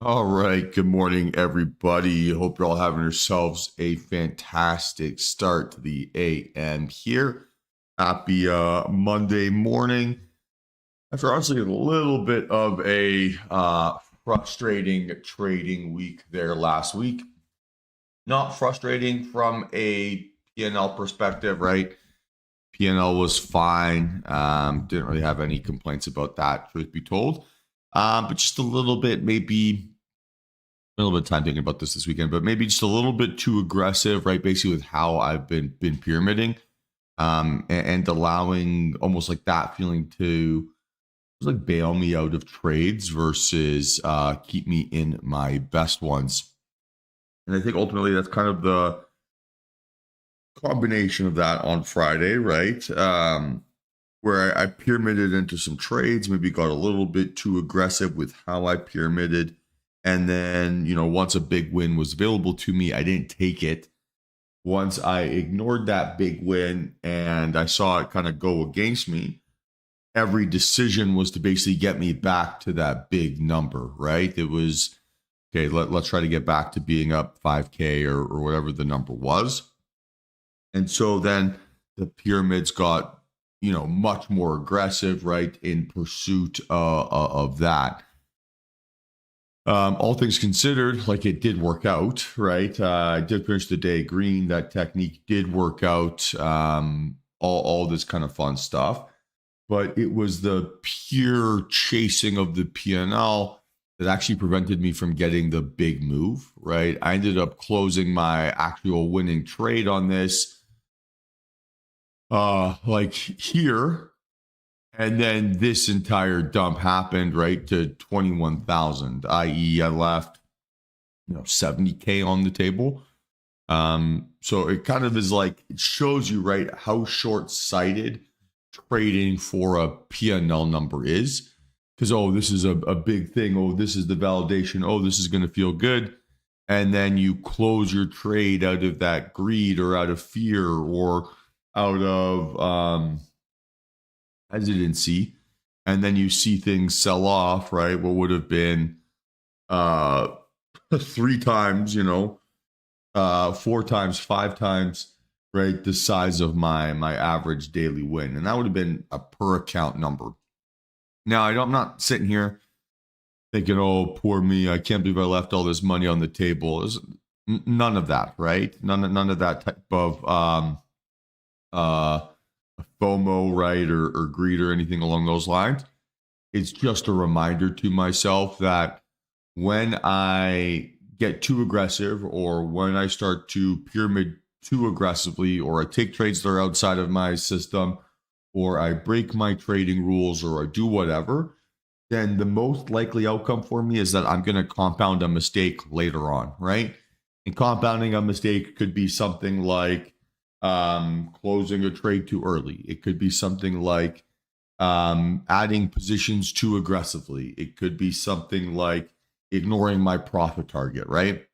All right. Good morning, everybody. Hope you're all having yourselves a fantastic start to the AM here. Happy Monday morning. After honestly a little bit of a frustrating trading week there last week. Not frustrating from a P&L perspective, right? P&L was fine. Didn't really have any complaints about that, truth be told. But just a little bit, maybe a little bit of time thinking about this weekend, but maybe just a little bit too aggressive, right? Basically, with how I've been pyramiding, and allowing almost like that feeling to just like bail me out of trades versus keep me in my best ones. And I think ultimately that's kind of the combination of that on Friday, right? Where I pyramided into some trades, maybe got a little bit too aggressive with how I pyramided. And then, once a big win was available to me, I didn't take it. Once I ignored that big win and I saw it kind of go against me, every decision was to basically get me back to that big number, right? It was, okay, let's try to get back to being up 5K or whatever the number was. And so then the pyramids got, much more aggressive, right, in pursuit of that. All things considered, like it did work out, right? I did finish the day green. That technique did work out. All this kind of fun stuff, but it was the pure chasing of the P&L that actually prevented me from getting the big move, right? I ended up closing my actual winning trade on this, like here. And then this entire dump happened, right, to 21,000, i.e. I left, 70K on the table. So it kind of is like, it shows you, right, how short-sighted trading for a P&L number is. Because, this is a big thing. Oh, this is the validation. Oh, this is going to feel good. And then you close your trade out of that greed or out of fear or out of hesitancy, and then you see things sell off, right? What would have been three times, four times, five times, right, the size of my average daily win, and that would have been a per account number. Now I'm not sitting here thinking, oh, poor me, I can't believe I left all this money on the table. None of that, right? None of that type of FOMO, right, or greed or anything along those lines. It's just a reminder to myself that when I get too aggressive or when I start to pyramid too aggressively or I take trades that are outside of my system or I break my trading rules or I do whatever, then the most likely outcome for me is that I'm going to compound a mistake later on, right? And compounding a mistake could be something like closing a trade too early. It could be something like adding positions too aggressively. It could be something like ignoring my profit target, right?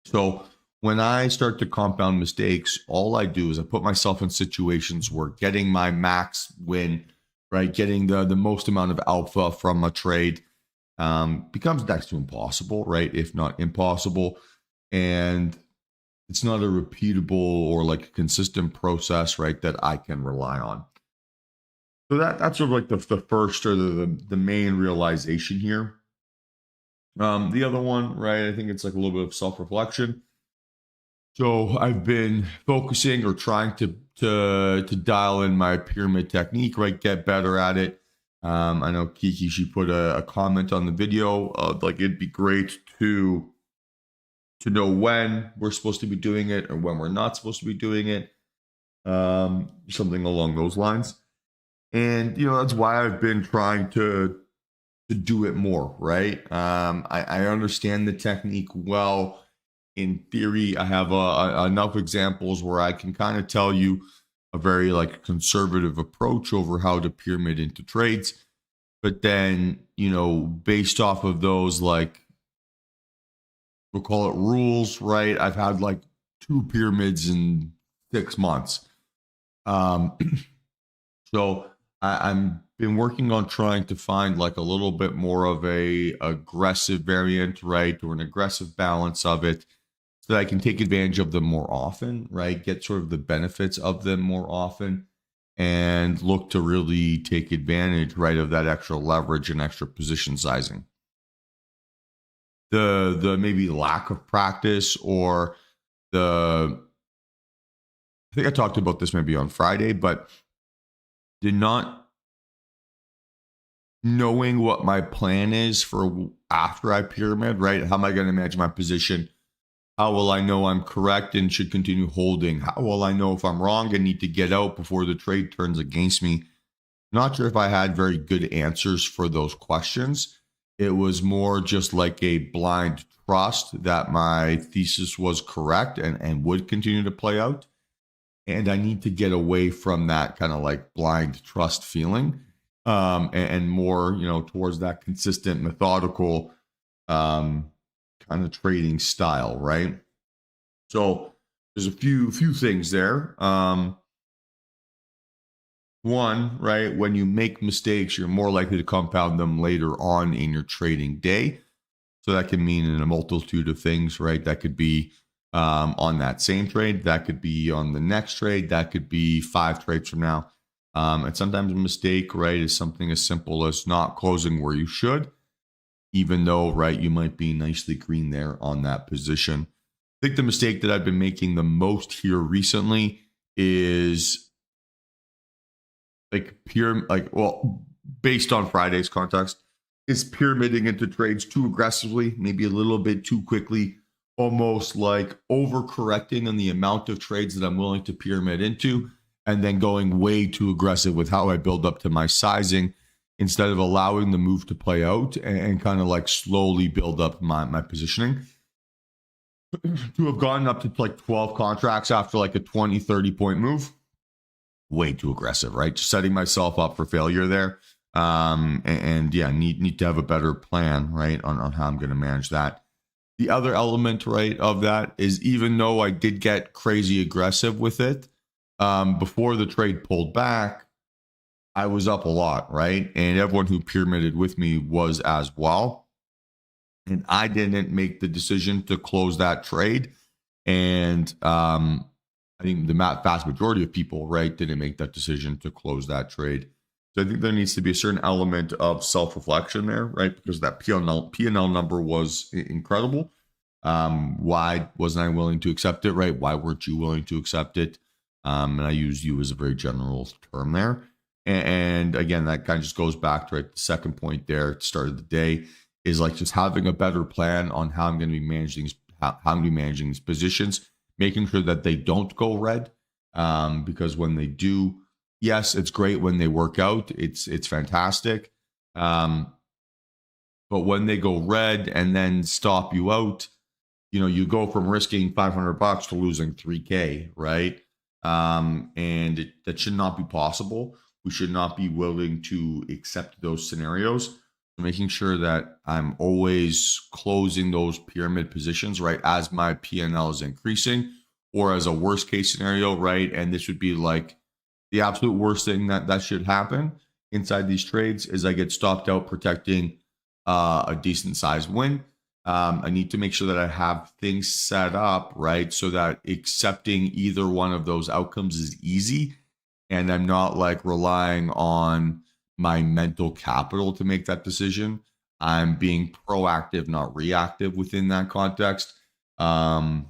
So when I start to compound mistakes, all I do is I put myself in situations where getting my max win, right, getting the most amount of alpha from a trade becomes next to impossible, right? If not impossible. And it's not a repeatable or like a consistent process, right, that I can rely on. So that's sort of like the first or the main realization here. The other one, right, I think it's like a little bit of self-reflection. So I've been focusing or trying to dial in my pyramid technique, right, get better at it. I know Kiki, she put a comment on the video of like it'd be great to know when we're supposed to be doing it or when we're not supposed to be doing it, something along those lines. And that's why I've been trying to do it more, right? I understand the technique well. In theory, I have enough examples where I can kind of tell you a very like conservative approach over how to pyramid into trades. But then, based off of those, like, we'll call it rules, right? I've had like 2 pyramids in 6 months. So I'm been working on trying to find like a little bit more of a aggressive variant, right? Or an aggressive balance of it so that I can take advantage of them more often, right? Get sort of the benefits of them more often and look to really take advantage, right, of that extra leverage and extra position sizing. The maybe lack of practice or I think I talked about this maybe on Friday, but did not knowing what my plan is for after I pyramid, right? How am I going to manage my position? How will I know I'm correct and should continue holding? How will I know if I'm wrong and need to get out before the trade turns against me? Not sure if I had very good answers for those questions. It was more just like a blind trust that my thesis was correct and would continue to play out. And I need to get away from that kind of like blind trust feeling and more, towards that consistent, methodical kind of trading style, right? So there's a few things there. One, right, when you make mistakes, you're more likely to compound them later on in your trading day. So that can mean in a multitude of things, right? That could be on that same trade. That could be on the next trade. That could be 5 trades from now. And sometimes a mistake, right, is something as simple as not closing where you should, even though, right, you might be nicely green there on that position. I think the mistake that I've been making the most here recently is based on Friday's context, is pyramiding into trades too aggressively, maybe a little bit too quickly, almost like overcorrecting on the amount of trades that I'm willing to pyramid into, and then going way too aggressive with how I build up to my sizing instead of allowing the move to play out and kind of like slowly build up my positioning. To have gotten up to like 12 contracts after like a 20, 30 point move, way too aggressive, right? Just setting myself up for failure there. And yeah, need to have a better plan, right, on how I'm going to manage that. The other element, right, of that is even though I did get crazy aggressive with it, before the trade pulled back, I was up a lot, right? And everyone who pyramided with me was as well. And I didn't make the decision to close that trade. And I think the vast majority of people, right, didn't make that decision to close that trade. So I think there needs to be a certain element of self-reflection there, right? Because that P&L number was incredible. Why wasn't I willing to accept it, right? Why weren't you willing to accept it? And I use you as a very general term there. And again, that kind of just goes back to the second point there at the start of the day is like just having a better plan on how I'm going to be managing how I'm going to be managing these positions, making sure that they don't go red. Because when they do, yes, it's great when they work out. It's fantastic. But when they go red and then stop you out, you go from risking $500 to losing $3K, right? And that should not be possible. We should not be willing to accept those scenarios. Making sure that I'm always closing those pyramid positions, right, as my P&L is increasing, or as a worst case scenario, right? And this would be like the absolute worst thing that should happen inside these trades is I get stopped out protecting a decent sized win. I need to make sure that I have things set up, right, so that accepting either one of those outcomes is easy, and I'm not like relying on my mental capital to make that decision. I'm being proactive, not reactive within that context. And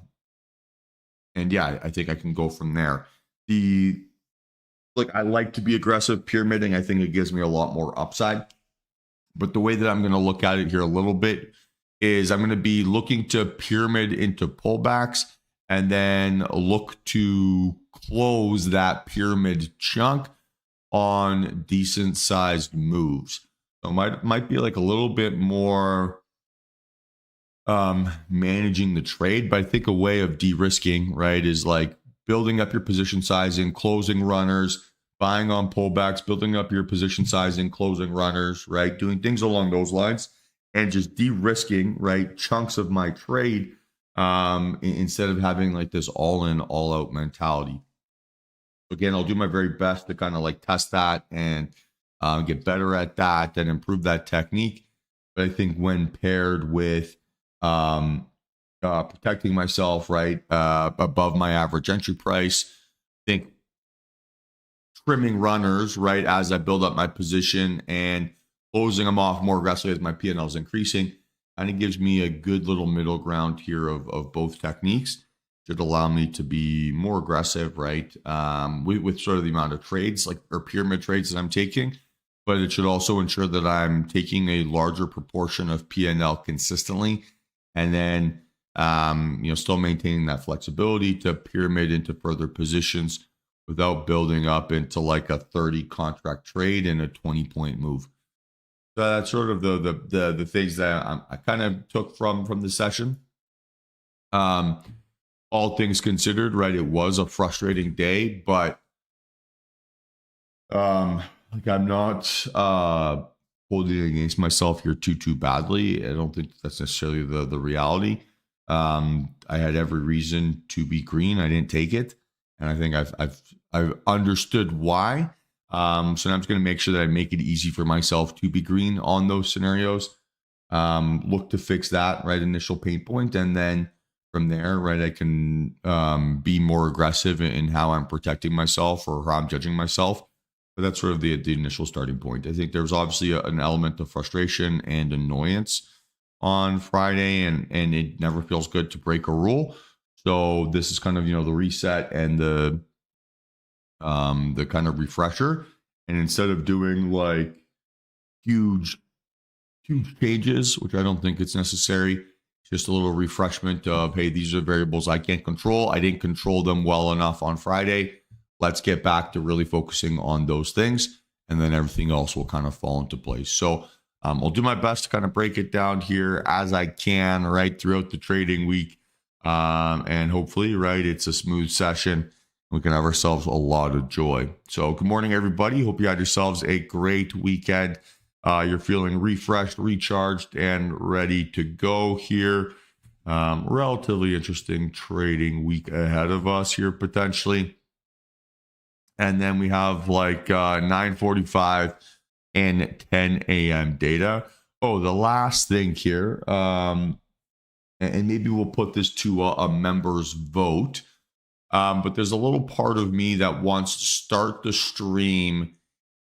yeah, I think I can go from there. I like to be aggressive pyramiding. I think it gives me a lot more upside. But the way that I'm going to look at it here a little bit is I'm going to be looking to pyramid into pullbacks and then look to close that pyramid chunk on decent sized moves. So might be like a little bit more managing the trade, but I think a way of de-risking, right, is like building up your position sizing, closing runners, buying on pullbacks, building up your position sizing, closing runners, right, doing things along those lines, and just de-risking, right, chunks of my trade instead of having like this all-in, all-out mentality. Again, I'll do my very best to kind of like test that and get better at that and improve that technique. But I think when paired with protecting myself, right, above my average entry price, I think trimming runners, right, as I build up my position and closing them off more aggressively as my P&L is increasing, kind of gives me a good little middle ground here of both techniques. Should allow me to be more aggressive, right, with sort of the amount of trades, like, or pyramid trades that I'm taking. But it should also ensure that I'm taking a larger proportion of P&L consistently, and then still maintaining that flexibility to pyramid into further positions without building up into like a 30 contract trade and a 20-point move. So that's sort of the things that I kind of took from the session. All things considered, right, it was a frustrating day, but like, I'm not holding it against myself here too badly. I don't think that's necessarily the reality. I had every reason to be green. I didn't take it, and I think I've understood why. So now I'm just going to make sure that I make it easy for myself to be green on those scenarios. Look to fix that, right, initial pain point, and then from there, right, I can be more aggressive in how I'm protecting myself or how I'm judging myself. But that's sort of the initial starting point. I think there's obviously an element of frustration and annoyance on Friday, and it never feels good to break a rule. So this is kind of, the reset and the kind of refresher. And instead of doing like huge changes, which I don't think it's necessary, just a little refreshment of, hey, these are variables I can't control. I didn't control them well enough on Friday. Let's get back to really focusing on those things, and then everything else will kind of fall into place. So I'll do my best to kind of break it down here as I can, right, throughout the trading week. And hopefully, right, it's a smooth session. We can have ourselves a lot of joy. So good morning, everybody. Hope you had yourselves a great weekend. You're feeling refreshed, recharged, and ready to go here. Relatively interesting trading week ahead of us here, potentially. And then we have like 9:45 and 10 a.m. data. Oh, the last thing here, and maybe we'll put this to a members vote. But there's a little part of me that wants to start the stream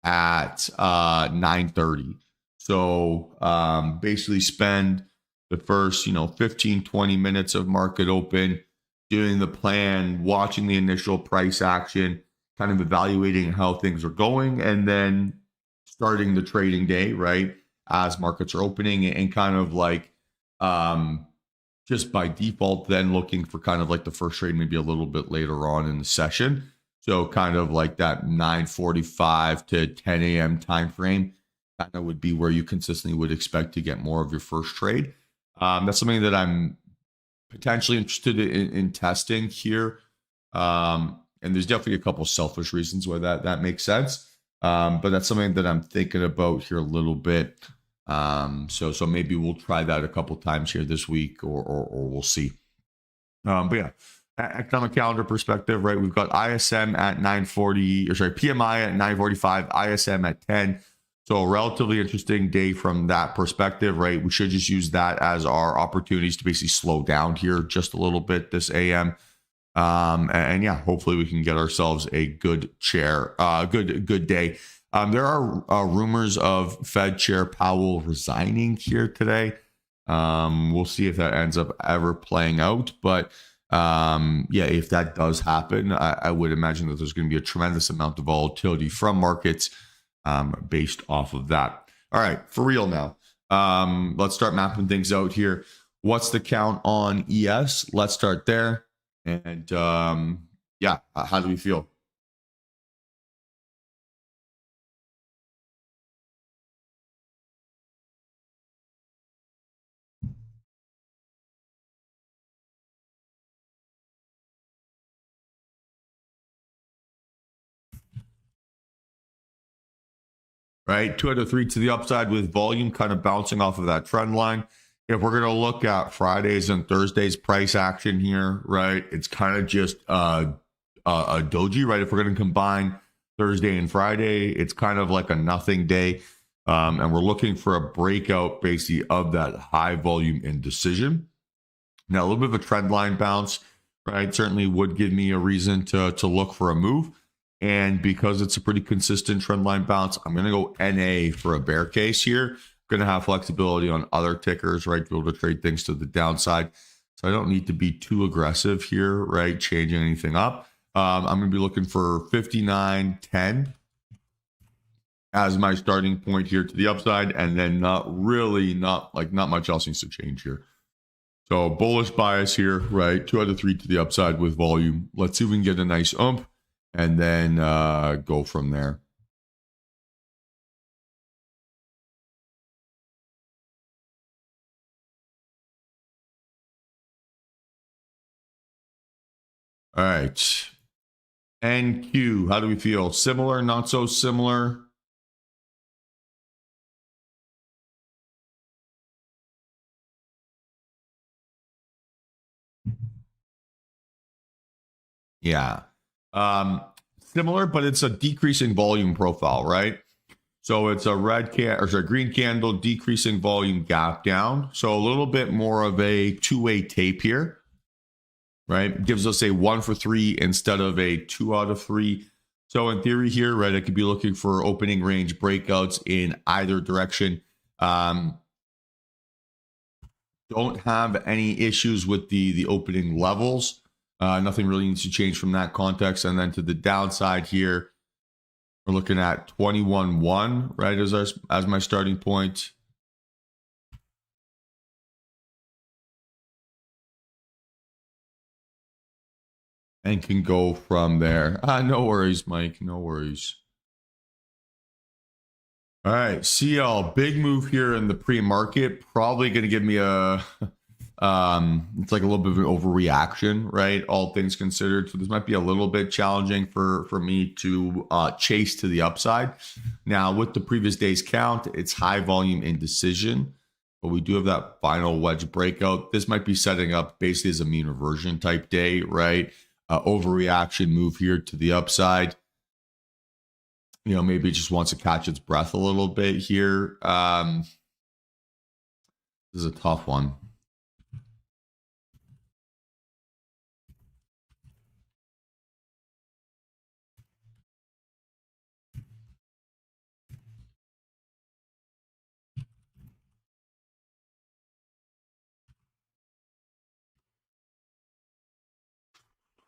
at 9:30. So basically spend the first, 15, 20 minutes of market open, doing the plan, watching the initial price action, kind of evaluating how things are going, and then starting the trading day, right, as markets are opening, and kind of like just by default then looking for kind of like the first trade maybe a little bit later on in the session. So kind of like that 9:45 to 10 a.m. time frame kind of would be where you consistently would expect to get more of your first trade. That's something that I'm potentially interested in testing here. And there's definitely a couple selfish reasons why that makes sense. But that's something that I'm thinking about here a little bit. So maybe we'll try that a couple times here this week, or we'll see. But yeah, economic calendar perspective, right? We've got ISM at 9:40, or sorry, PMI at 9:45, ISM at 10. So a relatively interesting day from that perspective, right? We should just use that as our opportunities to basically slow down here just a little bit this AM. And yeah, hopefully we can get ourselves a good good day. There are rumors of Fed Chair Powell resigning here today. We'll see if that ends up ever playing out. But yeah, if that does happen, I would imagine that there's going to be a tremendous amount of volatility from markets based off of that. All right, for real now. Let's start mapping things out here. What's the count on ES? Let's start there. And yeah, how do we feel? Right, 2 out of 3 to the upside with volume kind of bouncing off of that trend line. If we're going to look at Fridays and Thursdays price action here, right, it's kind of just a doji, right? If we're going to combine Thursday and Friday, it's kind of like a nothing day. And we're looking for a breakout basically of that high volume indecision. Now, a little bit of a trend line bounce, right? Certainly would give me a reason to look for a move. And because it's a pretty consistent trend line bounce, I'm going to go NA for a bear case here. Going to have flexibility on other tickers, right? To be able to trade things to the downside. So I don't need to be too aggressive here, right? Changing anything up. I'm going to be looking for 59.10 as my starting point here to the upside, and then not much else needs to change here. So bullish bias here, right? 2 out of 3 to the upside with volume. Let's see if we can get a nice ump and then go from there. All right. NQ, how do we feel? Similar, not so similar? Yeah. Similar, but it's a decreasing volume profile, right? So it's a green candle, decreasing volume, gap down. So a little bit more of a two-way tape here, right? Gives us a 1 for 3 instead of a 2 out of 3. So in theory here, right, I could be looking for opening range breakouts in either direction. Don't have any issues with the opening levels. Nothing really needs to change from that context. And then to the downside here, we're looking at 21.1, right, as my starting point. And can go from there. No worries, Mike. No worries. All right, CL, big move here in the pre-market. Probably going to give me a, it's like a little bit of an overreaction, right? All things considered. So this might be a little bit challenging for me to chase to the upside. Now, with the previous day's count, it's high volume indecision, but we do have that final wedge breakout. This might be setting up basically as a mean reversion type day, right? Overreaction move here to the upside. Maybe it just wants to catch its breath a little bit here. This is a tough one.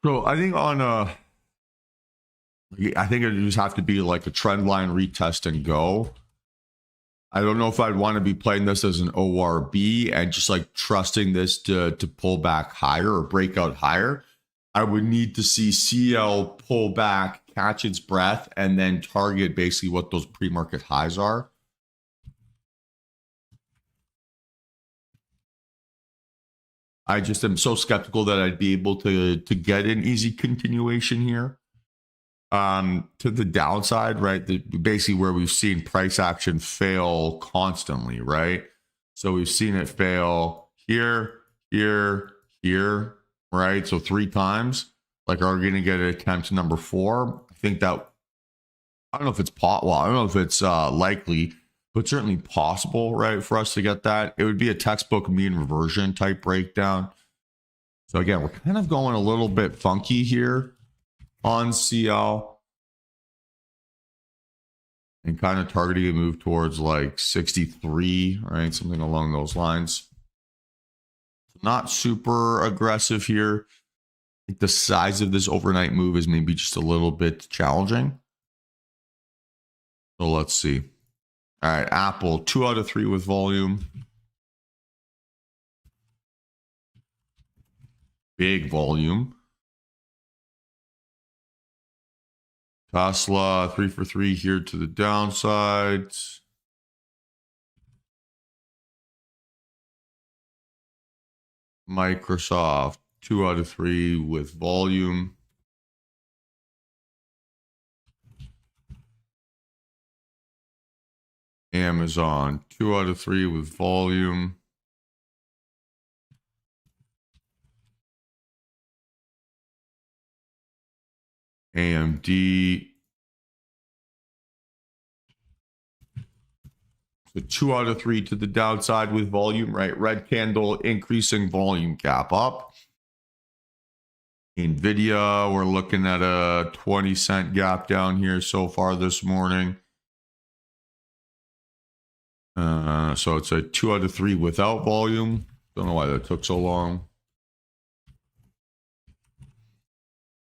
So I think I think it just have to be like a trend line retest and go. I don't know if I'd want to be playing this as an ORB and just like trusting this to pull back higher or break out higher. I would need to see CL pull back, catch its breath, and then target basically what those pre-market highs are. I just am so skeptical that I'd be able to get an easy continuation here. To the downside, right? Basically where we've seen price action fail constantly, right? So we've seen it fail here, here, here, right? So 3 times. Like, are we going to get an attempt number 4? I think that, I don't know if it's I don't know if it's likely, but certainly possible, right? For us to get that, it would be a textbook mean reversion type breakdown. So again, we're kind of going a little bit funky here on CL and kind of targeting a move towards like 63, right? Something along those lines. Not super aggressive here. I think the size of this overnight move is maybe just a little bit challenging. So let's see. All right, Apple, 2 out of 3 with volume. Big volume. Tesla, 3 for 3 here to the downside. Microsoft, 2 out of 3 with volume. Amazon, 2 out of 3 with volume. AMD, So 2 out of 3 to the downside with volume, right? Red candle, increasing volume gap up. NVIDIA, we're looking at a 20-cent gap down here so far this morning. So it's a 2 out of 3 without volume. Don't know why that took so long.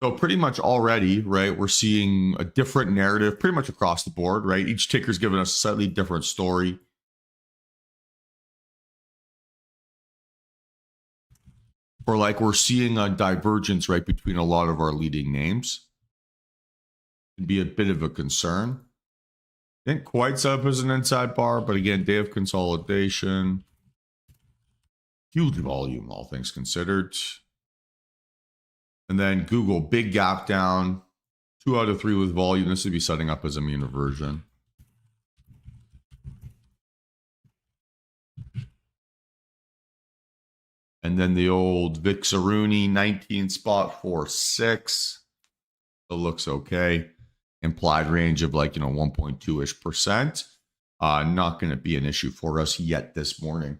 So pretty much already, right, we're seeing a different narrative pretty much across the board, right? Each ticker's giving us a slightly different story. Or like we're seeing a divergence, right, between a lot of our leading names. Can be a bit of a concern. Didn't quite set up as an inside bar, but again, day of consolidation. Huge volume, all things considered. And then Google, big gap down. 2 out of 3 with volume. This would be setting up as a mean reversion. And then the old Vixaruni 19 spot 4.6. It looks okay. Implied range of like, 1.2-ish%. Not going to be an issue for us yet this morning.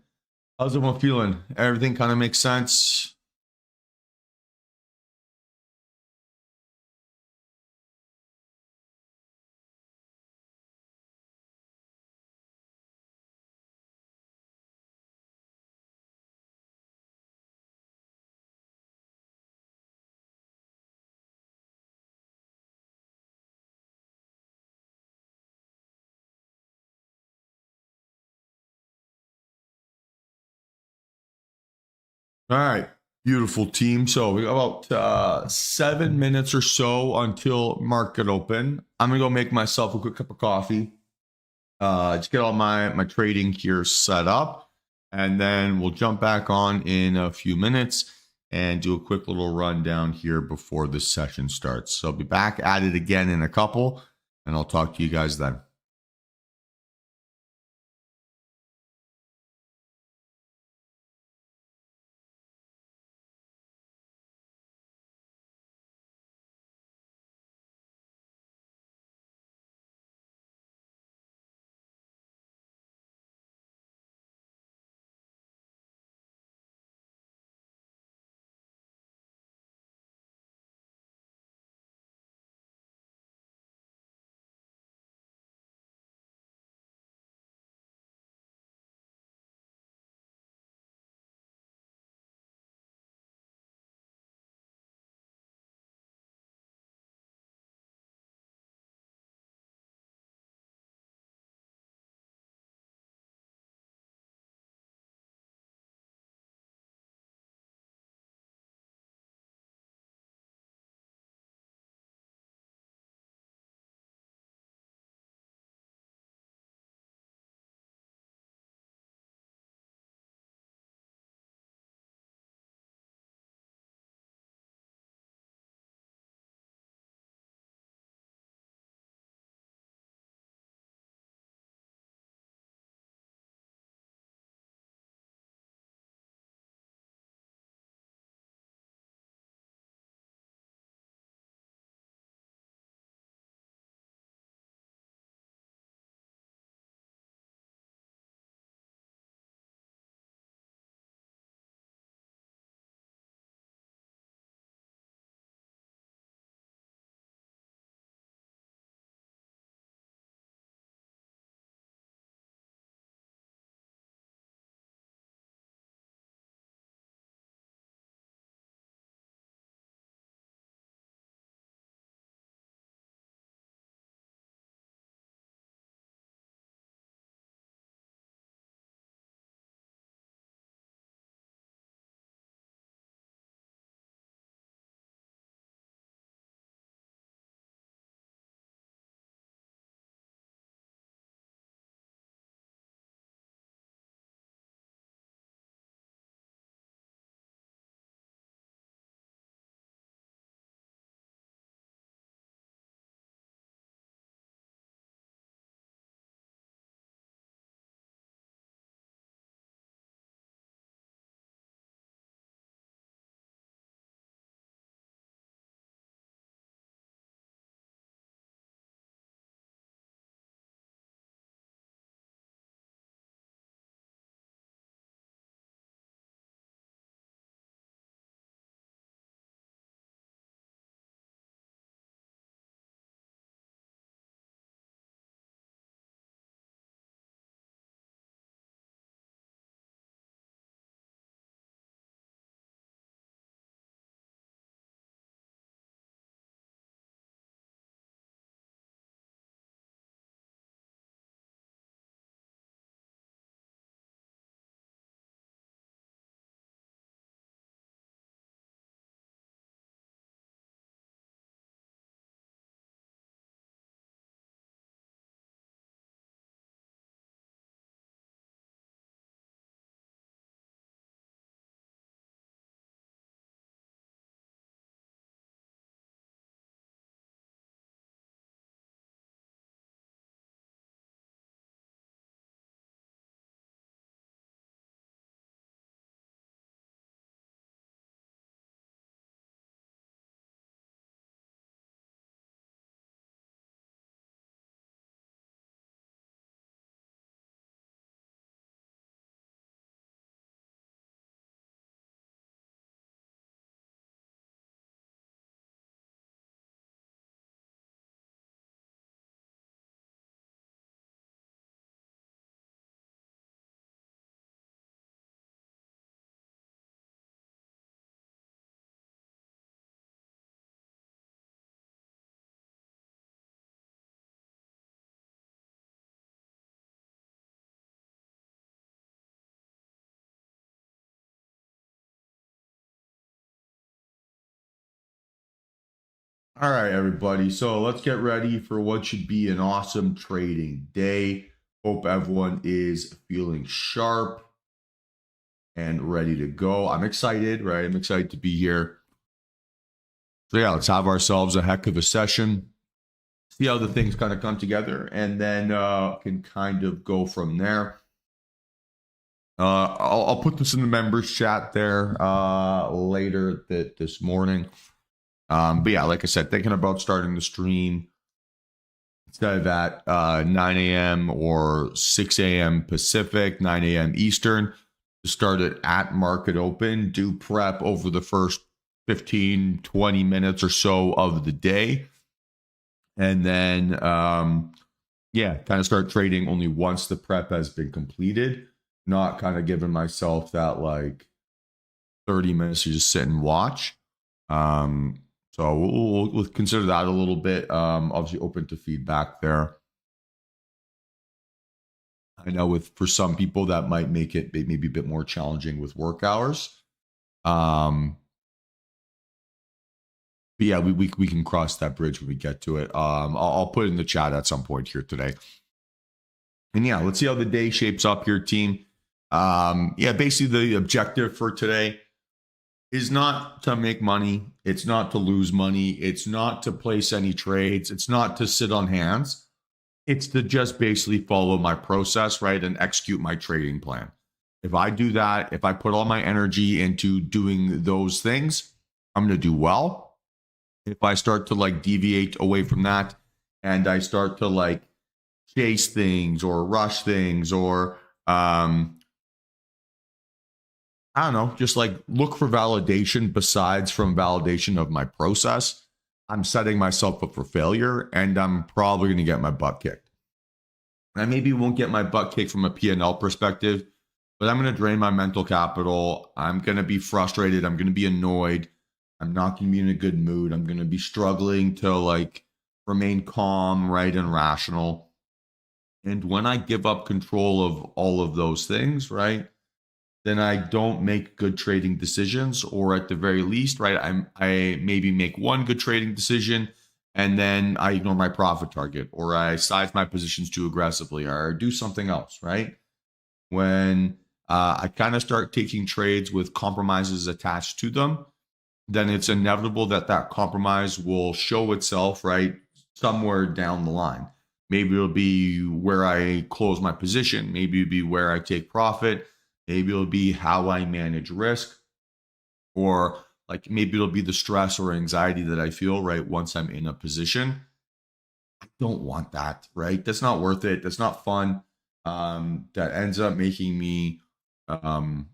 How's everyone feeling? Everything kind of makes sense? All right. Beautiful team. So we got about 7 minutes or so until market open. I'm going to go make myself a quick cup of coffee. Just get all my trading here set up. And then we'll jump back on in a few minutes and do a quick little rundown here before the session starts. So I'll be back at it again in a couple, and I'll talk to you guys then. All right, everybody. So let's get ready for what should be an awesome trading day. Hope everyone is feeling sharp and ready to go. I'm excited, right? I'm excited to be here. So, yeah, let's have ourselves a heck of a session, see how the things kind of come together, and then can kind of go from there. I'll put this in the members chat there later this morning. But yeah, like I said, thinking about starting the stream instead of at 9 a.m. or 6 a.m. Pacific, 9 a.m. Eastern, to start it at market open, do prep over the first 15, 20 minutes or so of the day. And then, kind of start trading only once the prep has been completed, not kind of giving myself that like 30 minutes to just sit and watch. So we'll consider that a little bit. Obviously open to feedback there. I know for some people that might make it maybe a bit more challenging with work hours. But yeah, we can cross that bridge when we get to it. I'll put it in the chat at some point here today. And yeah, let's see how the day shapes up here, team. Basically the objective for today is not to make money. It's not to lose money. It's not to place any trades. It's not to sit on hands. It's to just basically follow my process, right? And execute my trading plan. If I do that, if I put all my energy into doing those things, I'm going to do well. If I start to like deviate away from that and I start to like chase things or rush things or I don't know, just like look for validation besides from validation of my process, I'm setting myself up for failure and I'm probably going to get my butt kicked. I maybe won't get my butt kicked from a P&L perspective, but I'm going to drain my mental capital. I'm going to be frustrated. I'm going to be annoyed. I'm not going to be in a good mood. I'm going to be struggling to like remain calm, right, and rational. And when I give up control of all of those things, right, then I don't make good trading decisions, or at the very least, right, I maybe make one good trading decision and then I ignore my profit target, or I size my positions too aggressively, or do something else, right? When I kind of start taking trades with compromises attached to them, then it's inevitable that that compromise will show itself, right, somewhere down the line. Maybe it'll be where I close my position. Maybe it'll be where I take profit. Maybe it'll be how I manage risk, or like maybe it'll be the stress or anxiety that I feel, right, once I'm in a position. I don't want that, right? That's not worth it. That's not fun. That ends up making me um,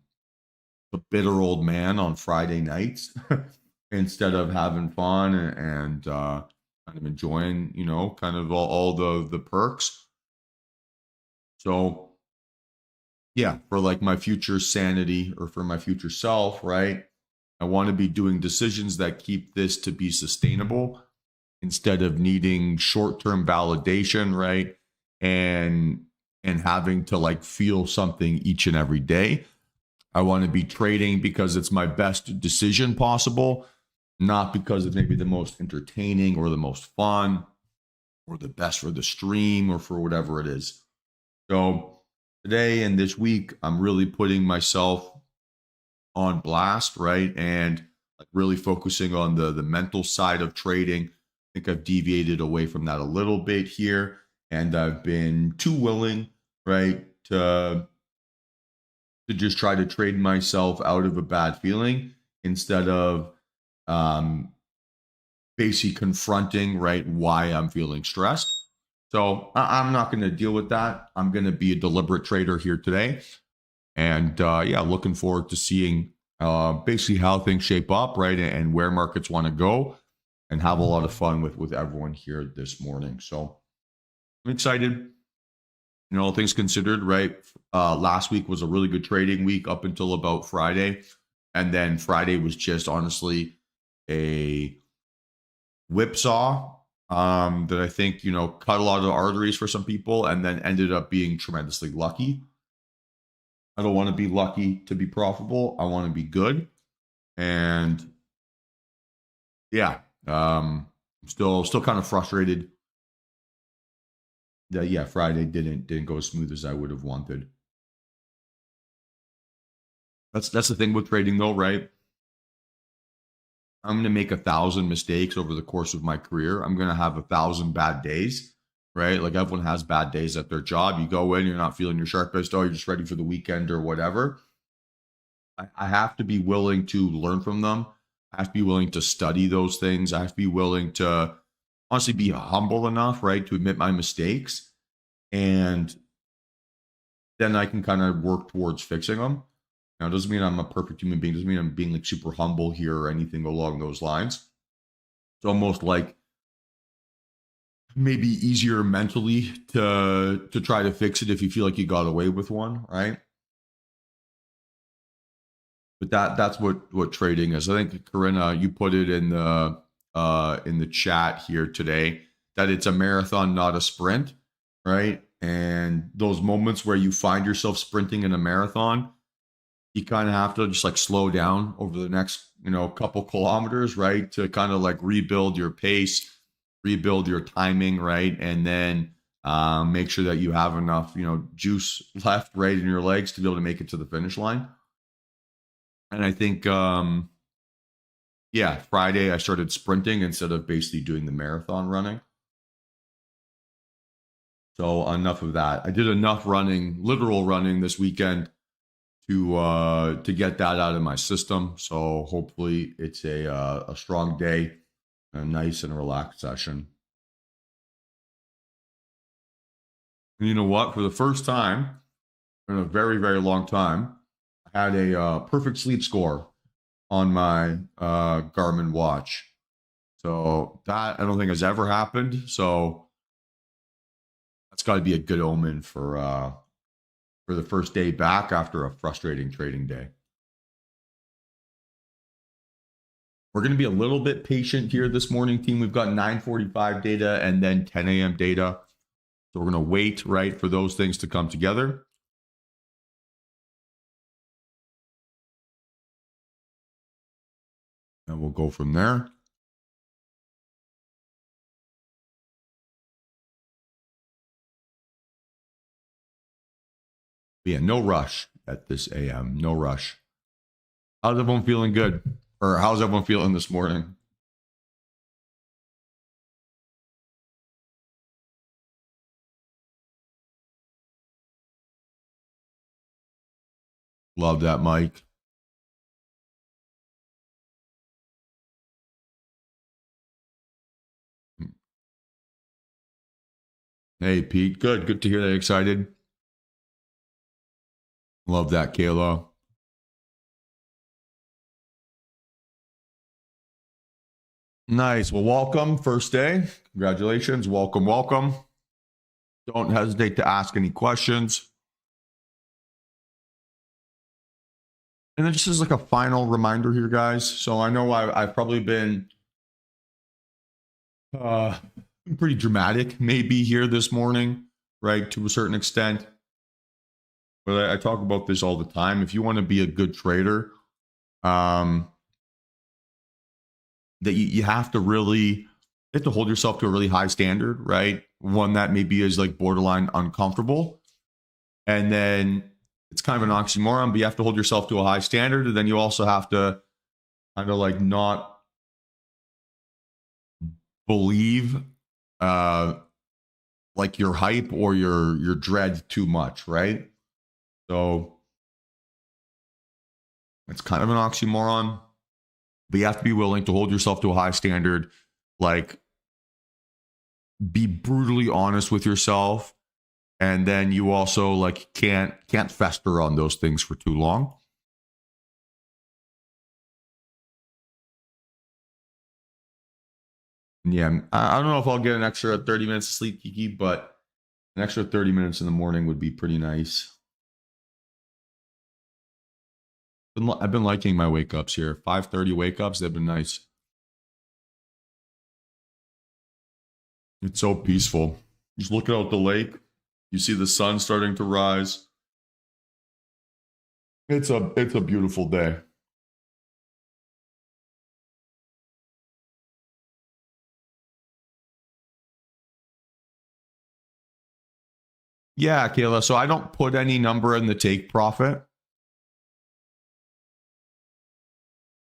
a bitter old man on Friday nights instead of having fun and kind of enjoying, kind of all the perks. So yeah, for like my future sanity or for my future self, right? I want to be doing decisions that keep this to be sustainable instead of needing short-term validation, right? And having to like feel something each and every day. I want to be trading because it's my best decision possible, not because it's maybe the most entertaining or the most fun or the best for the stream or for whatever it is. So today and this week, I'm really putting myself on blast, right? And like really focusing on the mental side of trading. I think I've deviated away from that a little bit here, and I've been too willing, right, to just try to trade myself out of a bad feeling instead of um, basically confronting, right, why I'm feeling stressed. So I'm not going to deal with that. I'm going to be a deliberate trader here today. And looking forward to seeing basically how things shape up, right, and where markets want to go, and have a lot of fun with everyone here this morning. So I'm excited. All things considered, right? Last week was a really good trading week up until about Friday. And then Friday was just honestly a whipsaw that I think, cut a lot of the arteries for some people and then ended up being tremendously lucky. I don't want to be lucky to be profitable. I want to be good. And yeah, I'm still kind of frustrated that yeah, Friday didn't go as smooth as I would have wanted. That's the thing with trading though, right? I'm going to make 1,000 mistakes over the course of my career. I'm going to have 1,000 bad days, right? Like everyone has bad days at their job. You go in, you're not feeling your sharpest. Oh, you're just ready for the weekend or whatever. I have to be willing to learn from them. I have to be willing to study those things. I have to be willing to honestly be humble enough, right, to admit my mistakes. And then I can kind of work towards fixing them. Now, it doesn't mean I'm a perfect human being. It doesn't mean I'm being like super humble here or anything along those lines. It's almost like maybe easier mentally to try to fix it if you feel like you got away with one, right? But that's what trading is. I think Corinna, you put it in the chat here today that it's a marathon, not a sprint, right? And those moments where you find yourself sprinting in a marathon, you kind of have to just like slow down over the next, couple kilometers, right? To kind of like rebuild your pace, rebuild your timing, right? And then make sure that you have enough, juice left, right, in your legs to be able to make it to the finish line. And I think, yeah, Friday I started sprinting instead of basically doing the marathon running. So enough of that. I did enough running, literal running this weekend to get that out of my system. So hopefully it's a strong day, a nice and relaxed session. And you know what? For the first time in a very, very long time, I had a perfect sleep score on my Garmin watch. So that I don't think has ever happened. So that's got to be a good omen for the first day back after a frustrating trading day. We're going to be a little bit patient here this morning, team. We've got 9:45 data and then 10 a.m. data. So we're going to wait, right, for those things to come together. And we'll go from there. But yeah, no rush at this a.m. No rush. How's everyone feeling good? Or how's everyone feeling this morning? Love that, Mike. Hey, Pete. Good. Good to hear that. Excited. Love that, Kayla. Nice. Well, welcome. First day. Congratulations. Welcome, welcome. Don't hesitate to ask any questions. And then just as like a final reminder here, guys. So I know I've probably been pretty dramatic maybe here this morning, right, to a certain extent. But I talk about this all the time. If you want to be a good trader, that you have to hold yourself to a really high standard, right? One that maybe is like borderline uncomfortable. And then it's kind of an oxymoron, but you have to hold yourself to a high standard. And then you also have to kind of like not believe like your hype or your dread too much, right? So it's kind of an oxymoron, but you have to be willing to hold yourself to a high standard, like be brutally honest with yourself, and then you also like can't fester on those things for too long. Yeah, I don't know if I'll get an extra 30 minutes of sleep, Kiki, but an extra 30 minutes in the morning would be pretty nice. I've been liking my wake ups here. 5:30 wake ups, they've been nice. It's so peaceful. Just look out the lake. You see the sun starting to rise. It's a beautiful day. Yeah, Kayla. So I don't put any number in the take profit.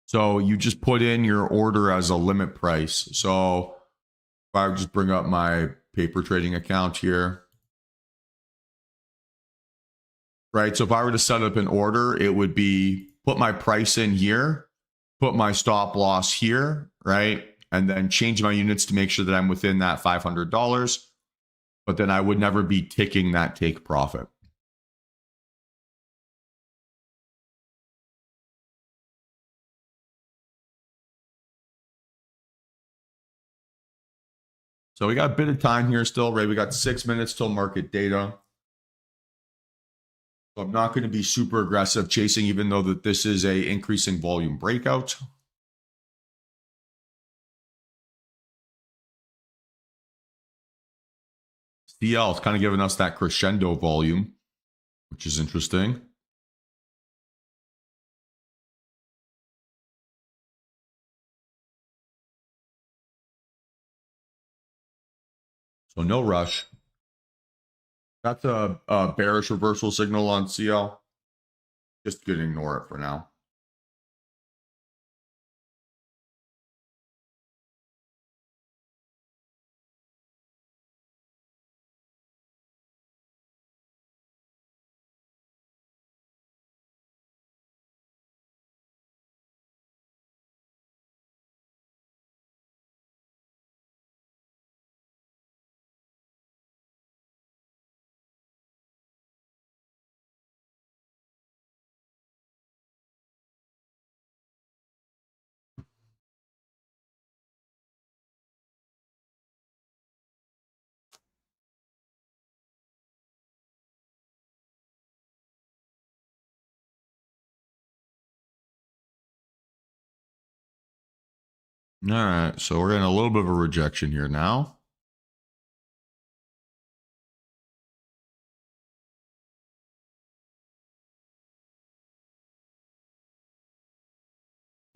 So you just put in your order as a limit price. So if I just bring up my paper trading account here, right? So if I were to set up an order, it would be put my price in here, put my stop loss here, right? And then change my units to make sure that I'm within that $500. But then I would never be ticking that take profit. So we got a bit of time here still, right? We got 6 minutes till market data. So I'm not going to be super aggressive chasing, even though that this is a increasing volume breakout. CL is kind of giving us that crescendo volume, which is interesting. So no rush. That's a bearish reversal signal on CL. Just gonna ignore it for now. All right, so we're in a little bit of a rejection here now.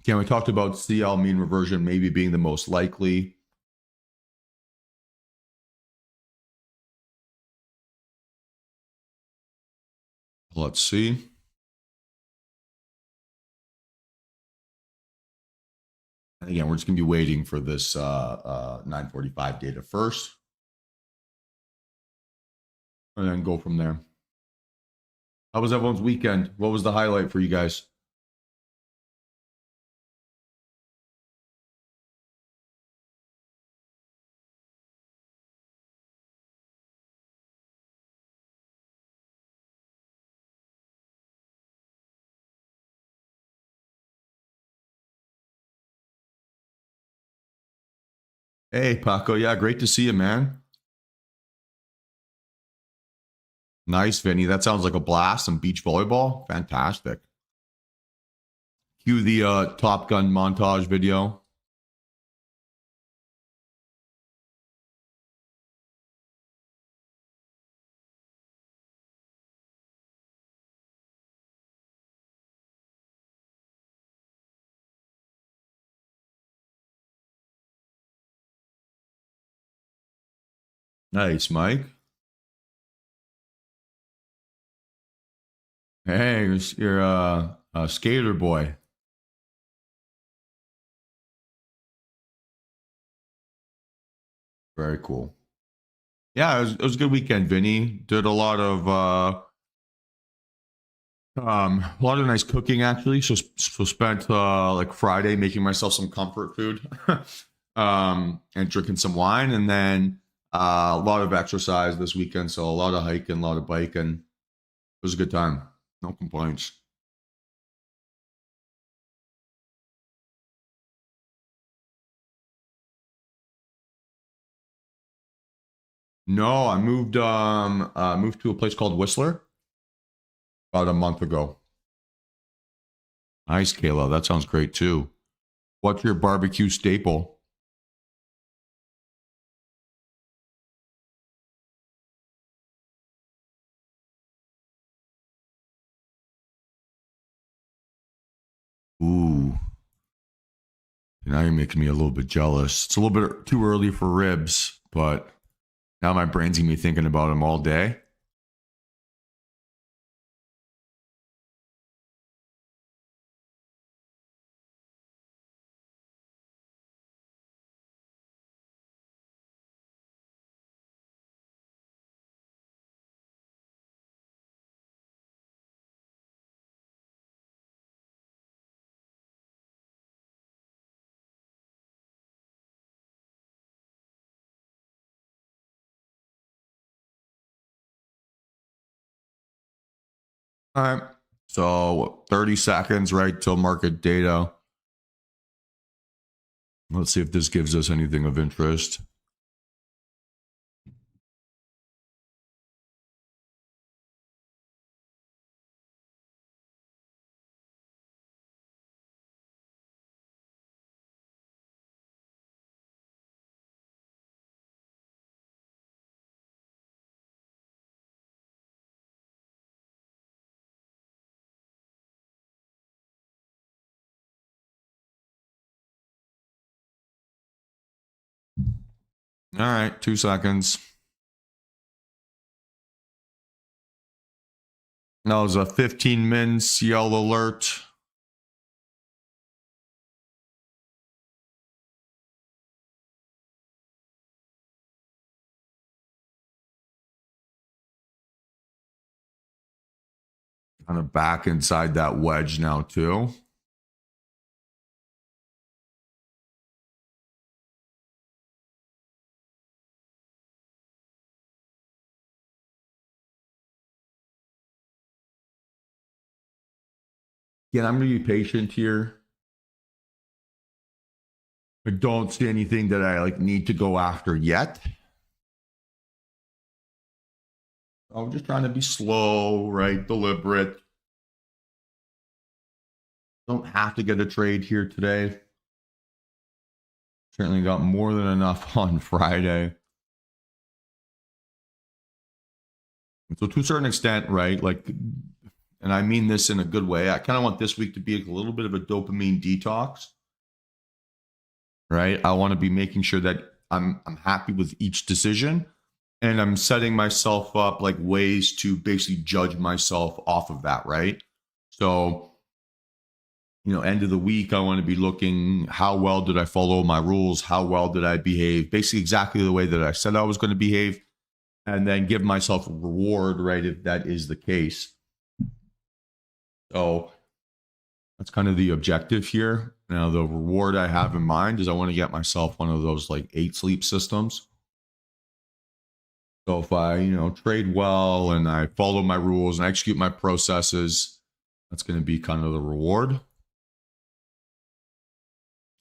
Again, we talked about CL mean reversion maybe being the most likely. Let's see. And again, we're just going to be waiting for this 945 data first. And then go from there. How was everyone's weekend? What was the highlight for you guys? Hey, Paco. Yeah, great to see you, man. Nice, Vinny. That sounds like a blast. Some beach volleyball. Fantastic. Cue the Top Gun montage video. Nice, Mike. Hey, you're a skater boy. Very cool. Yeah, it was a good weekend, Vinny. Did a lot of nice cooking actually. So spent like Friday making myself some comfort food, and drinking some wine, and then a lot of exercise this weekend. So a lot of hiking, a lot of biking. It was a good time. No complaints. No, I moved to a place called Whistler about a month ago. Nice, Kayla. That sounds great too. What's your barbecue staple? Ooh, now you're making me a little bit jealous. It's a little bit too early for ribs, but now my brain's gonna be thinking about them all day. All right. So 30 seconds, right, till market data. Let's see if this gives us anything of interest. All right, 2 seconds. That was a 15 min CL alert. Kind of back inside that wedge now too. Again, I'm going to be patient here. I don't see anything that I need to go after yet. I'm just trying to be slow, right? Deliberate. Don't have to get a trade here today. Certainly got more than enough on Friday. And so to a certain extent, right? And I mean this in a good way, I kind of want this week to be a little bit of a dopamine detox. Right? I want to be making sure that I'm happy with each decision, and I'm setting myself up ways to basically judge myself off of that, right? So, end of the week, I want to be looking, how well did I follow my rules? How well did I behave? Basically exactly the way that I said I was going to behave, and then give myself a reward, right, if that is the case. So that's kind of the objective here. Now, the reward I have in mind is I want to get myself one of those 8 sleep systems. So if I, trade well and I follow my rules and execute my processes, that's going to be kind of the reward.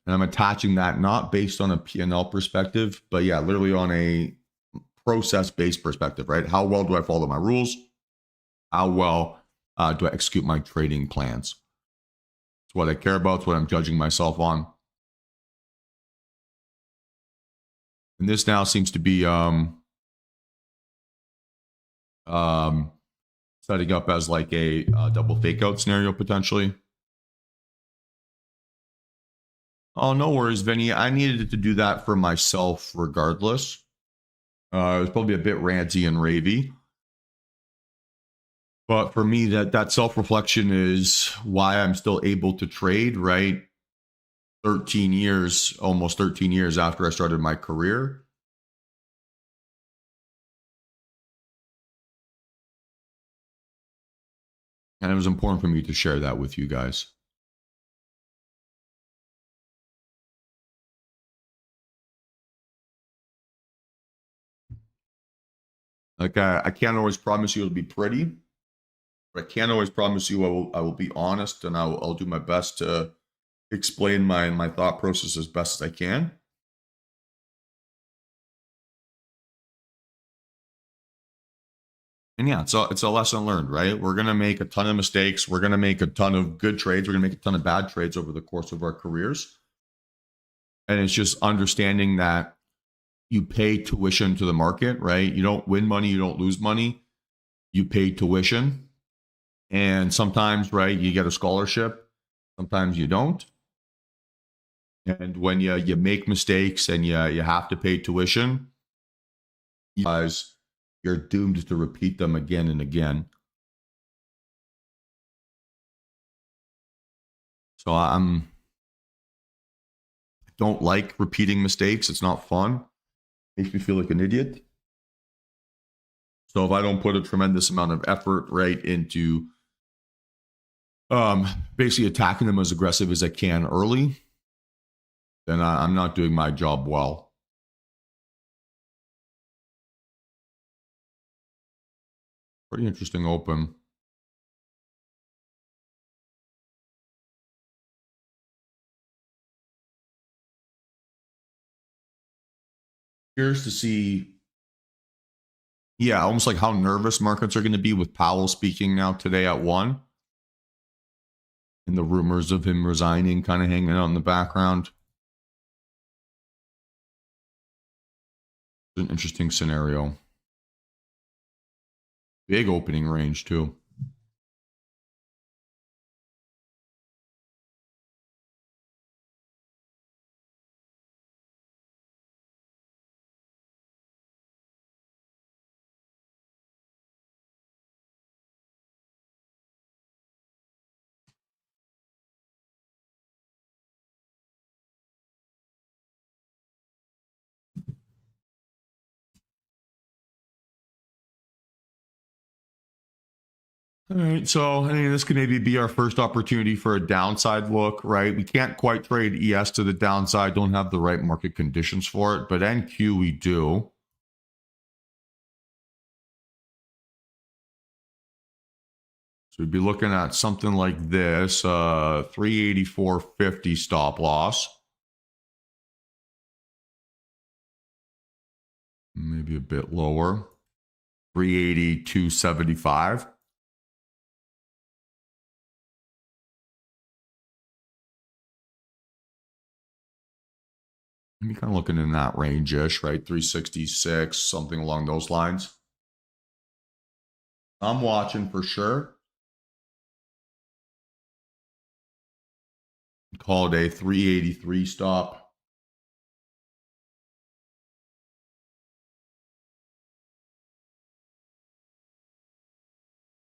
And I'm attaching that not based on a P&L perspective, but yeah, literally on a process-based perspective, right? How well do I follow my rules? How well do I execute my trading plans? It's what I care about. It's what I'm judging myself on. And this now seems to be setting up as a double fake out scenario potentially. Oh, no worries, Vinny. I needed to do that for myself regardless. It was probably a bit ranty and ravey. But for me, that self-reflection is why I'm still able to trade, right? 13 years, almost 13 years after I started my career. And it was important for me to share that with you guys. I can't always promise you it'll be pretty, but I can't always promise you I will be honest, and I'll do my best to explain my thought process as best as I can. And yeah, it's a lesson learned, right? We're gonna make a ton of mistakes. We're gonna make a ton of good trades. We're gonna make a ton of bad trades over the course of our careers. And it's just understanding that you pay tuition to the market, right? You don't win money, you don't lose money. You pay tuition. And sometimes, right, you get a scholarship. Sometimes you don't. And when you make mistakes and you have to pay tuition, guys, you're doomed to repeat them again and again. So I don't like repeating mistakes. It's not fun. It makes me feel like an idiot. So if I don't put a tremendous amount of effort right into basically attacking them as aggressive as I can early, then I'm not doing my job well. Pretty interesting open. Curious to see, yeah, almost like how nervous markets are going to be with Powell speaking now today at 1. And the rumors of him resigning kind of hanging out in the background. It's an interesting scenario. Big opening range, too. All right, so I mean, this could maybe be our first opportunity for a downside look, right? We can't quite trade ES to the downside, don't have the right market conditions for it, but NQ we do. So we'd be looking at something like this, 384.50 stop loss. Maybe a bit lower, 382.75. Maybe kind of looking in that range-ish, right? 366, something along those lines. I'm watching for sure. Call it a 383 stop.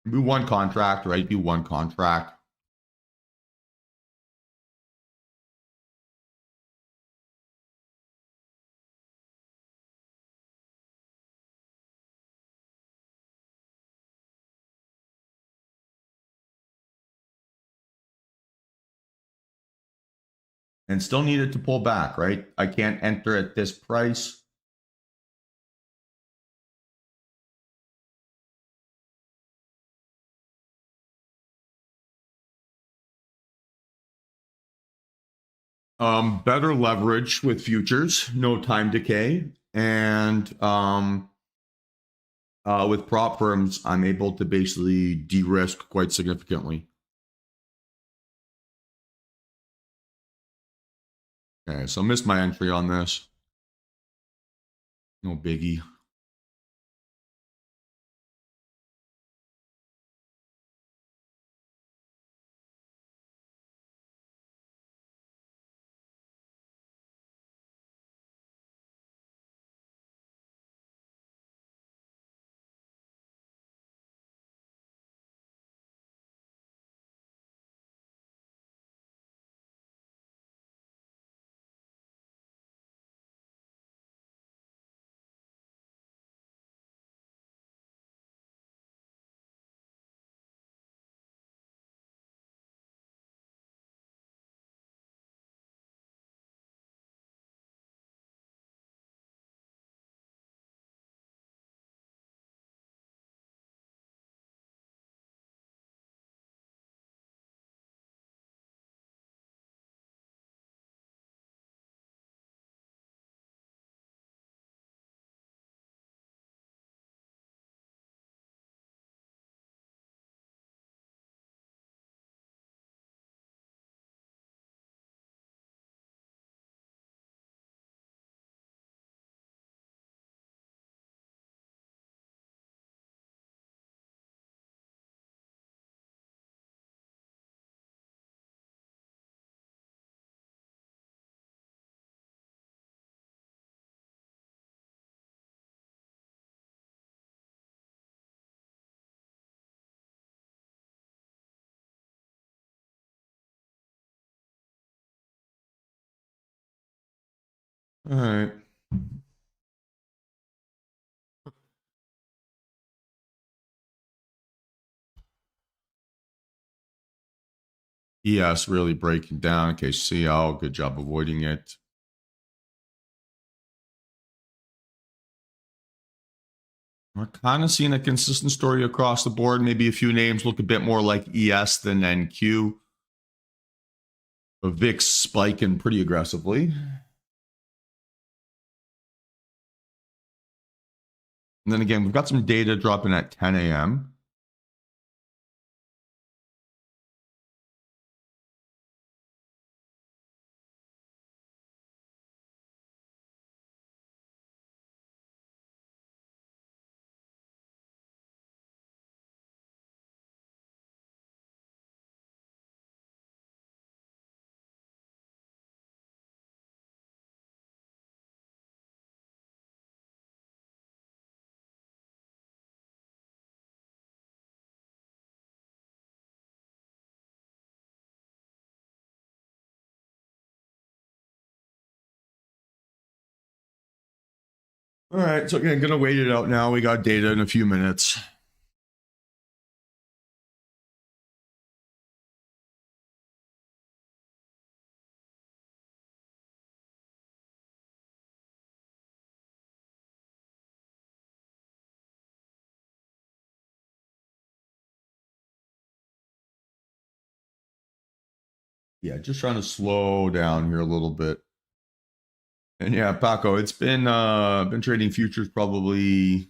Do one contract, right? Do one contract. And still need it to pull back, right? I can't enter at this price. Better leverage with futures, no time decay, and with prop firms, I'm able to basically de-risk quite significantly. Okay, so missed my entry on this. No biggie. All right. ES really breaking down. Okay, CL, good job avoiding it. We're kind of seeing a consistent story across the board. Maybe a few names look a bit more like ES than NQ. But VIX spiking pretty aggressively. And then again, we've got some data dropping at 10 a.m. All right, so again, gonna wait it out now. We got data in a few minutes. Yeah, just trying to slow down here a little bit. And yeah, Paco, it's been trading futures probably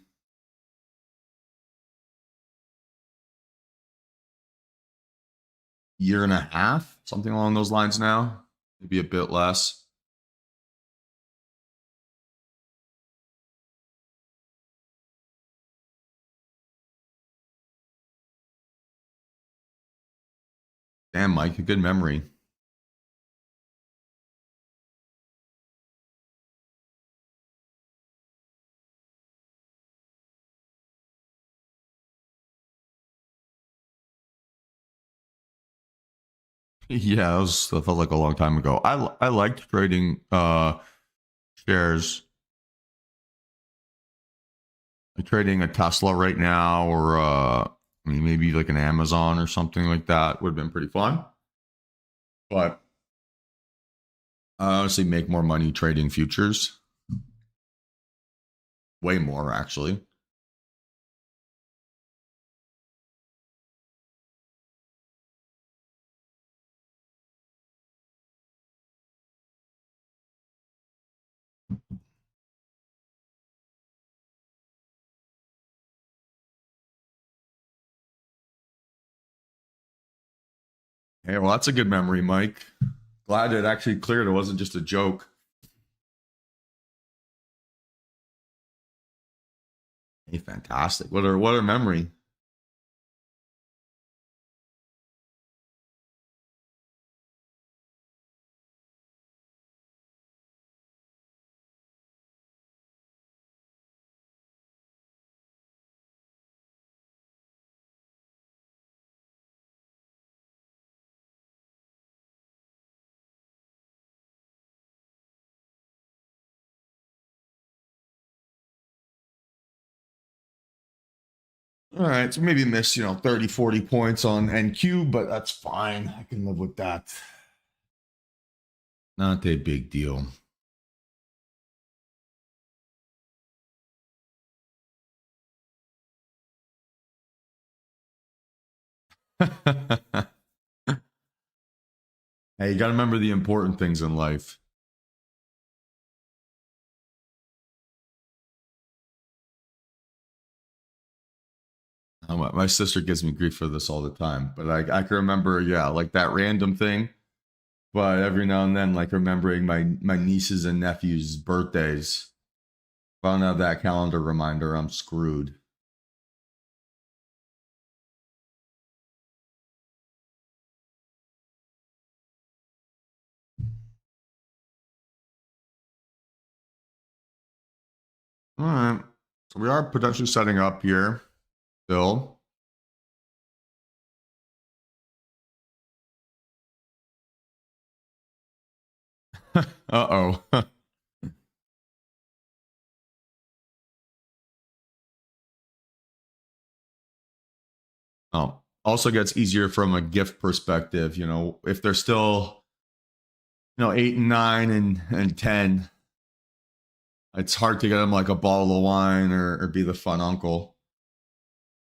year and a half, something along those lines now, maybe a bit less. Damn, Mike, a good memory. Yeah, that felt like a long time ago. I liked trading shares. Like trading a Tesla right now, or I mean maybe like an Amazon or something like that would have been pretty fun. But I honestly make more money trading futures. Way more, actually. Hey, well, that's a good memory, Mike. Glad it actually cleared. It wasn't just a joke. Hey, fantastic. What a memory. All right, so maybe miss, 30, 40 points on NQ, but that's fine. I can live with that. Not a big deal. Hey, you got to remember the important things in life. My sister gives me grief for this all the time, but I can remember, yeah, like that random thing. But every now and then, like remembering my nieces and nephews' birthdays. If I don't have that calendar reminder, I'm screwed. All right, so we are potentially setting up here, Bill. Uh-oh. Oh, also gets easier from a gift perspective. If they're still, 8 and 9 and 10, it's hard to get them like a bottle of wine or be the fun uncle.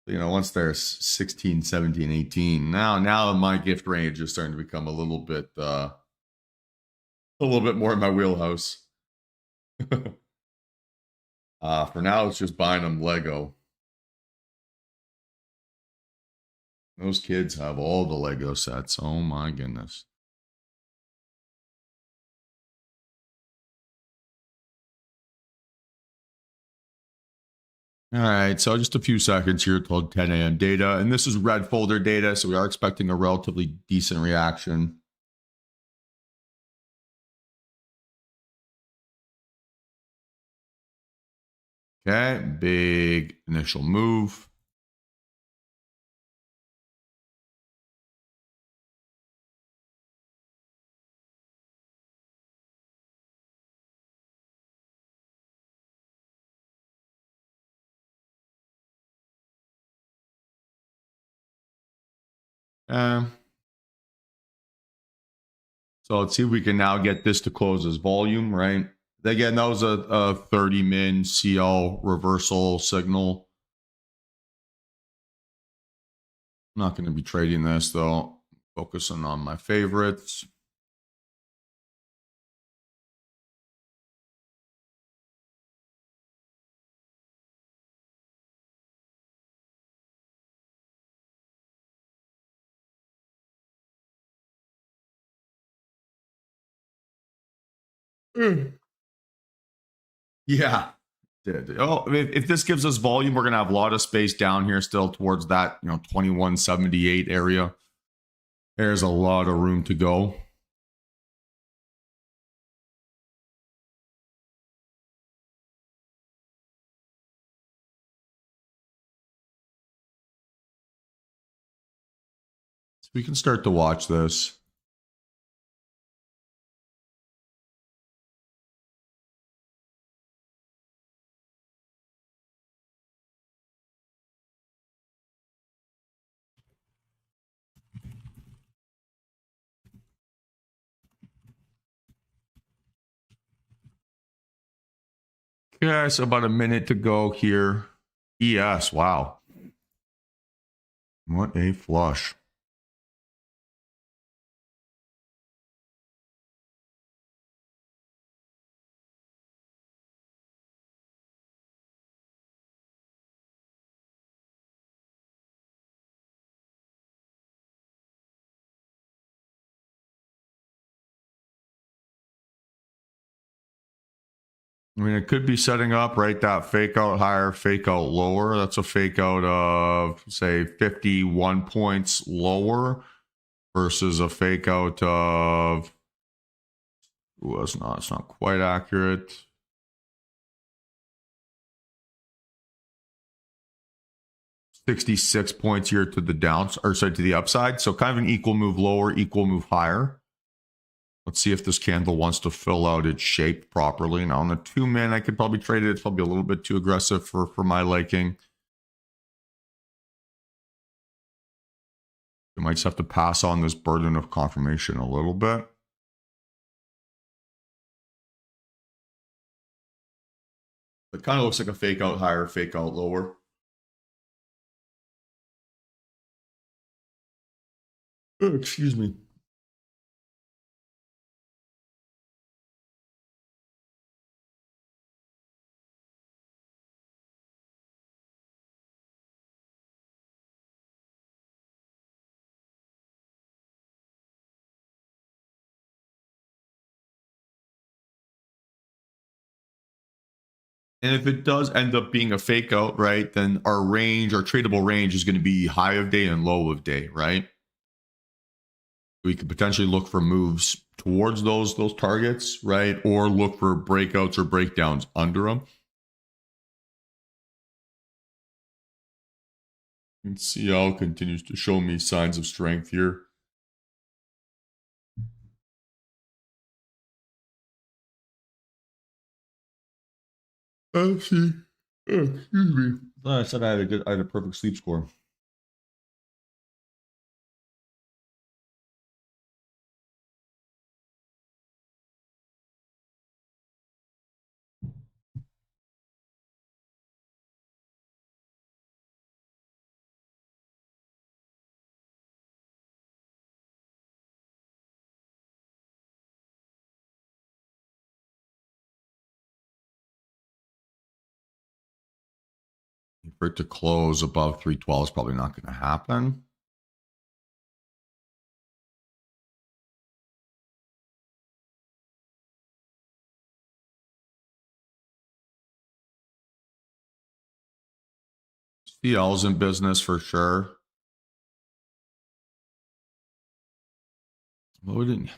Once they're 16, 17, 18, now my gift range is starting to become a little bit more in my wheelhouse. For now, it's just buying them Lego. Those kids have all the Lego sets. Oh my goodness. All right, so just a few seconds here till 10 a.m. data. And this is red folder data, so we are expecting a relatively decent reaction. Okay, big initial move. So let's see if we can now get this to close as volume, right? Again, that was a 30 min CL reversal signal. I'm not going to be trading this though. Focusing on my favorites. Yeah. Oh, if this gives us volume, we're gonna have a lot of space down here still towards that 2178 area. There's a lot of room to go. So we can start to watch this. Okay, so about a minute to go here. ES, wow. What a flush. I mean, it could be setting up, right? That fake out higher, fake out lower. That's a fake out of, say, 51 points lower versus a fake out of, it's not quite accurate. 66 points here to the to the upside. So kind of an equal move lower, equal move higher. Let's see if this candle wants to fill out its shape properly. Now on the 2 min, I could probably trade it. It's probably a little bit too aggressive for my liking. You might just have to pass on this burden of confirmation a little bit. It kind of looks like a fake out higher, fake out lower. Oh, excuse me. And if it does end up being a fake out, right, then our range, our tradable range is going to be high of day and low of day, right? We could potentially look for moves towards those targets, right? Or look for breakouts or breakdowns under them. And CL continues to show me signs of strength here. See. Oh, excuse me. I said I had a perfect sleep score. For it to close above 312 is probably not going to happen. CL's in business for sure. Loading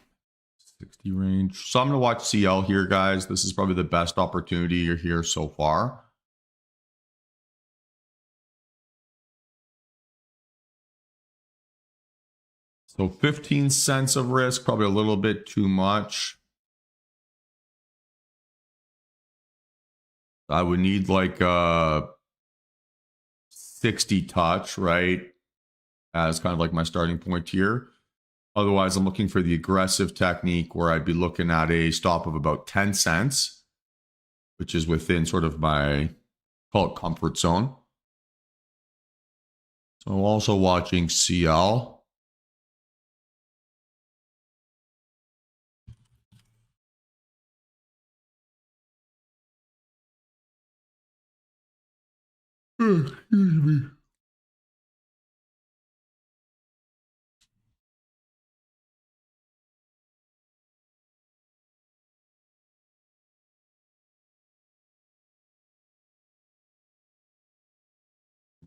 60 range. So I'm going to watch CL here, guys. This is probably the best opportunity you're here so far. So 15 cents of risk, probably a little bit too much. I would need like a 60 touch, right? As kind of like my starting point here. Otherwise, I'm looking for the aggressive technique where I'd be looking at a stop of about 10 cents, which is within sort of my, call it comfort zone. So I'm also watching CL. Excuse me.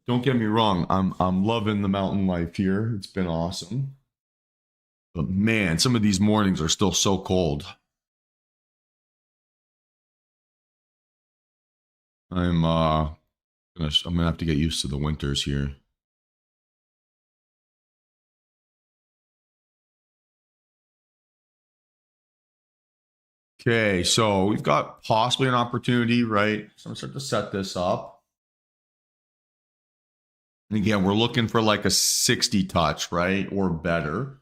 Don't get me wrong, I'm loving the mountain life here. It's been awesome. But man, some of these mornings are still so cold. I'm gonna have to get used to the winters here. Okay, so we've got possibly an opportunity, right? So I'm gonna start to set this up. And again, we're looking for like a 60 touch, right? Or better.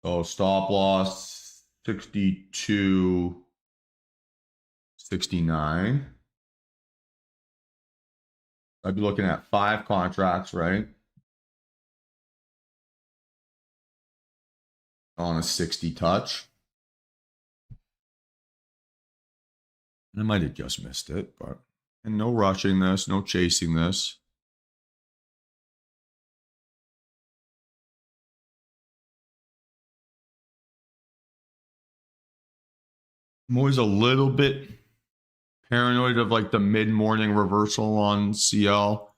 So stop loss 62, 69. I'd be looking at 5 contracts, right? On a 60 touch. I might have just missed it, but and no rushing this, no chasing this. I'm always a little bit paranoid of like the mid-morning reversal on CL.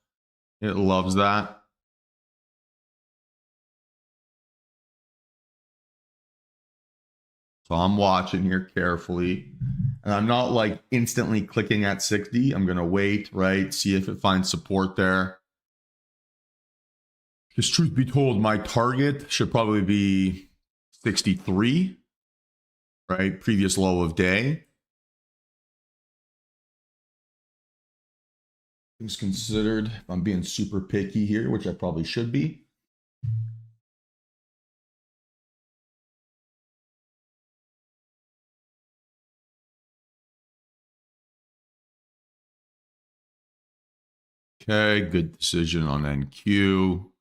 It loves that. So I'm watching here carefully. And I'm not like instantly clicking at 60. I'm going to wait, right? See if it finds support there. Because truth be told, my target should probably be 63, right? Previous low of day. Things considered, if I'm being super picky here, which I probably should be. Okay, good decision on NQ.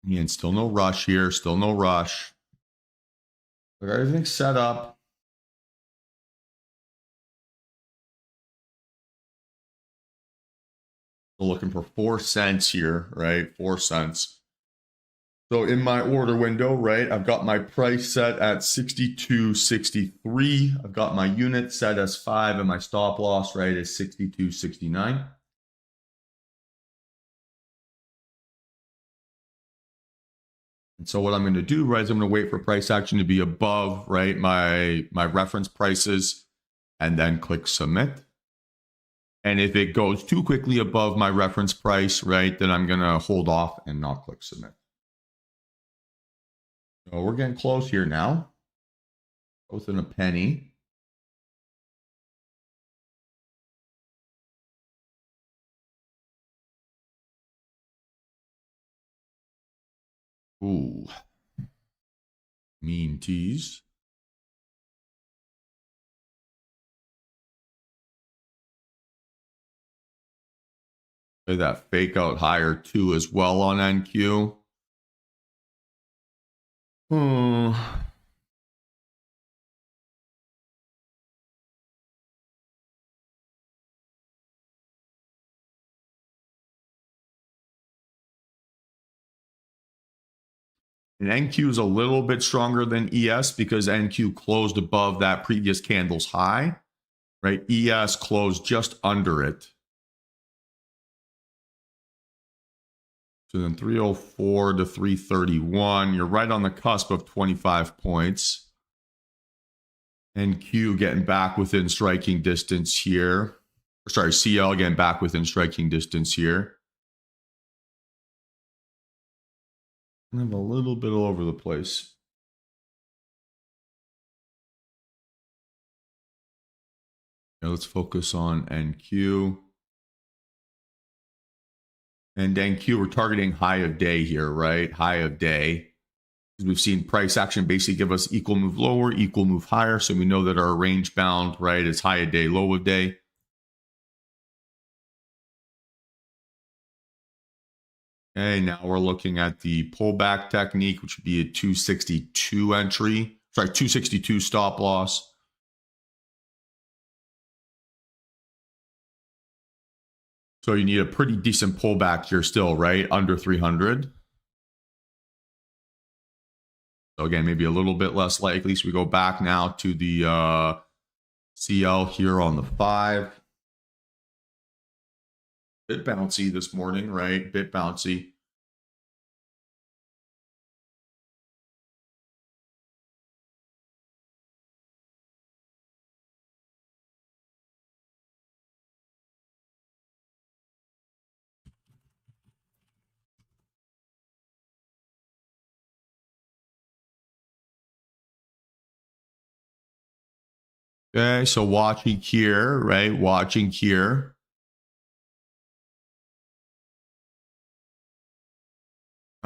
And still no rush here, still no rush. But everything's set up. We're looking for 4 cents here, right? 4 cents. So in my order window, right, I've got my price set at 62.63. I've got my unit set as 5 and my stop loss, right, is 62.69. And so what I'm going to do, right, is I'm going to wait for price action to be above, right, my reference prices and then click submit. And if it goes too quickly above my reference price, right, then I'm going to hold off and not click submit. So we're getting close here now. Both in a penny. Ooh. Mean tease. Play that fake out higher too as well on NQ. And NQ is a little bit stronger than ES because NQ closed above that previous candle's high, right? ES closed just under it. So then 304 to 331, you're right on the cusp of 25 points. NQ getting back within striking distance here. Sorry, CL getting back within striking distance here. Kind of a little bit all over the place. Now let's focus on NQ. And NQ, we're targeting high of day here, right? High of day. We've seen price action basically give us equal move lower, equal move higher. So we know that our range bound, right, is high of day, low of day. Okay, now we're looking at the pullback technique, which would be a 262 entry. Sorry, 262 stop loss. So you need a pretty decent pullback here still, right? Under 300. So again, maybe a little bit less likely. So we go back now to the CL here on the 5. Bit bouncy this morning, right? Bit bouncy. Okay, so watching here, right? Watching here.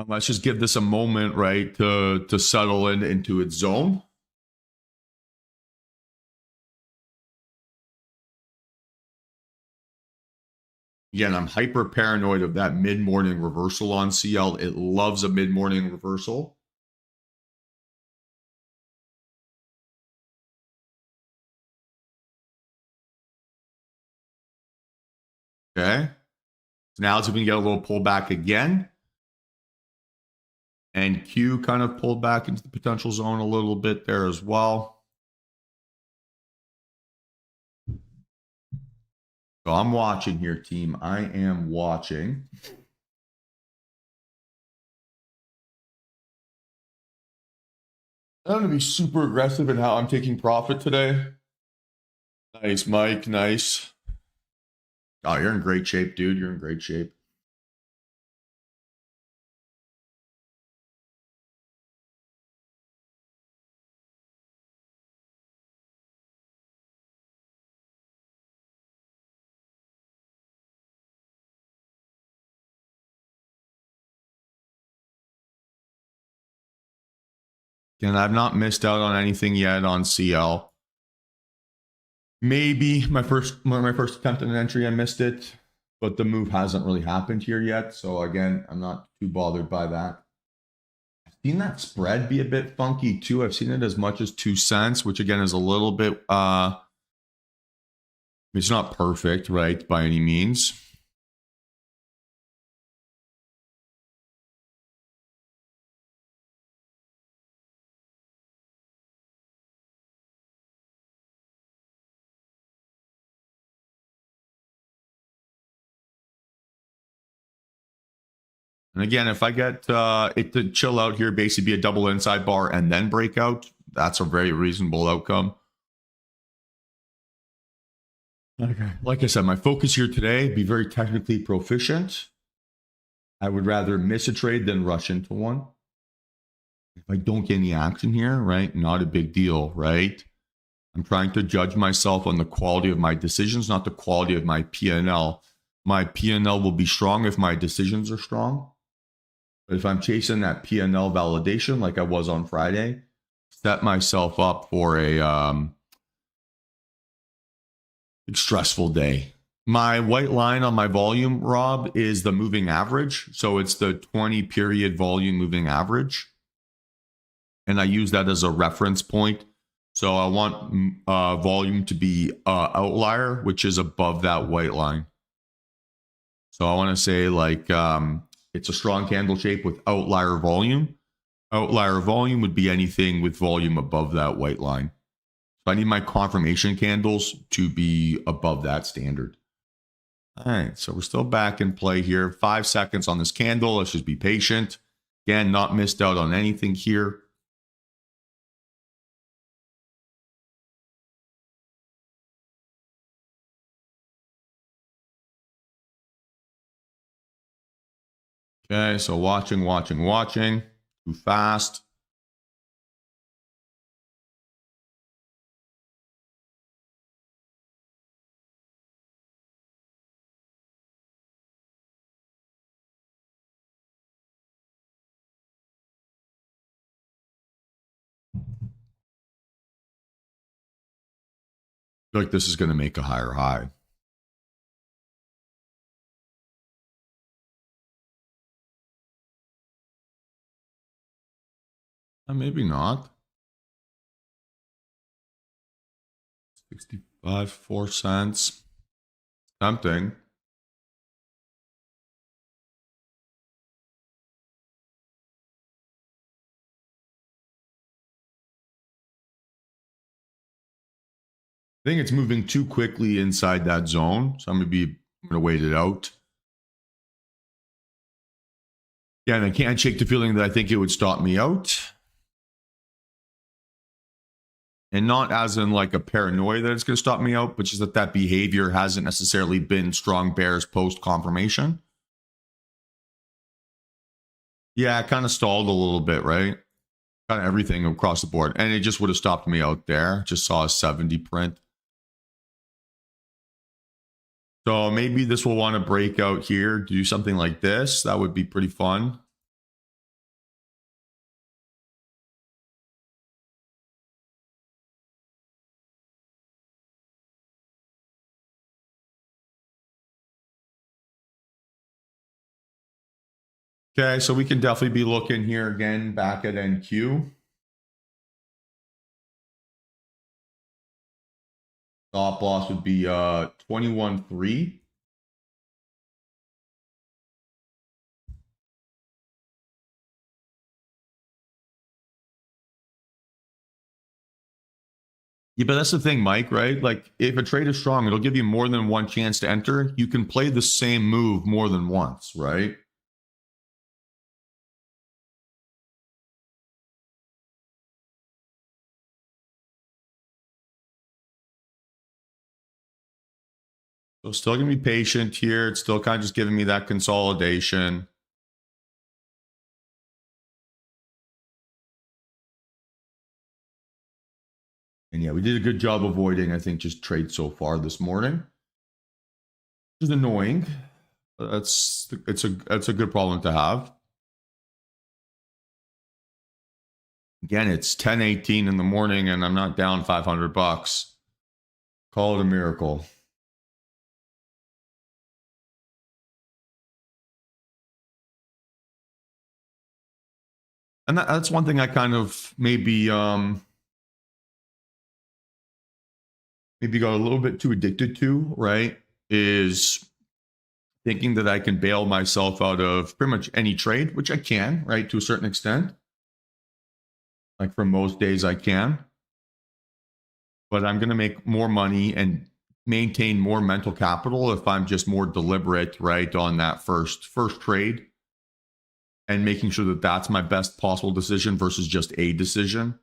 Let's just give this a moment, right, to settle into its zone. Again, I'm hyper paranoid of that mid-morning reversal on CL. It loves a mid-morning reversal. Okay. So now it's going to get a little pullback again. And Q kind of pulled back into the potential zone a little bit there as well. So I'm watching here, team. I am watching. I'm going to be super aggressive in how I'm taking profit today. Nice, Mike. Nice. Oh, you're in great shape, dude. You're in great shape. And I've not missed out on anything yet on CL. Maybe my first attempt at an entry, I missed it, but the move hasn't really happened here yet. So again, I'm not too bothered by that. I've seen that spread be a bit funky too. I've seen it as much as 2 cents, which again is a little bit, it's not perfect, right, by any means. And again, if I get it to chill out here, basically be a double inside bar and then break out, that's a very reasonable outcome. Okay. Like I said, my focus here today, be very technically proficient. I would rather miss a trade than rush into one. If I don't get any action here, right, not a big deal, right? I'm trying to judge myself on the quality of my decisions, not the quality of my P&L. My P&L will be strong if my decisions are strong. But if I'm chasing that P&L validation like I was on Friday, set myself up for a stressful day. My white line on my volume, Rob, is the moving average. So it's the 20-period volume moving average. And I use that as a reference point. So I want volume to be outlier, which is above that white line. So I want to say like it's a strong candle shape with outlier volume Outlier volume would be anything with volume above that white line. So I need my confirmation candles to be above that standard. All right, so we're still back in play here. 5 seconds on this candle. Let's just be patient. Again, not missed out on anything here. Okay, so watching. Too fast. I feel like this is going to make a higher high. Maybe not. 65, 4 cents. Tempting. I think it's moving too quickly inside that zone, so I'm going to wait it out. Yeah, and I can't shake the feeling that I think it would stop me out. And not as in like a paranoia that it's going to stop me out, but just that behavior hasn't necessarily been strong bears post confirmation. Yeah, it kind of stalled a little bit, right? Kind of everything across the board. And it just would have stopped me out there. Just saw a 70 print. So maybe this will want to break out here, do something like this. That would be pretty fun. Okay, so we can definitely be looking here again back at NQ. Stop loss would be 21.3. Yeah, but that's the thing, Mike, right? Like if a trade is strong, it'll give you more than one chance to enter. You can play the same move more than once, right? So still gonna be patient here. It's still kind of just giving me that consolidation. And yeah, we did a good job avoiding, I think, just trade so far this morning. Which is annoying. But that's a good problem to have. Again, it's 10:18 in the morning and I'm not down $500. Call it a miracle. And that's one thing I kind of maybe got a little bit too addicted to, right? Is thinking that I can bail myself out of pretty much any trade, which I can, right, to a certain extent. Like for most days I can. But I'm going to make more money and maintain more mental capital if I'm just more deliberate, right, on that first trade and making sure that that's my best possible decision versus just a decision.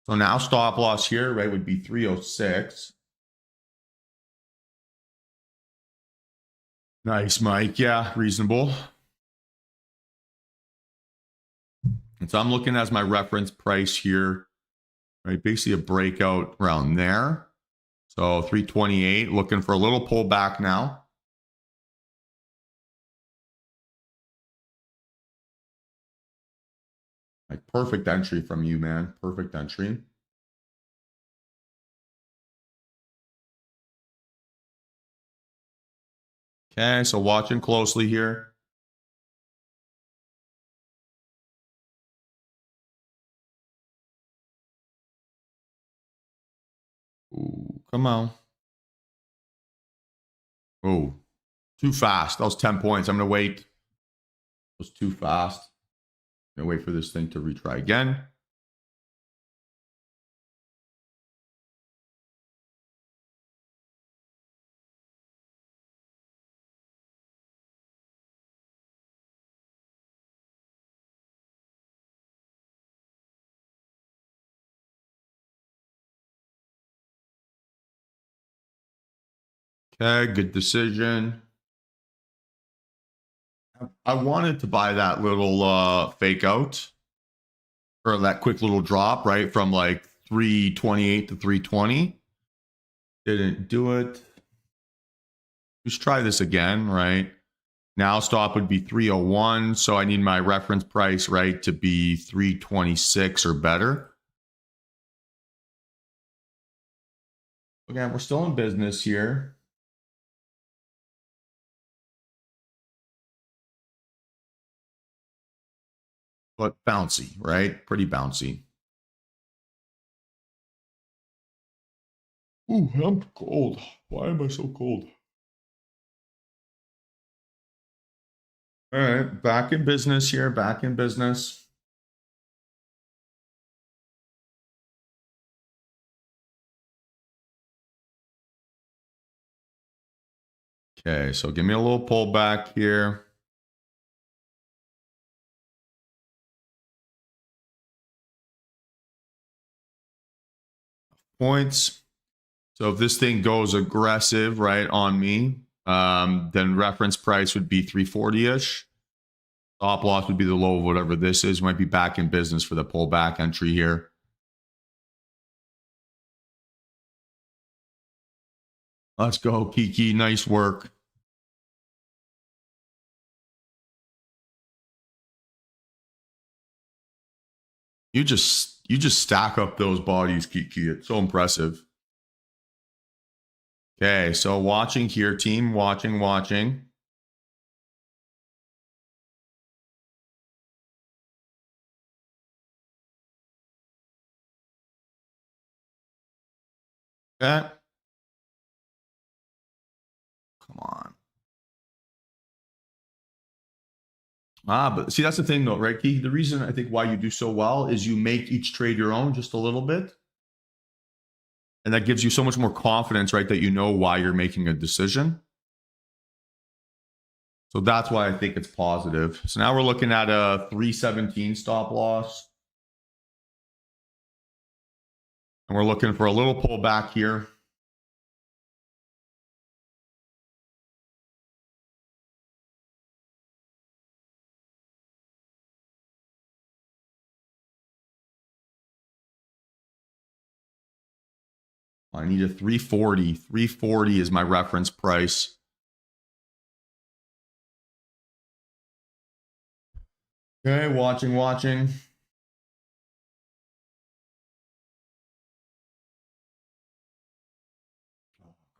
So now stop loss here, right, would be 306. Nice, Mike. Yeah, reasonable. And so I'm looking as my reference price here, right? Basically a breakout around there. So 328, looking for a little pullback now. Like perfect entry from you, man. Perfect entry. Okay, so watching closely here. Ooh, come on. Oh, too fast. That was 10 points. I'm going to wait. It was too fast. Gonna wait for this thing to retry again. Okay, good decision. I wanted to buy that little fake out or that quick little drop, right? From like 328 to 320. Didn't do it. Let's try this again, right? Now stop would be 301. So I need my reference price, right, to be 326 or better. Again, we're still in business here. But bouncy, right? Pretty bouncy. Ooh, I'm cold. Why am I so cold? All right, back in business here, back in business. Okay, so give me a little pullback here. Points. So if this thing goes aggressive, right, on me, then reference price would be 340-ish. Stop loss would be the low of whatever this is. Might be back in business for the pullback entry here. Let's go, Kiki. Nice work. You just stack up those bodies, Kiki. It's so impressive. Okay, so watching here, team. Watching. Okay. Come on. But see, that's the thing though, right, Key? The reason I think why you do so well is you make each trade your own just a little bit. And that gives you so much more confidence, right, that you know why you're making a decision. So that's why I think it's positive. So now we're looking at a 317 stop loss. And we're looking for a little pullback here. I need a 340. 340 is my reference price. Okay, watching.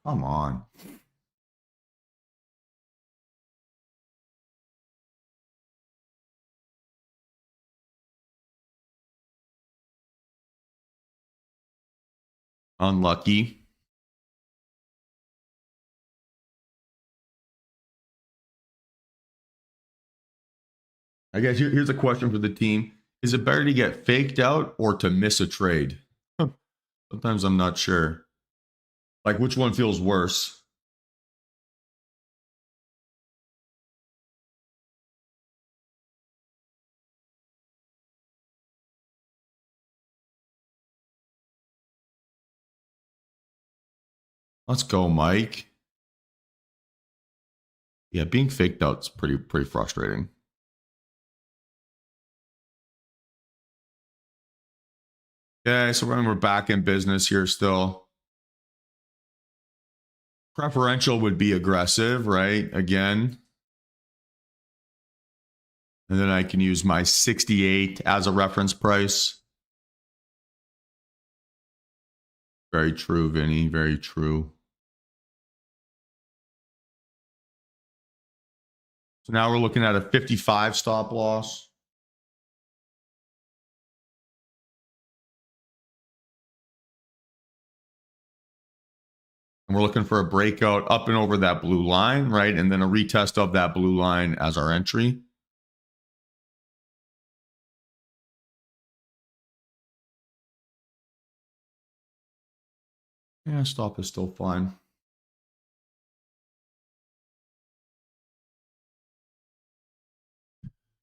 Come on. Unlucky. I guess here's a question for the team. Is it better to get faked out or to miss a trade? Sometimes I'm not sure. Like, which one feels worse? Let's go, Mike. Yeah, being faked out's pretty frustrating. Okay, so we're back in business here still. Preferential would be aggressive, right? Again. And then I can use my 68 as a reference price. Very true, Vinny. Very true. So now we're looking at a 55 stop loss. And we're looking for a breakout up and over that blue line, right? And then a retest of that blue line as our entry. Yeah, stop is still fine.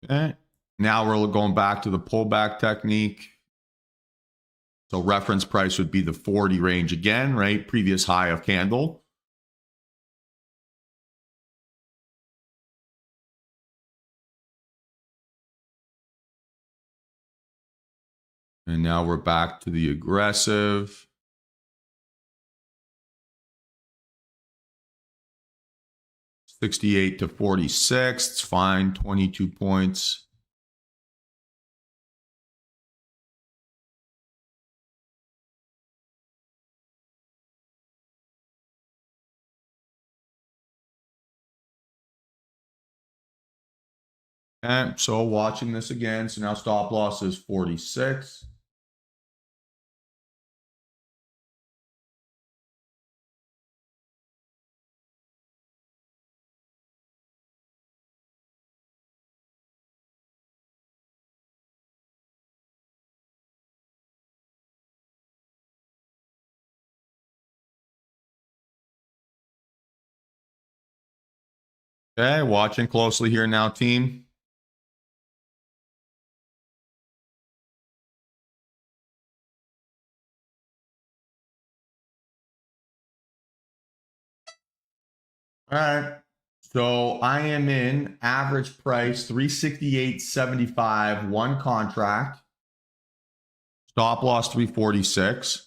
Okay. Now we're going back to the pullback technique. So reference price would be the 40 range again, right? Previous high of candle. And now we're back to the aggressive. $68 to $46. It's fine. 22 points. Okay, so watching this again. So now stop loss is 46. Okay, watching closely here now, team. All right. So I am in average price 368.75, one contract. Stop loss 346.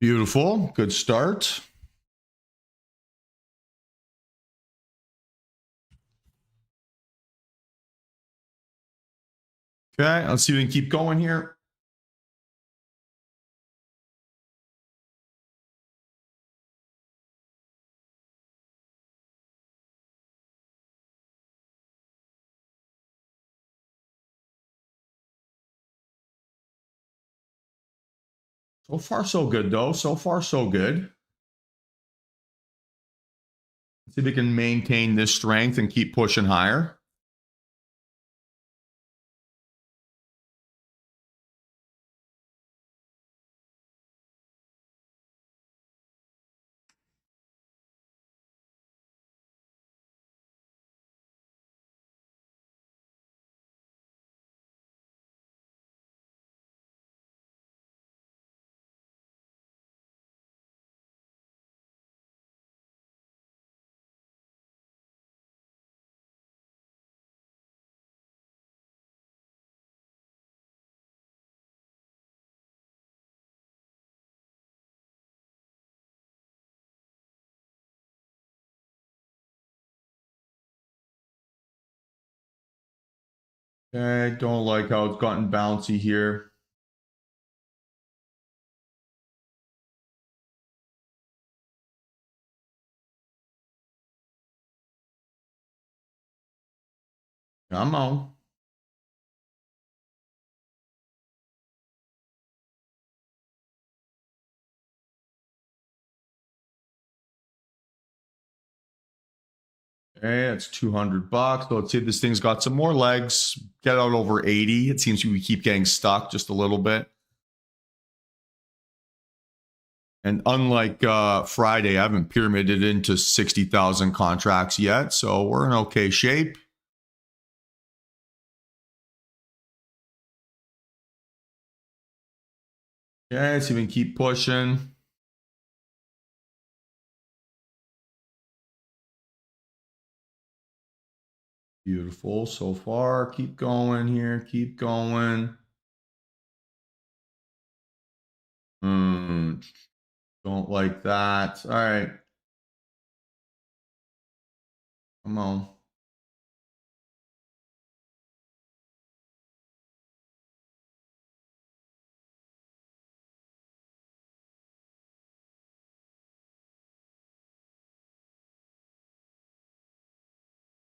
Beautiful. Good start. Okay, let's see if we can keep going here. So far, so good, though. So far, so good. Let's see if we can maintain this strength and keep pushing higher. Okay, don't like how it's gotten bouncy here. Come on. Okay, that's $200. So let's see if this thing's got some more legs. Get out over 80. It seems we keep getting stuck just a little bit. And unlike Friday, I haven't pyramided into 60,000 contracts yet. So we're in okay shape. Okay, let's see if we can keep pushing. Beautiful so far. Keep going here. Keep going. Don't like that. All right. Come on.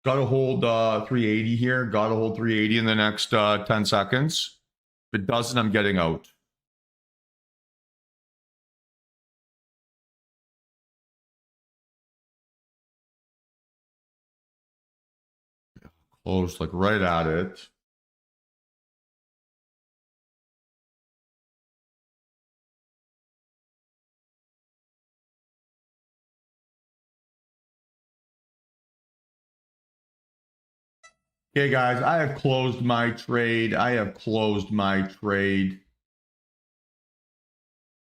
Got to hold 380 here. Got to hold 380 in the next 10 seconds. If it doesn't, I'm getting out. Close like right at it. Okay, guys, I have closed my trade.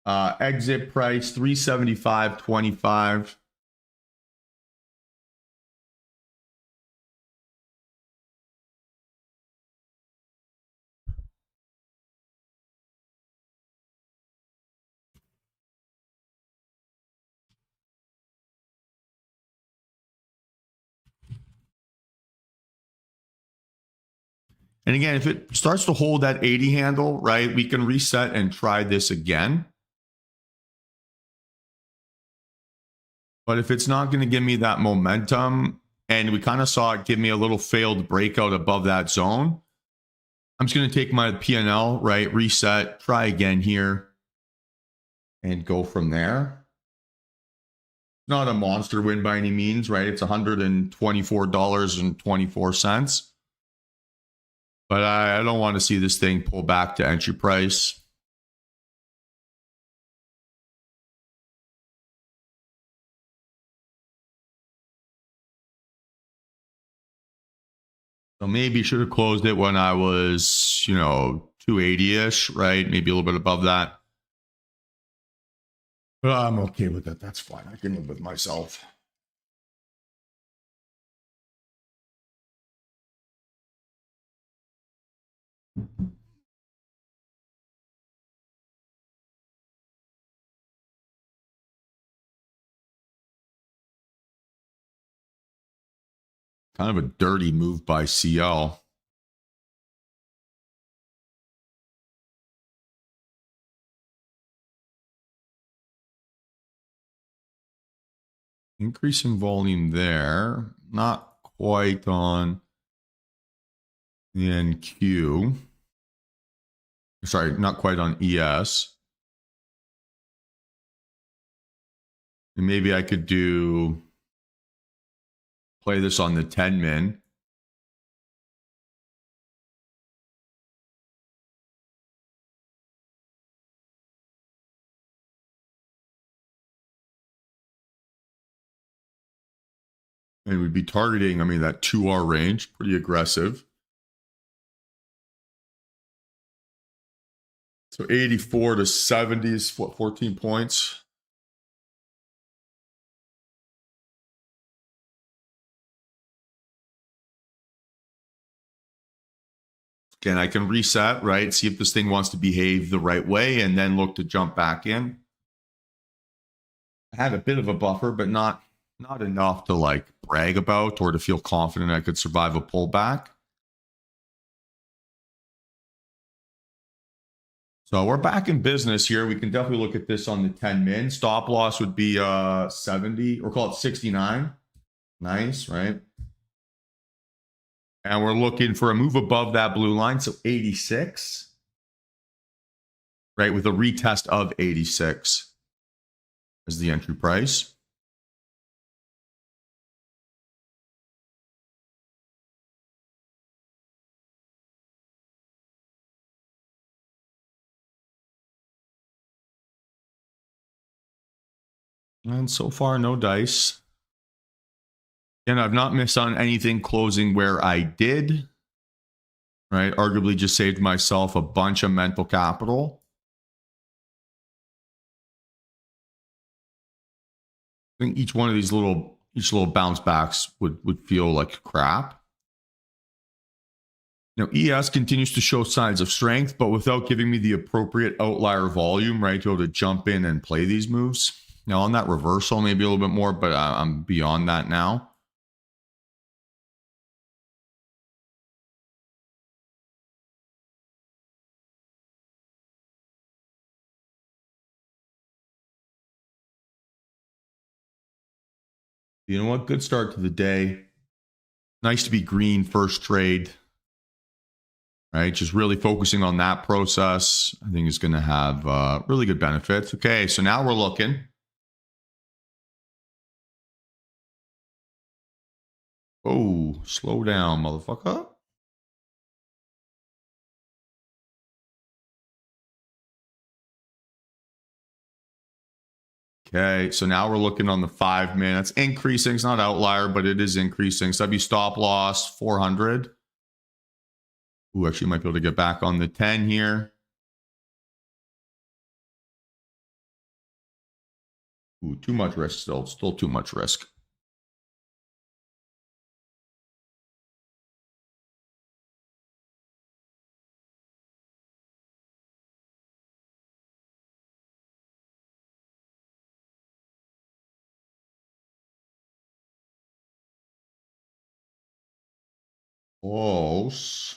Exit price 375.25. And again, if it starts to hold that 80 handle, right, we can reset and try this again. But if it's not going to give me that momentum, and we kind of saw it give me a little failed breakout above that zone, I'm just going to take my P&L, right, reset, try again here, and go from there. Not a monster win by any means, right? It's $124.24. But I don't want to see this thing pull back to entry price. So maybe should have closed it when I was, 280-ish, right? Maybe a little bit above that. But I'm okay with that. That's fine. I can live with myself. Kind of a dirty move by CL. Increasing volume there. Not quite on the NQ. Sorry, not quite on ES. And maybe I could play this on the 10 min. And we'd be targeting, that 2R range, pretty aggressive. So 84 to 70 is 14 points. Again, I can reset, right? See if this thing wants to behave the right way and then look to jump back in. I had a bit of a buffer, but not enough to like brag about or to feel confident I could survive a pullback. So we're back in business here. We can definitely look at this on the 10 min. Stop loss would be 70 or call it 69. Nice, right? And we're looking for a move above that blue line. So 86, right? With a retest of 86 as the entry price. And so far, no dice. And I've not missed on anything closing where I did, right? Arguably just saved myself a bunch of mental capital. I think each one of these little bounce backs would feel like crap. ES continues to show signs of strength, but without giving me the appropriate outlier volume, right, to be able to jump in and play these moves. Now on that reversal, maybe a little bit more, but I'm beyond that now. You know what? Good start to the day. Nice to be green first trade. Right, just really focusing on that process, I think is going to have really good benefits. Okay, so now we're looking. Oh, slow down, motherfucker. Okay, so now we're looking on the 5 minutes. Increasing, it's not outlier, but it is increasing. Sub stop loss, 400. Ooh, actually might be able to get back on the 10 here. Ooh, too much risk still. Still too much risk. Close.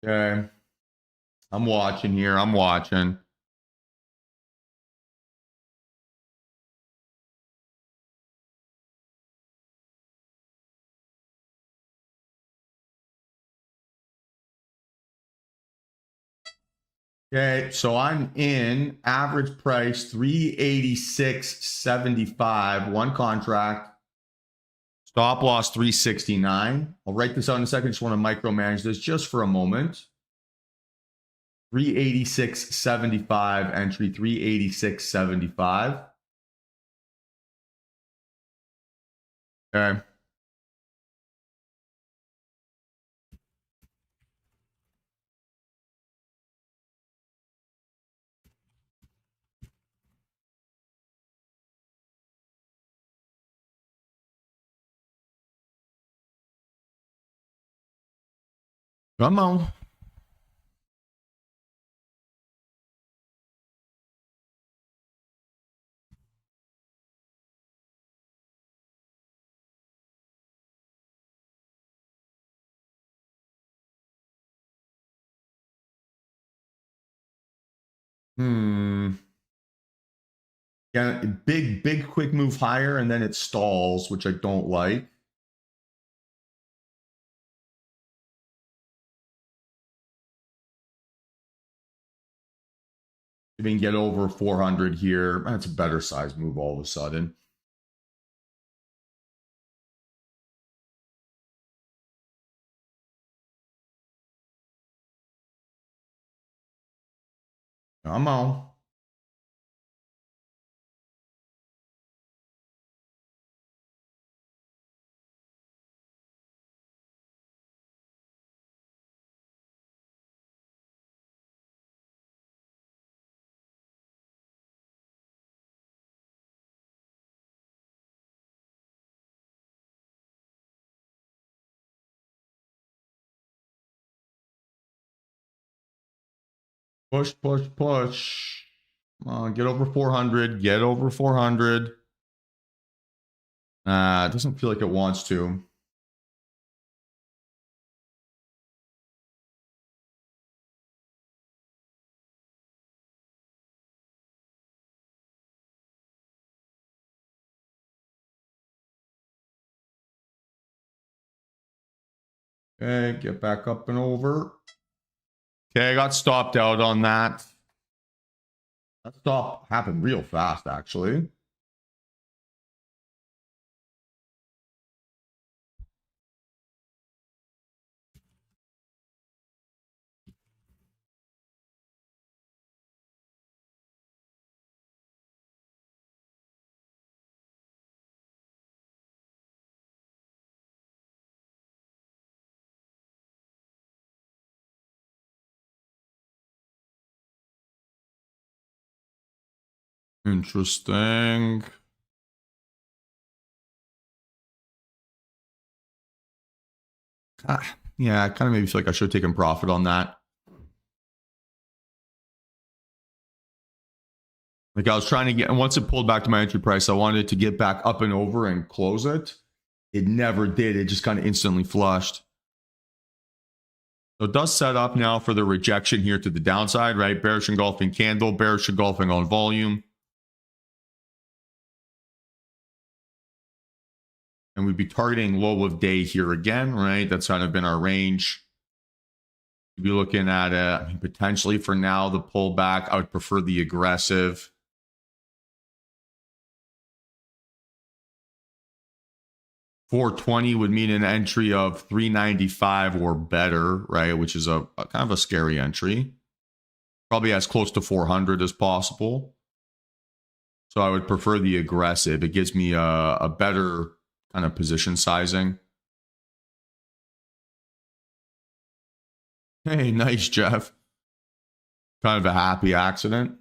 Okay. I'm watching here. I'm watching. Okay, so I'm in average price 386.75, one contract. Stop loss 369. I'll write this out in a second. Just want to micromanage this just for a moment. 386.75 entry, 386.75. Okay. Come on. Yeah, big quick move higher and then it stalls, which I don't like. If we can get over 400 here, that's a better size move all of a sudden. Come on. Push, push, push. Come on, get over 400. Get over 400. It doesn't feel like it wants to. Okay, get back up and over. Okay, I got stopped out on that. That stop happened real fast, actually. Interesting. Yeah, I kind of maybe feel like I should have taken profit on that. Like I was trying to get, and once it pulled back to my entry price, I wanted to get back up and over and close it. It never did. It just kind of instantly flushed. So it does set up now for the rejection here to the downside, right? Bearish engulfing candle, bearish engulfing on volume. And we'd be targeting low of day here again, right? That's kind of been our range. We'd be looking at I mean, potentially for now, the pullback. I would prefer the aggressive. $420 would mean an entry of $395 or better, right? Which is a kind of a scary entry. Probably as close to 400 as possible. So I would prefer the aggressive. It gives me a better kind of position sizing. Hey, nice, Jeff. Kind of a happy accident.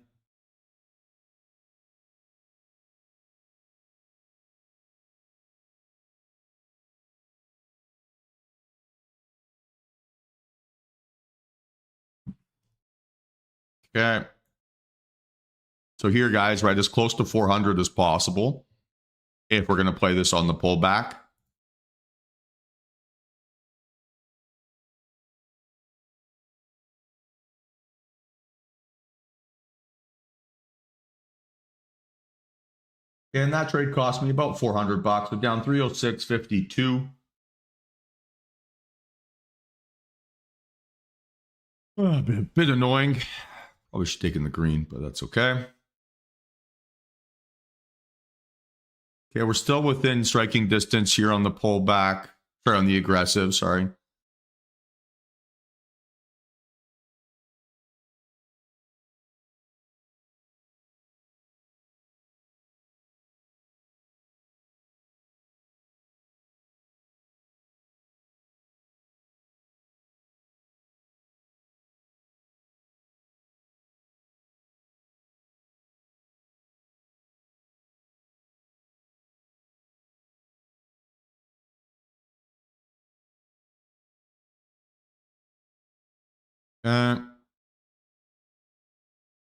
Okay. So here, guys, right, as close to 400 as possible if we're going to play this on the pullback. And that trade cost me about $400. So down 306.52. A bit annoying. Probably should take in the green, but that's okay. Okay, we're still within striking distance here on the pullback. Sorry, on the aggressive, sorry.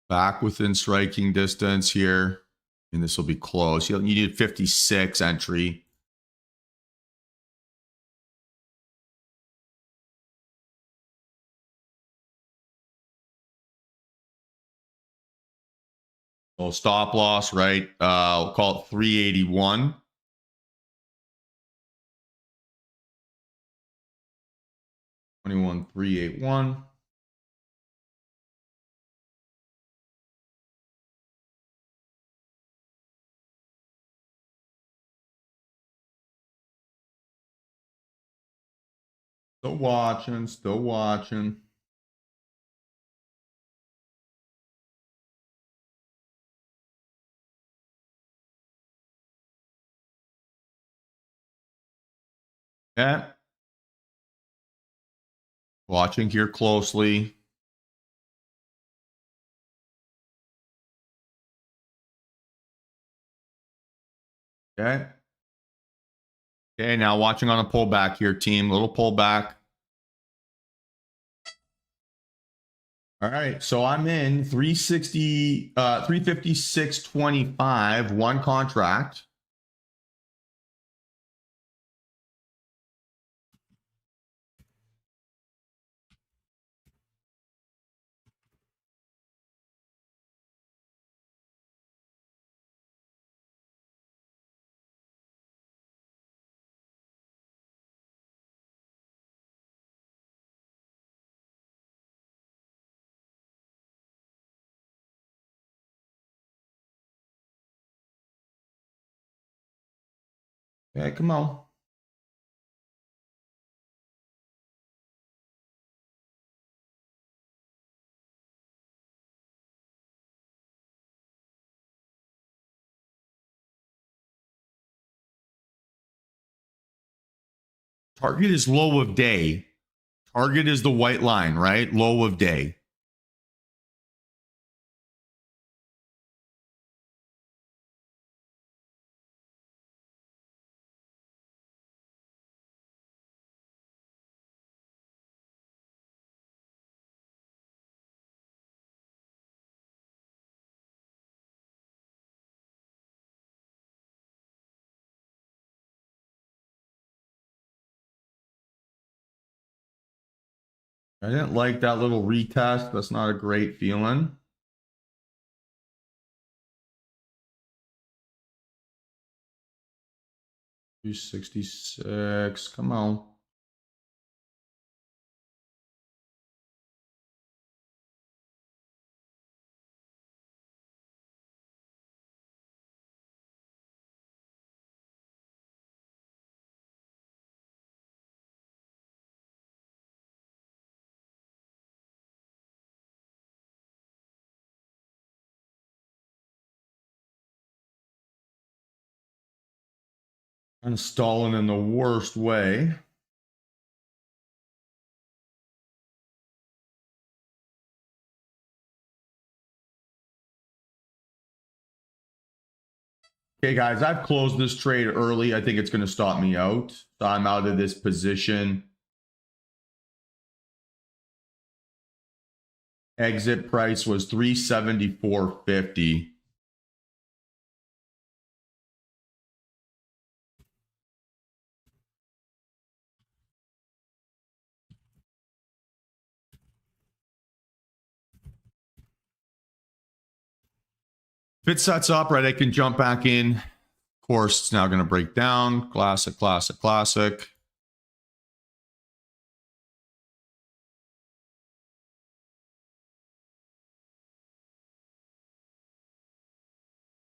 Back within striking distance here. And this will be close. You need 56 entry. Well, stop loss, right? We'll call it 381. $21,381. Still watching, still watching. Okay. Watching here closely. Okay. Okay, now watching on a pullback here, team. Little pullback. All right, so I'm in 360, 356.25, one contract. Okay, come on. Target is low of day. Target is the white line, right? Low of day. I didn't like that little retest. That's not a great feeling. $266. Come on. I'm stalling in the worst way. Okay, guys, I've closed this trade early. I think it's going to stop me out. So I'm out of this position. Exit price was $374.50. If it sets up right, I can jump back in. Of course, it's now going to break down. Classic, classic, classic.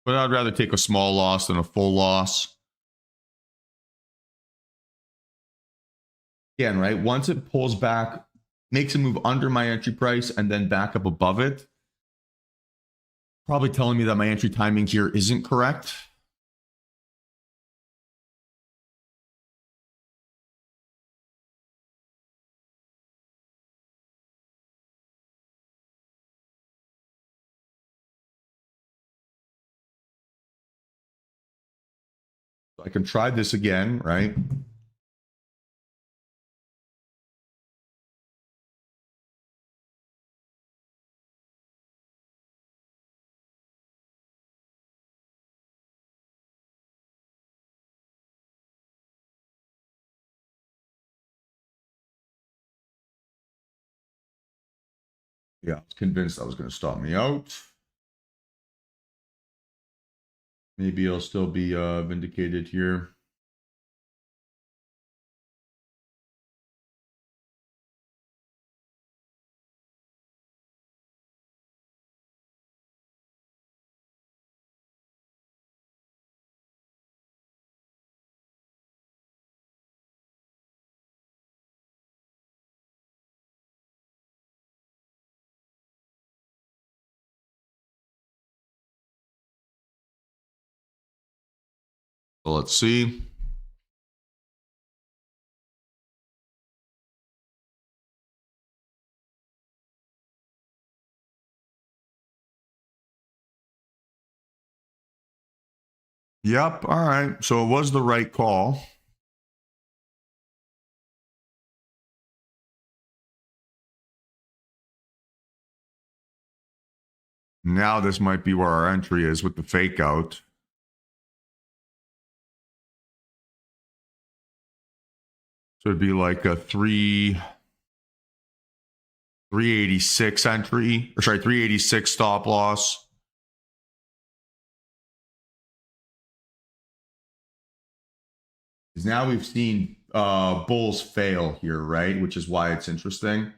But I'd rather take a small loss than a full loss. Again, right? Once it pulls back, makes a move under my entry price and then back up above it, probably telling me that my entry timing here isn't correct. So I can try this again, right? Yeah, I was convinced that was going to stop me out. Maybe it'll still be vindicated here. So let's see. Yep. All right. So it was the right call. Now this might be where our entry is with the fake out. So it'd be like a 386 entry, or sorry, 386 stop loss. Now we've seen bulls fail here, right? Which is why it's interesting.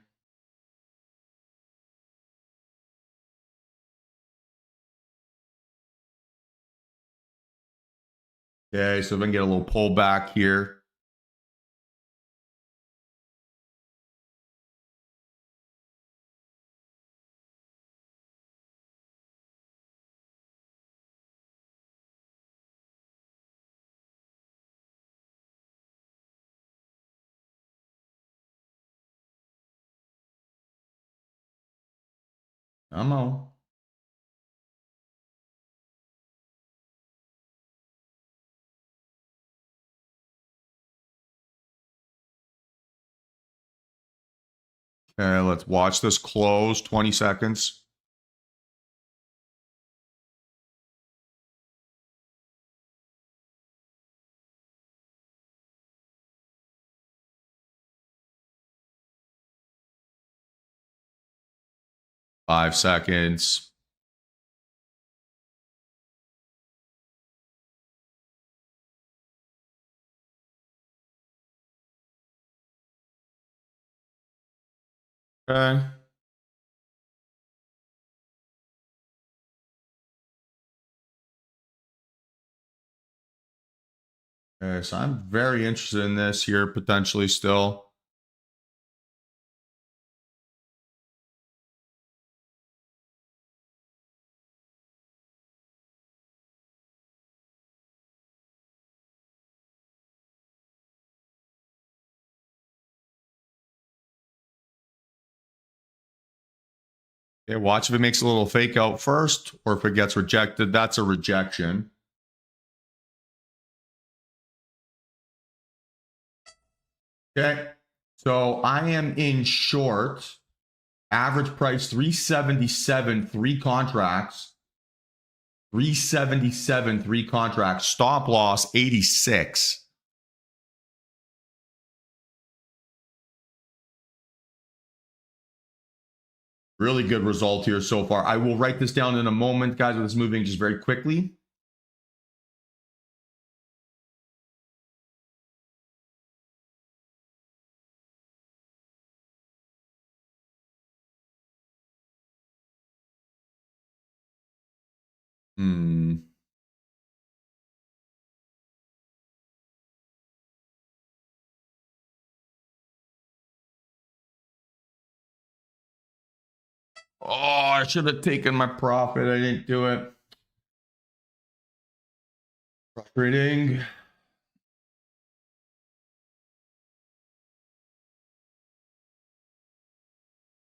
Okay, so if I can get a little pullback here. Come on. Okay, let's watch this close. 20 seconds. 5 seconds. Okay. Okay, so I'm very interested in this here potentially still. Okay, watch if it makes a little fake out first, or if it gets rejected, that's a rejection. Okay, so I am in short. Average price 377, 3 contracts. 377, 3 contracts. Stop loss 86. Really good result here so far. I will write this down in a moment, guys, with this moving just very quickly. Oh, I should have taken my profit. I didn't do it. Frustrating.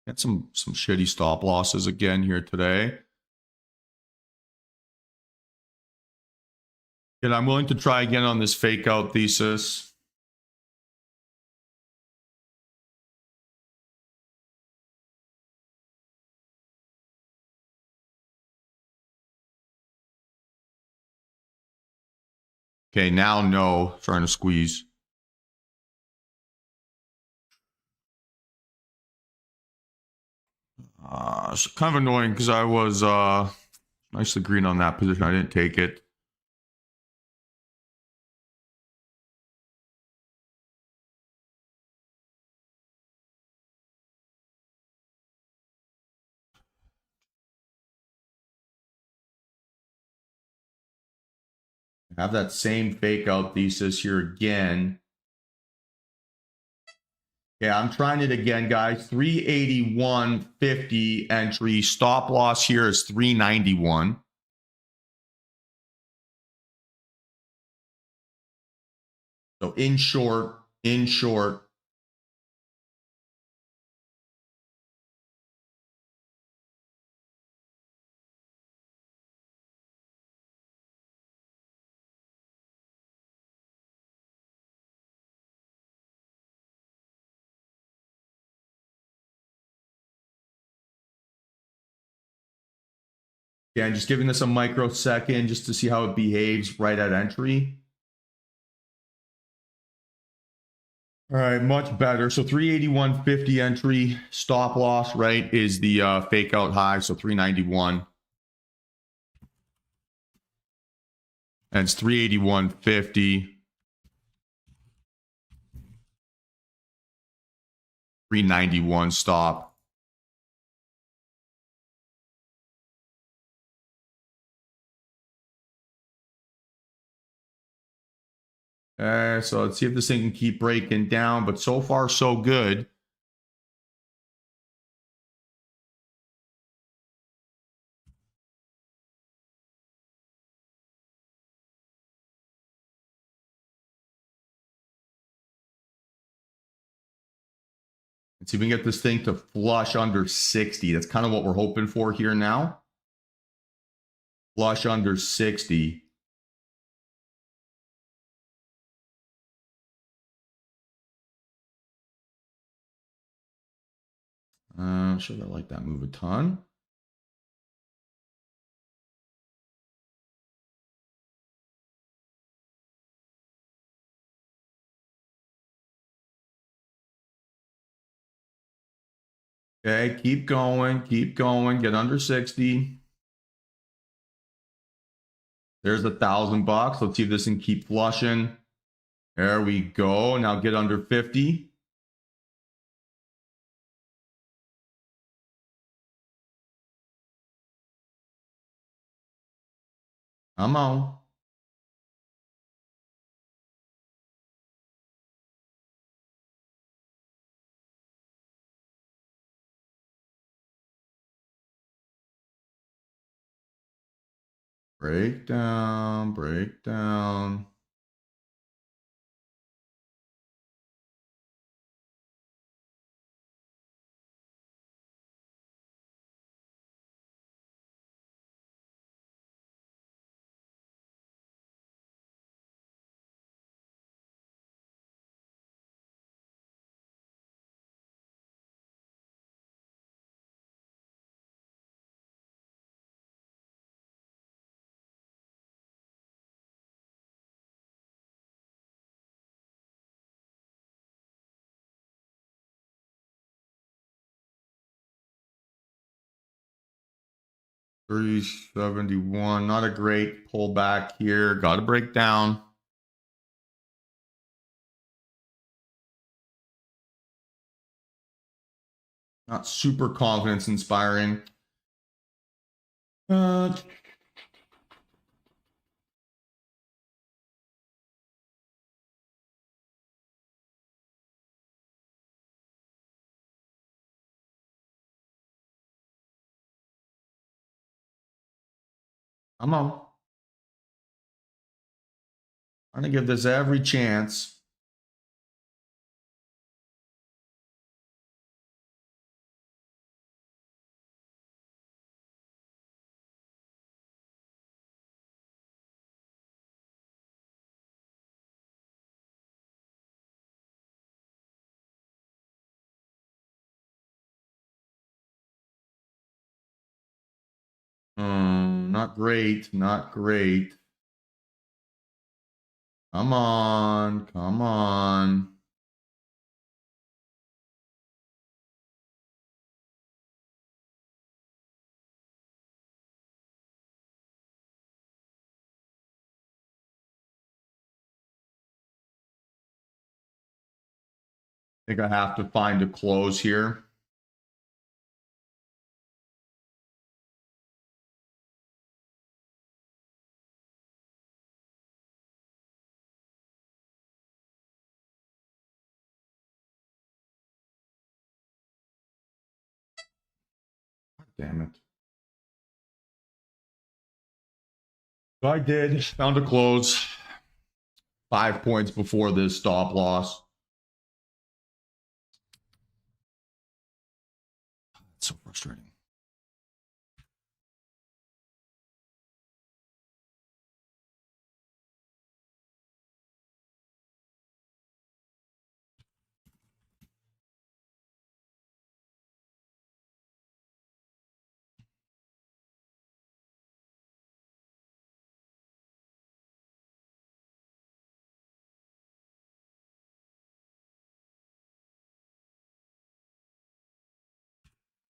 Get some shitty stop losses again here today. And I'm willing to try again on this fake out thesis. Okay, now no. Trying to squeeze. It's kind of annoying because I was nicely green on that position. I didn't take it. Have that same fake out thesis here again. Yeah, I'm trying it again, guys. 381.50 entry. Stop loss here is 391. So in short. Again, just giving this a microsecond just to see how it behaves right at entry. All right, much better. So 381.50 entry. Stop loss, right, is the fake out high. So 391. And it's 381.50. 391 stop. So let's see if this thing can keep breaking down. But so far, so good. Let's see if we can get this thing to flush under 60. That's kind of what we're hoping for here now. Flush under 60. Should I like that move a ton? Okay, keep going, get under 60. There's $1,000. Let's see if this can keep flushing. There we go. Now get under 50. Come on. Break down, break down. $371. Not a great pullback here. Got to break down. Not super confidence inspiring. Come on. I'm going to give this every chance. Not great. Not great. Come on. Come on. I think I have to find a close here. Damn it. So I did. Found a close. 5 points before this stop loss. It's so frustrating.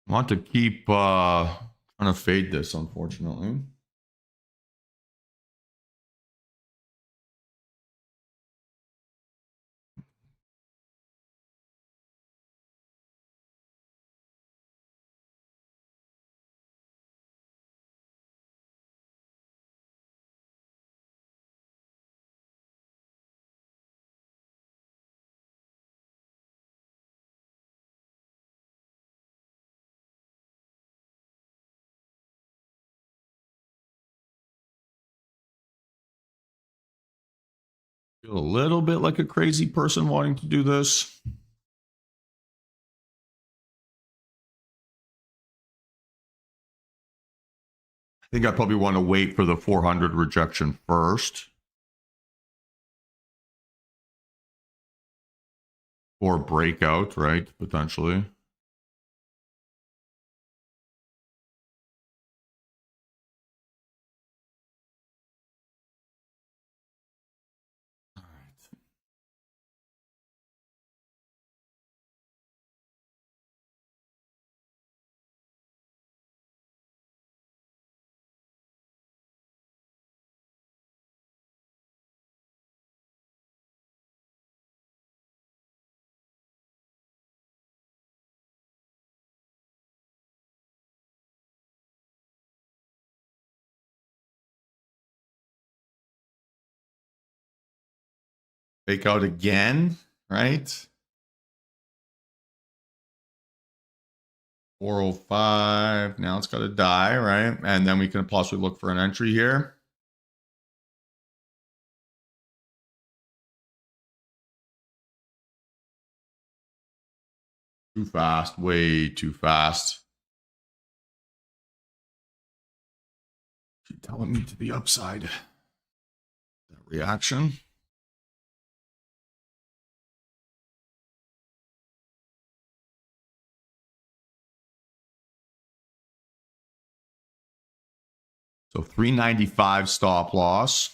I want to keep trying to fade this, unfortunately. Feel a little bit like a crazy person wanting to do this. I think I probably want to wait for the 400 rejection first. Or breakout, right? Potentially. Fake out again, right? 405. Now it's got to die, right? And then we can possibly look for an entry here. Too fast, way too fast. She's telling me to the upside. That reaction. So 395 stop loss.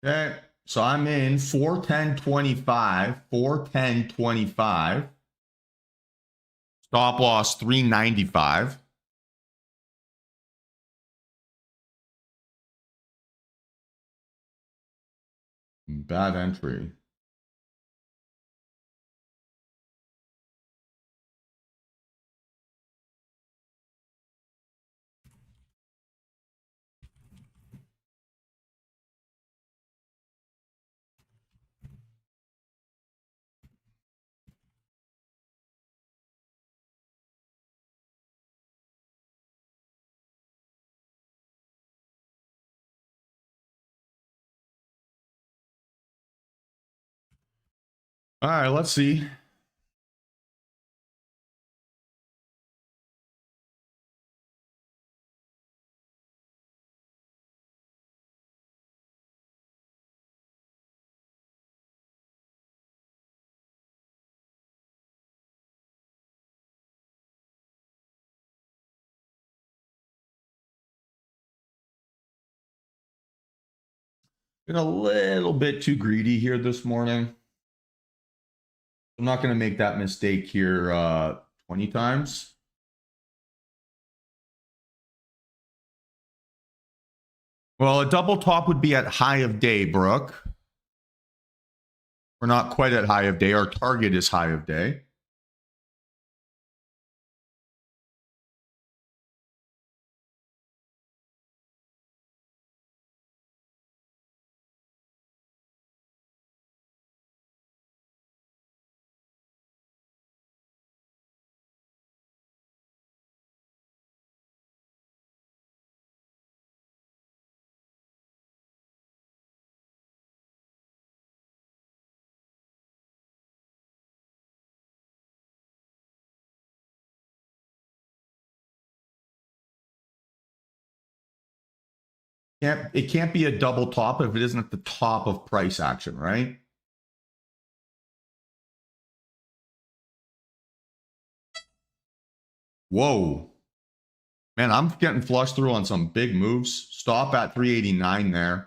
Okay, so I'm in 410.25, 410.25. Stop loss 395. Bad entry. All right, let's see. Been a little bit too greedy here this morning. I'm not going to make that mistake here 20 times. Well, a double top would be at high of day, Brooke. We're not quite at high of day. Our target is high of day. It can't be a double top if it isn't at the top of price action, right? Whoa. Man, I'm getting flushed through on some big moves. Stop at 389 there.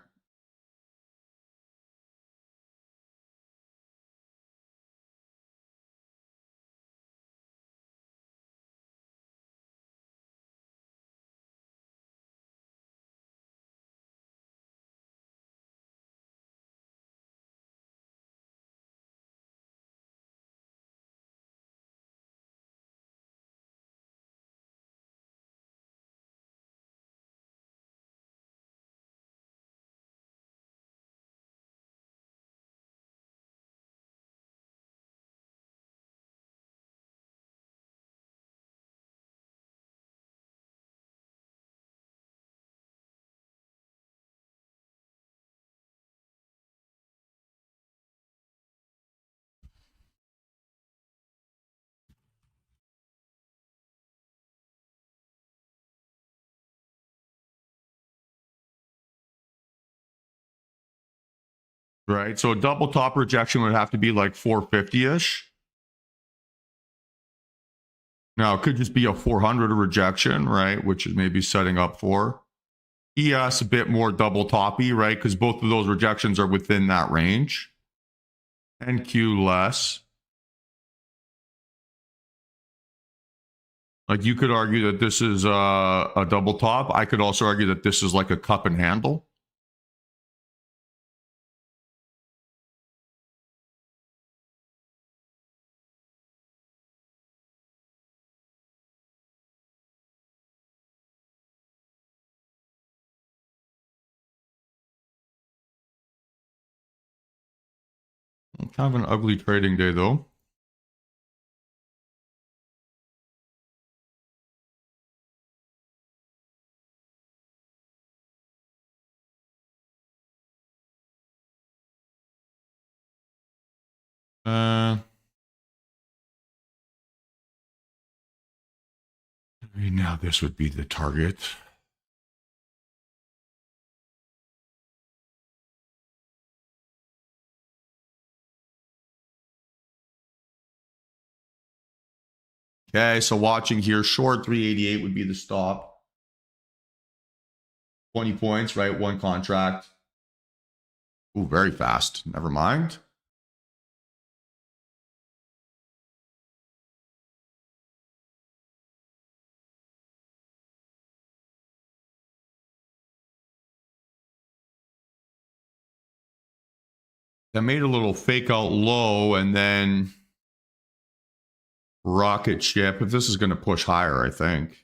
Right. So a double top rejection would have to be like 450-ish. Now, it could just be a 400 rejection, right? Which is maybe setting up for ES a bit more double toppy, right? Because both of those rejections are within that range. NQ less. Like you could argue that this is a double top. I could also argue that this is like a cup and handle. Kind of an ugly trading day though. Now this would be the target. Okay, so watching here, short 388 would be the stop. 20 points, right? One contract. Ooh, very fast. Never mind. That made a little fake out low and then rocket ship. If this is going to push higher, I think.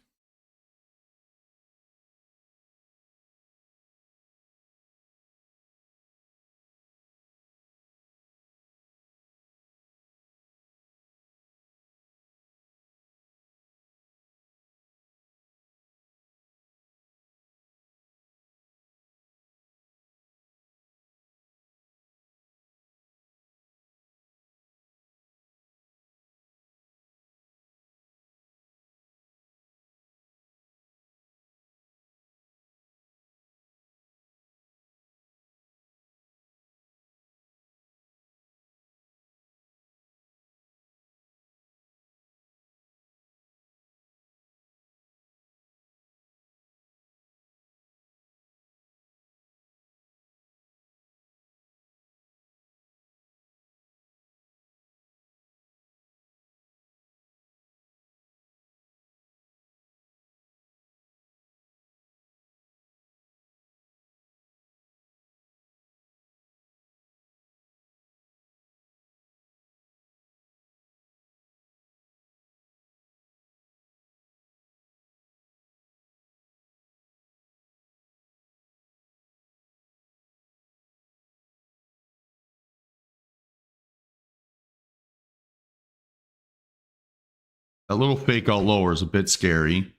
That little fake out lower is a bit scary.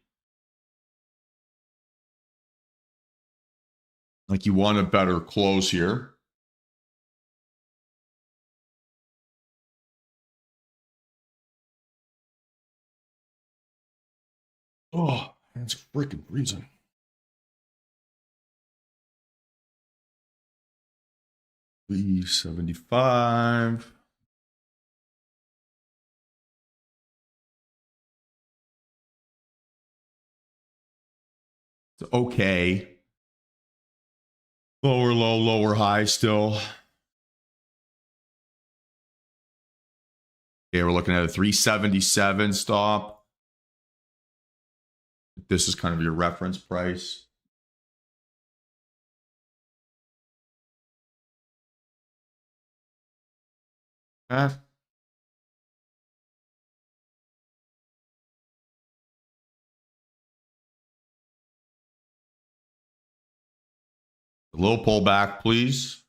Like you want a better close here. Oh, that's freaking freezing. $375. It's okay. Lower low, lower high still. Okay, we're looking at a 377 stop. This is kind of your reference price. A little pullback, please.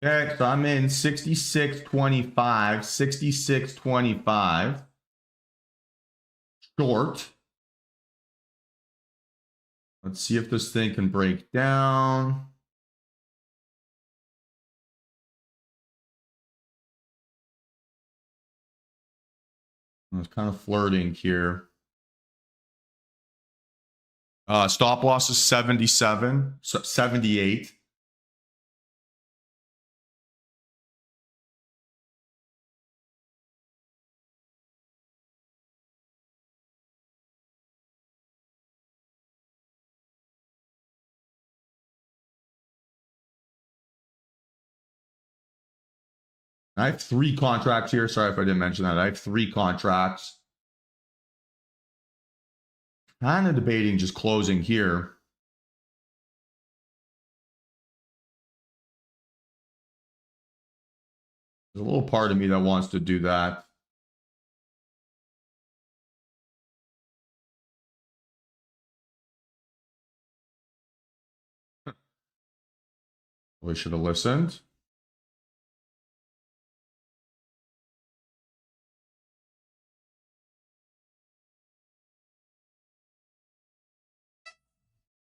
Okay, so I'm in 66.25, 66.25. Short. Let's see if this thing can break down. I was kind of flirting here. Stop loss is 77, so 78. I have 3 contracts here. Sorry if I didn't mention that. I have 3 contracts. Kind of debating just closing here. There's a little part of me that wants to do that. We should have listened.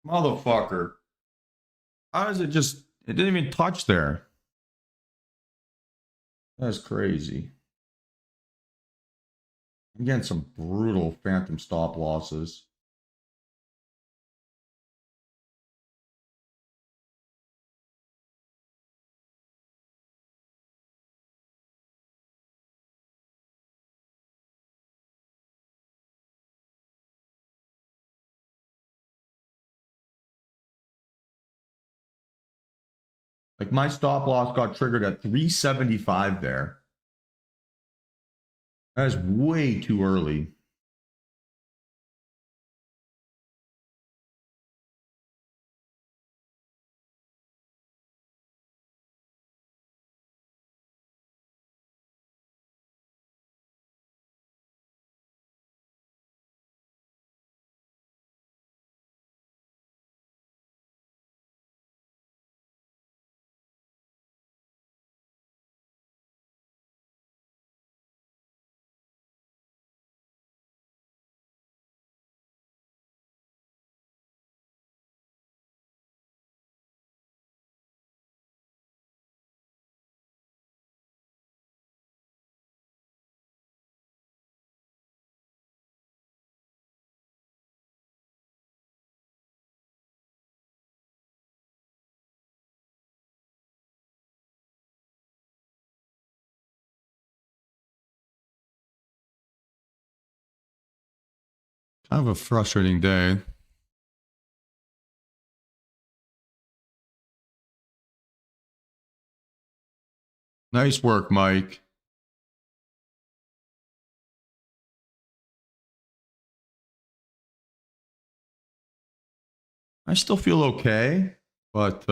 Motherfucker. How does it just... It didn't even touch there. That's crazy. I'm getting some brutal phantom stop losses. Like my stop loss got triggered at 375 there. That is way too early. Kind of a frustrating day. Nice work, Mike. I still feel okay, but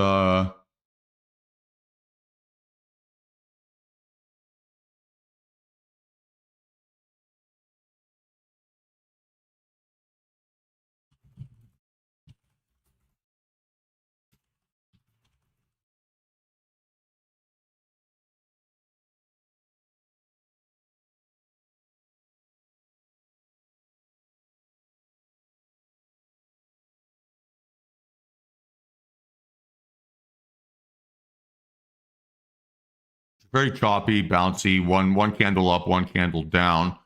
very choppy, bouncy. One candle up, one candle down.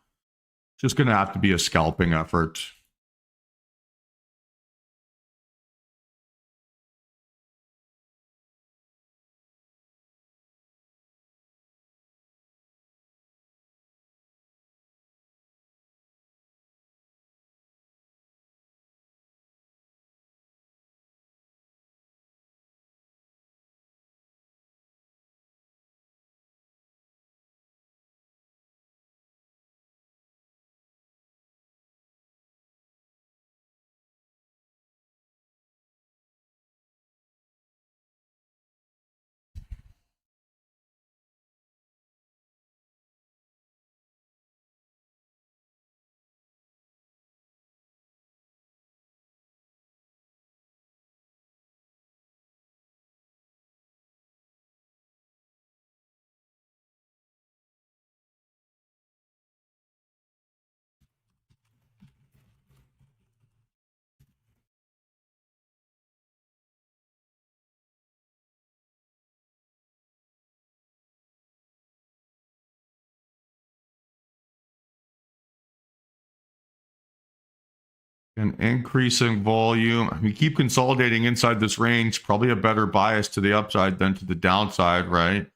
Just gonna have to be a scalping effort. An increasing volume. We keep consolidating inside this range. Probably a better bias to the upside than to the downside, right?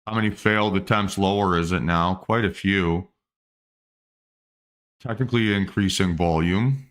How many failed attempts lower is it now? Quite a few. Technically increasing volume.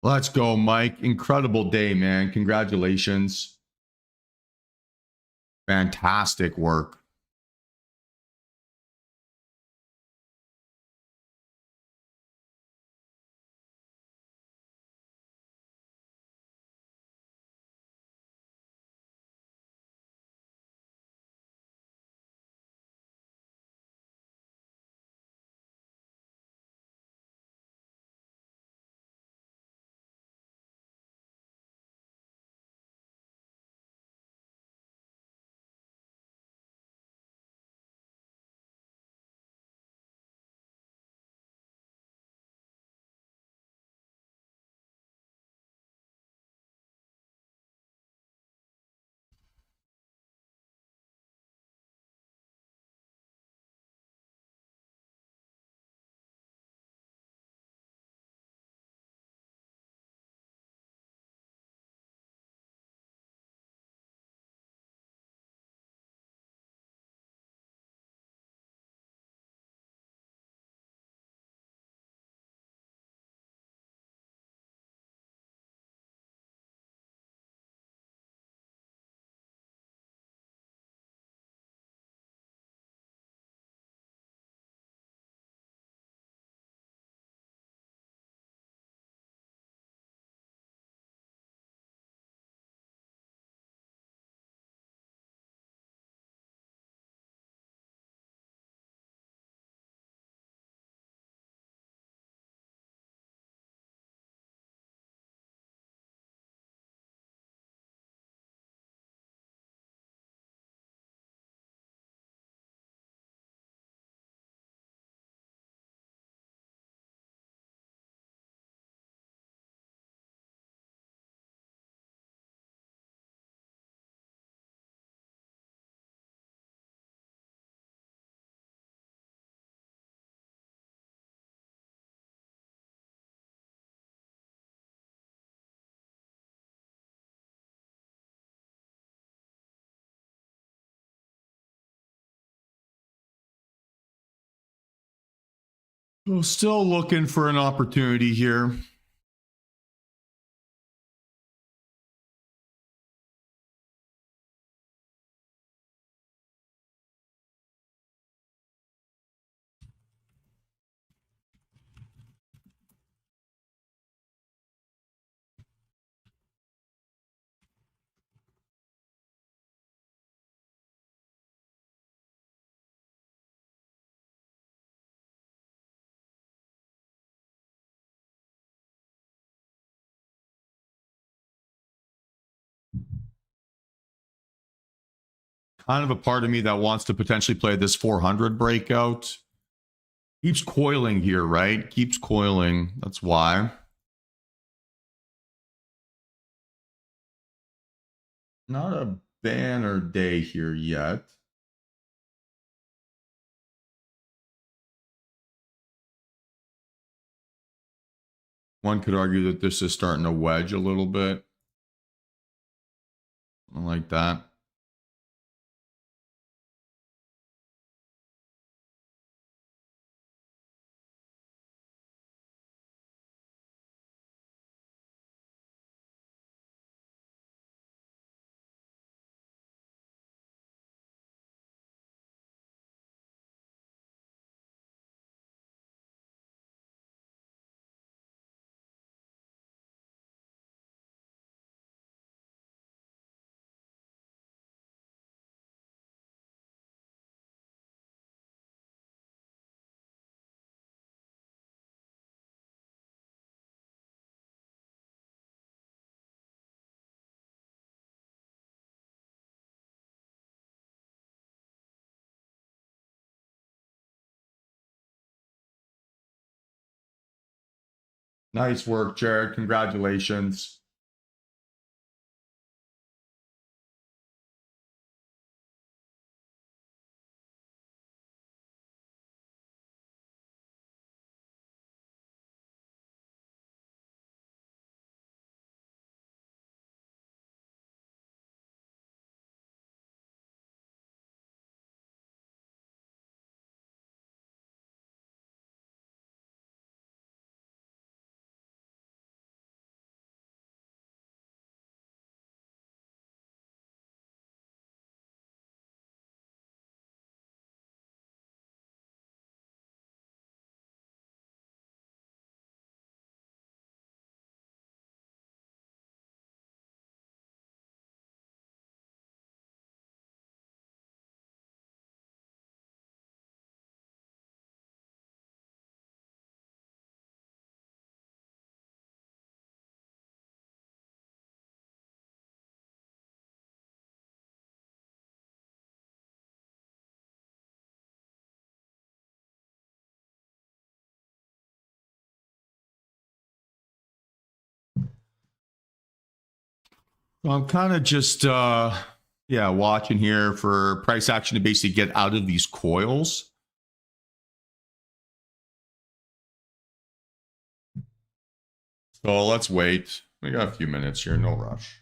Let's go, Mike. Incredible day, man. Congratulations. Fantastic work. Well, still looking for an opportunity here. Kind of a part of me that wants to potentially play this 400 breakout. Keeps coiling here, right? Keeps coiling. That's why. Not a banner day here yet. One could argue that this is starting to wedge a little bit. I like that. Nice work, Jared. Congratulations. So I'm kind of just watching here for price action to basically get out of these coils. So let's wait. We got a few minutes here, no rush.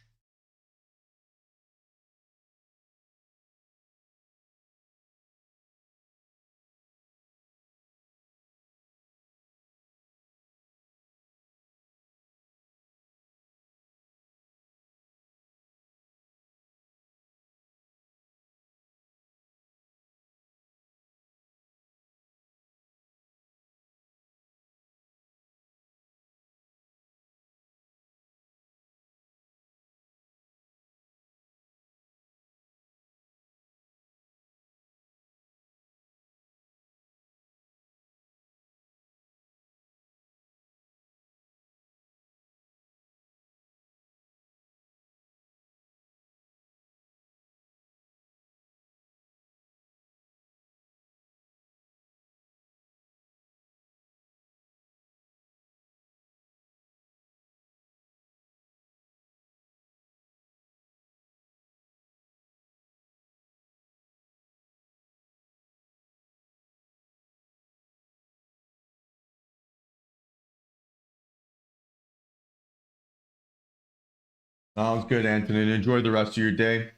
Sounds good, Anthony. Enjoy the rest of your day.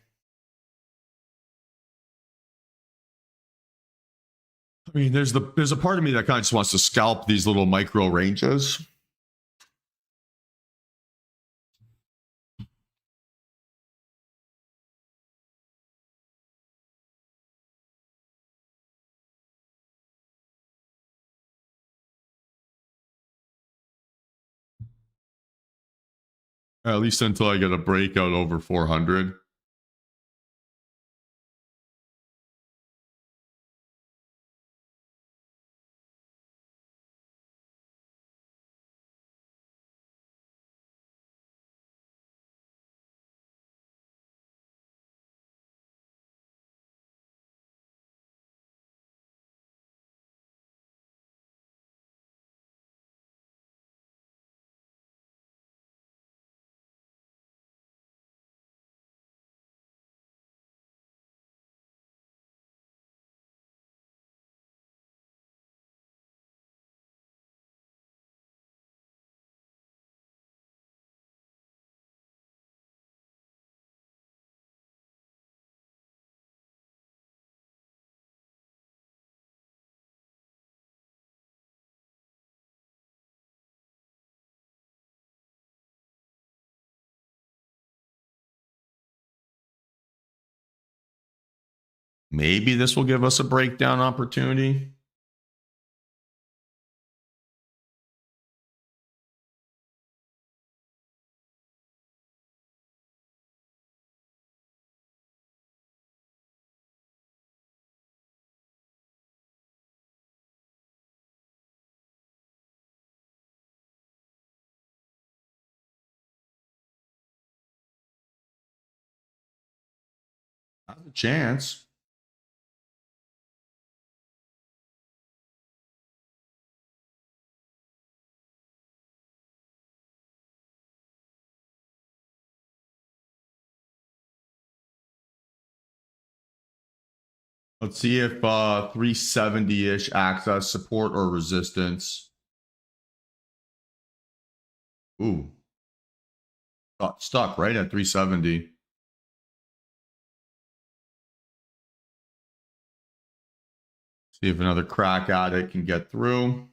I mean, there's a part of me that kind of just wants to scalp these little micro ranges. At least until I get a breakout over 400. Maybe this will give us a breakdown opportunity. Has a chance. Let's see if 370-ish acts as support or resistance. Ooh. Stuck right at 370. See if another crack at it can get through.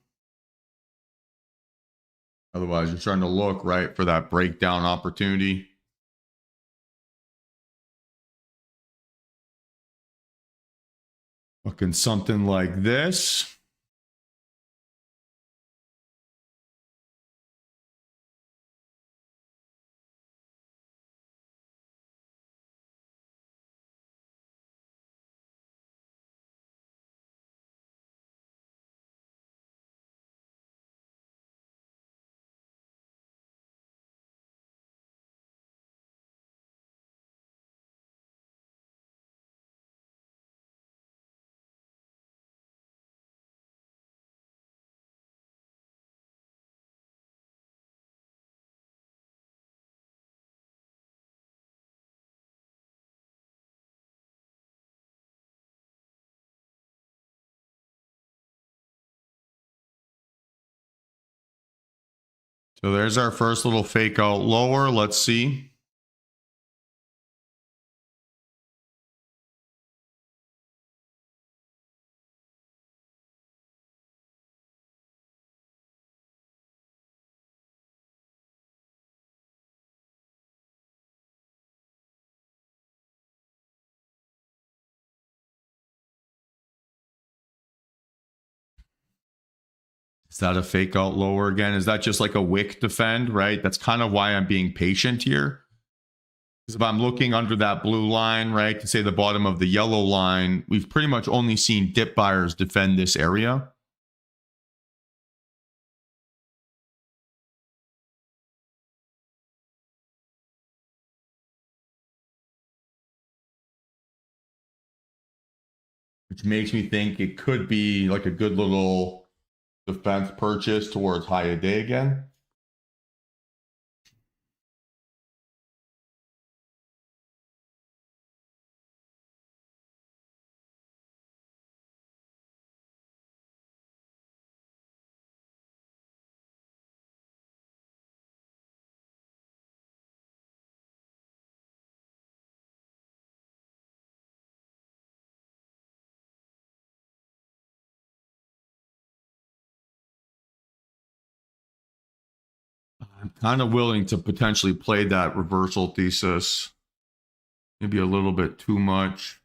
Otherwise, you're starting to look right for that breakdown opportunity. Looking something like this. So there's our first little fake out lower. Let's see. Is that a fake out lower again? Is that just like a wick defend, right? That's kind of why I'm being patient here. Because if I'm looking under that blue line, right, to say the bottom of the yellow line, we've pretty much only seen dip buyers defend this area. Which makes me think it could be like a good little defense purchase towards high a day again. I'm kind of willing to potentially play that reversal thesis. Maybe a little bit too much.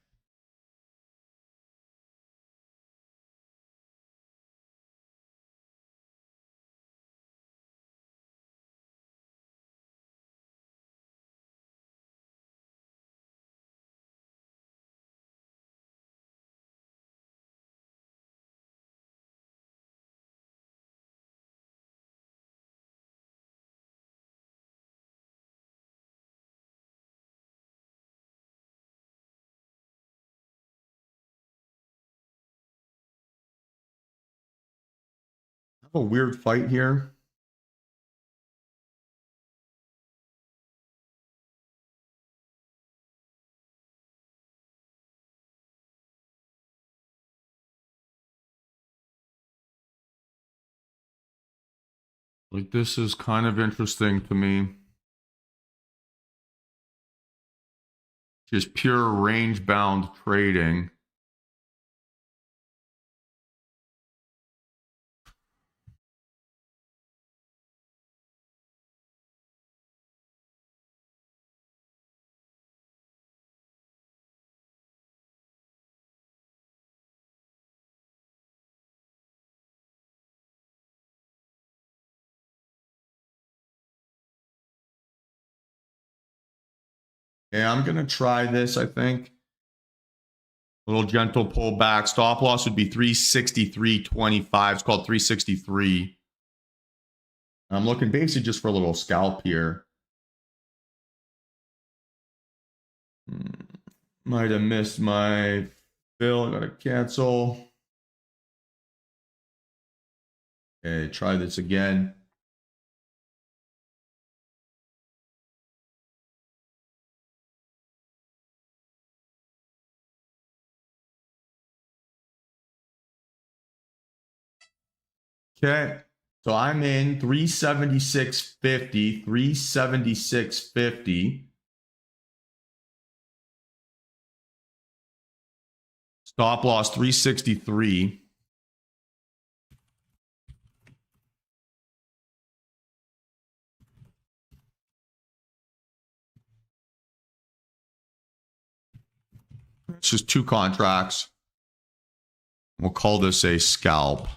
I have a weird fight here. Like, this is kind of interesting to me. Just pure range bound trading. Yeah, I'm going to try this, I think. A little gentle pullback. Stop loss would be 363.25. It's called 363. I'm looking basically just for a little scalp here. Might have missed my fill. I got to cancel. Okay, try this again. Okay. So I'm in 376.50, 376.50. Stop loss 363. It's just two contracts. We'll call this a scalp.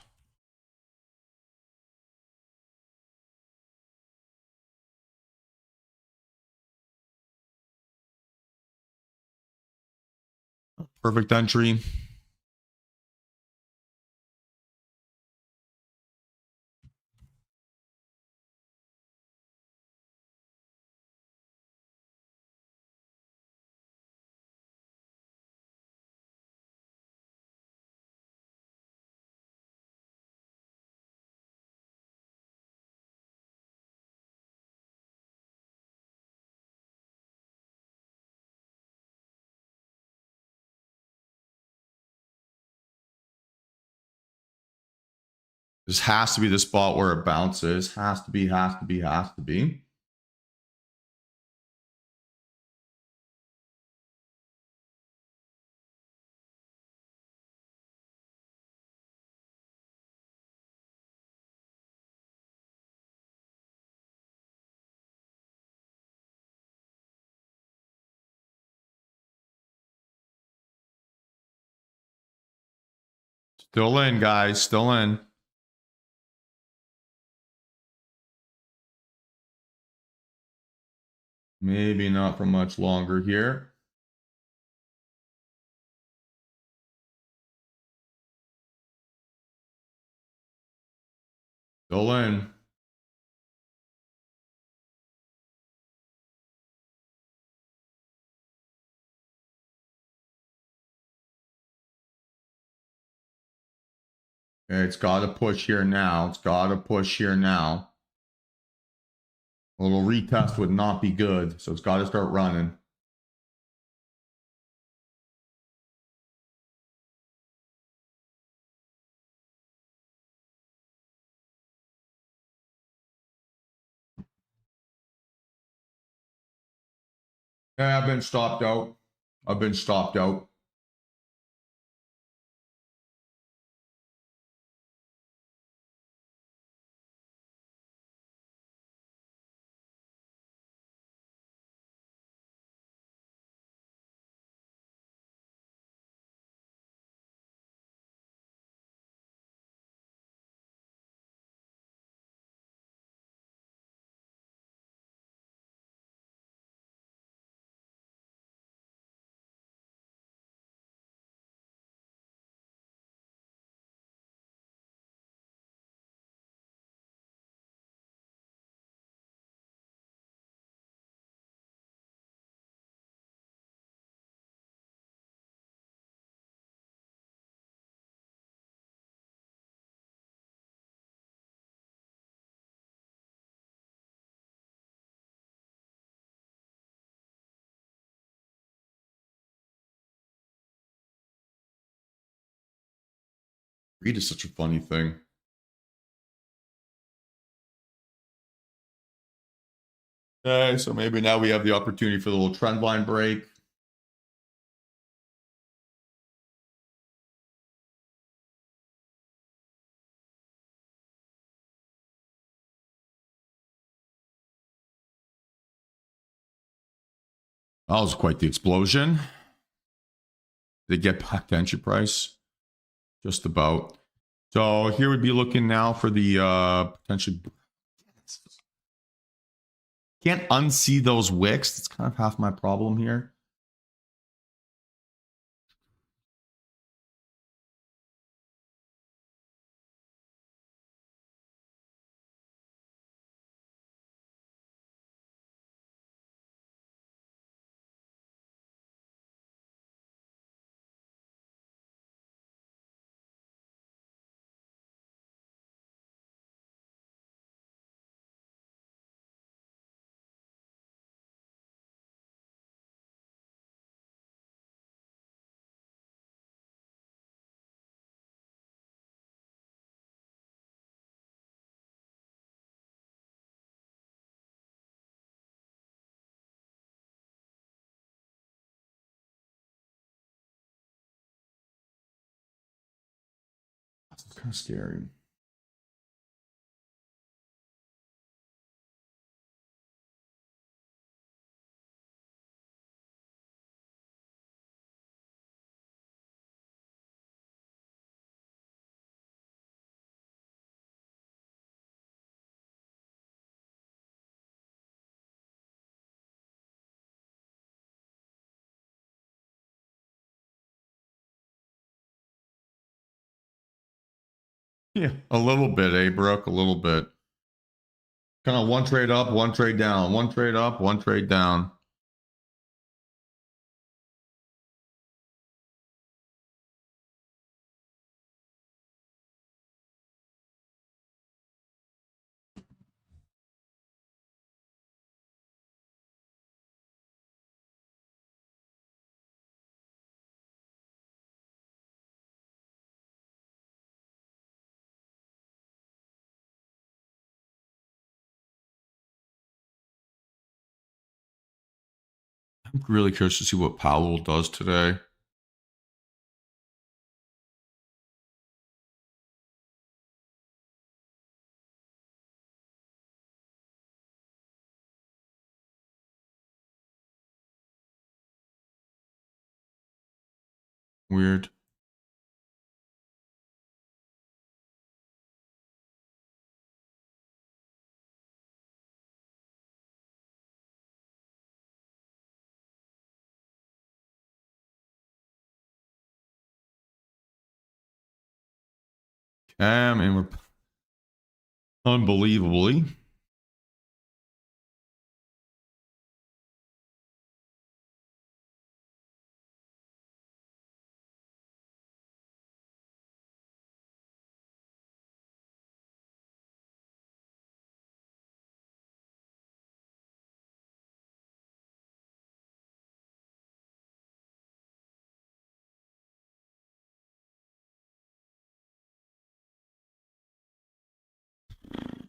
Perfect entry. This has to be the spot where it bounces. Has to be, has to be, has to be. Still in, guys. Still in. Maybe not for much longer here. Still in. Okay, it's got to push here now. It's got to push here now. A little retest would not be good, so it's got to start running. Yeah, I've been stopped out. I've been stopped out. Greed is such a funny thing. Okay, so maybe now we have the opportunity for the little trend line break. That was quite the explosion. They get back to entry price. Just about. So here we'd be looking now for the potentially. Can't unsee those wicks. That's kind of half my problem here. That's kind of scary. Yeah, a little bit, eh, Brooke? A little bit. Kind of one trade up, one trade down, one trade up, one trade down. I'm really curious to see what Powell does today. Weird. And we're unbelievably.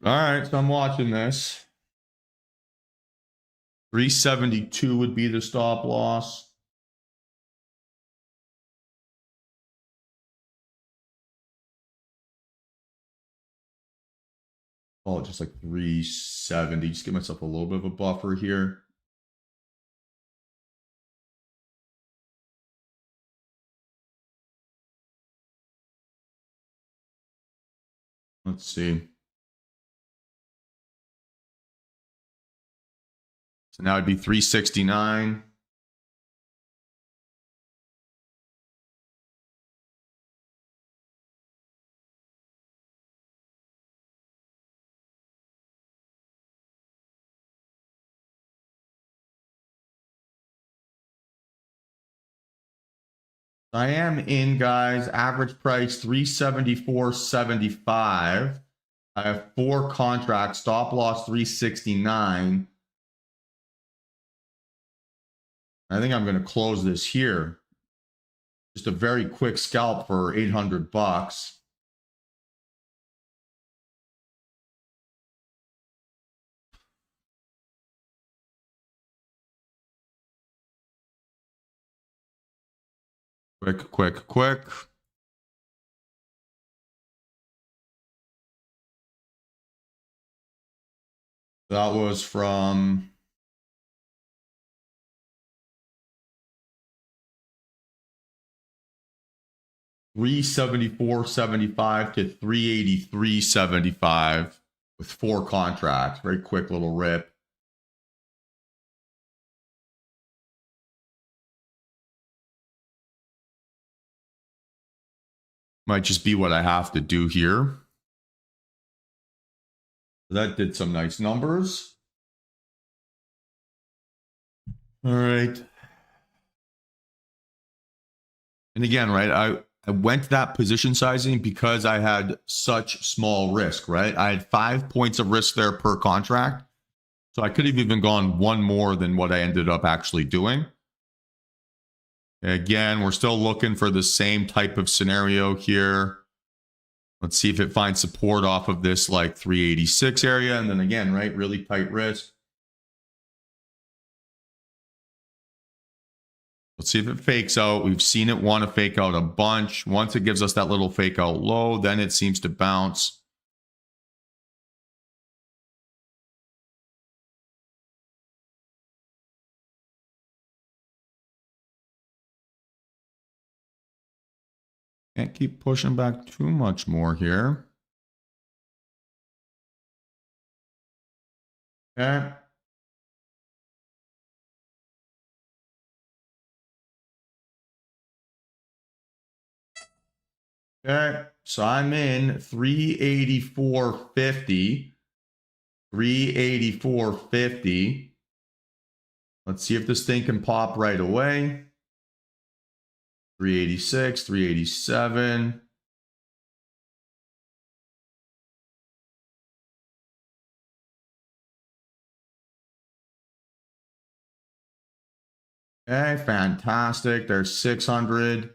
All right, so I'm watching this. 372 would be the stop loss. Oh, just like 370. Just give myself a little bit of a buffer here. Let's see. So now it'd be 369. I am in, guys. Average price 374.75. I have 4 contracts. Stop loss 369. I think I'm going to close this here. Just a very quick scalp for 800 bucks. Quick. That was from $374.75 to $383.75 with 4 contracts. Very quick little rip. Might just be what I have to do here. That did some nice numbers. All right. And again, right, I went to that position sizing because I had such small risk, right? I had 5 points of risk there per contract. So I could have even gone one more than what I ended up actually doing. Again, we're still looking for the same type of scenario here. Let's see if it finds support off of this like 386 area. And then again, right, really tight risk. Let's see if it fakes out. We've seen it want to fake out a bunch. Once it gives us that little fake out low, then it seems to bounce. Can't keep pushing back too much more here. Okay. Okay, so I'm in 384.50. 384.50. Let's see if this thing can pop right away. 386, 387. Okay, fantastic. There's 600.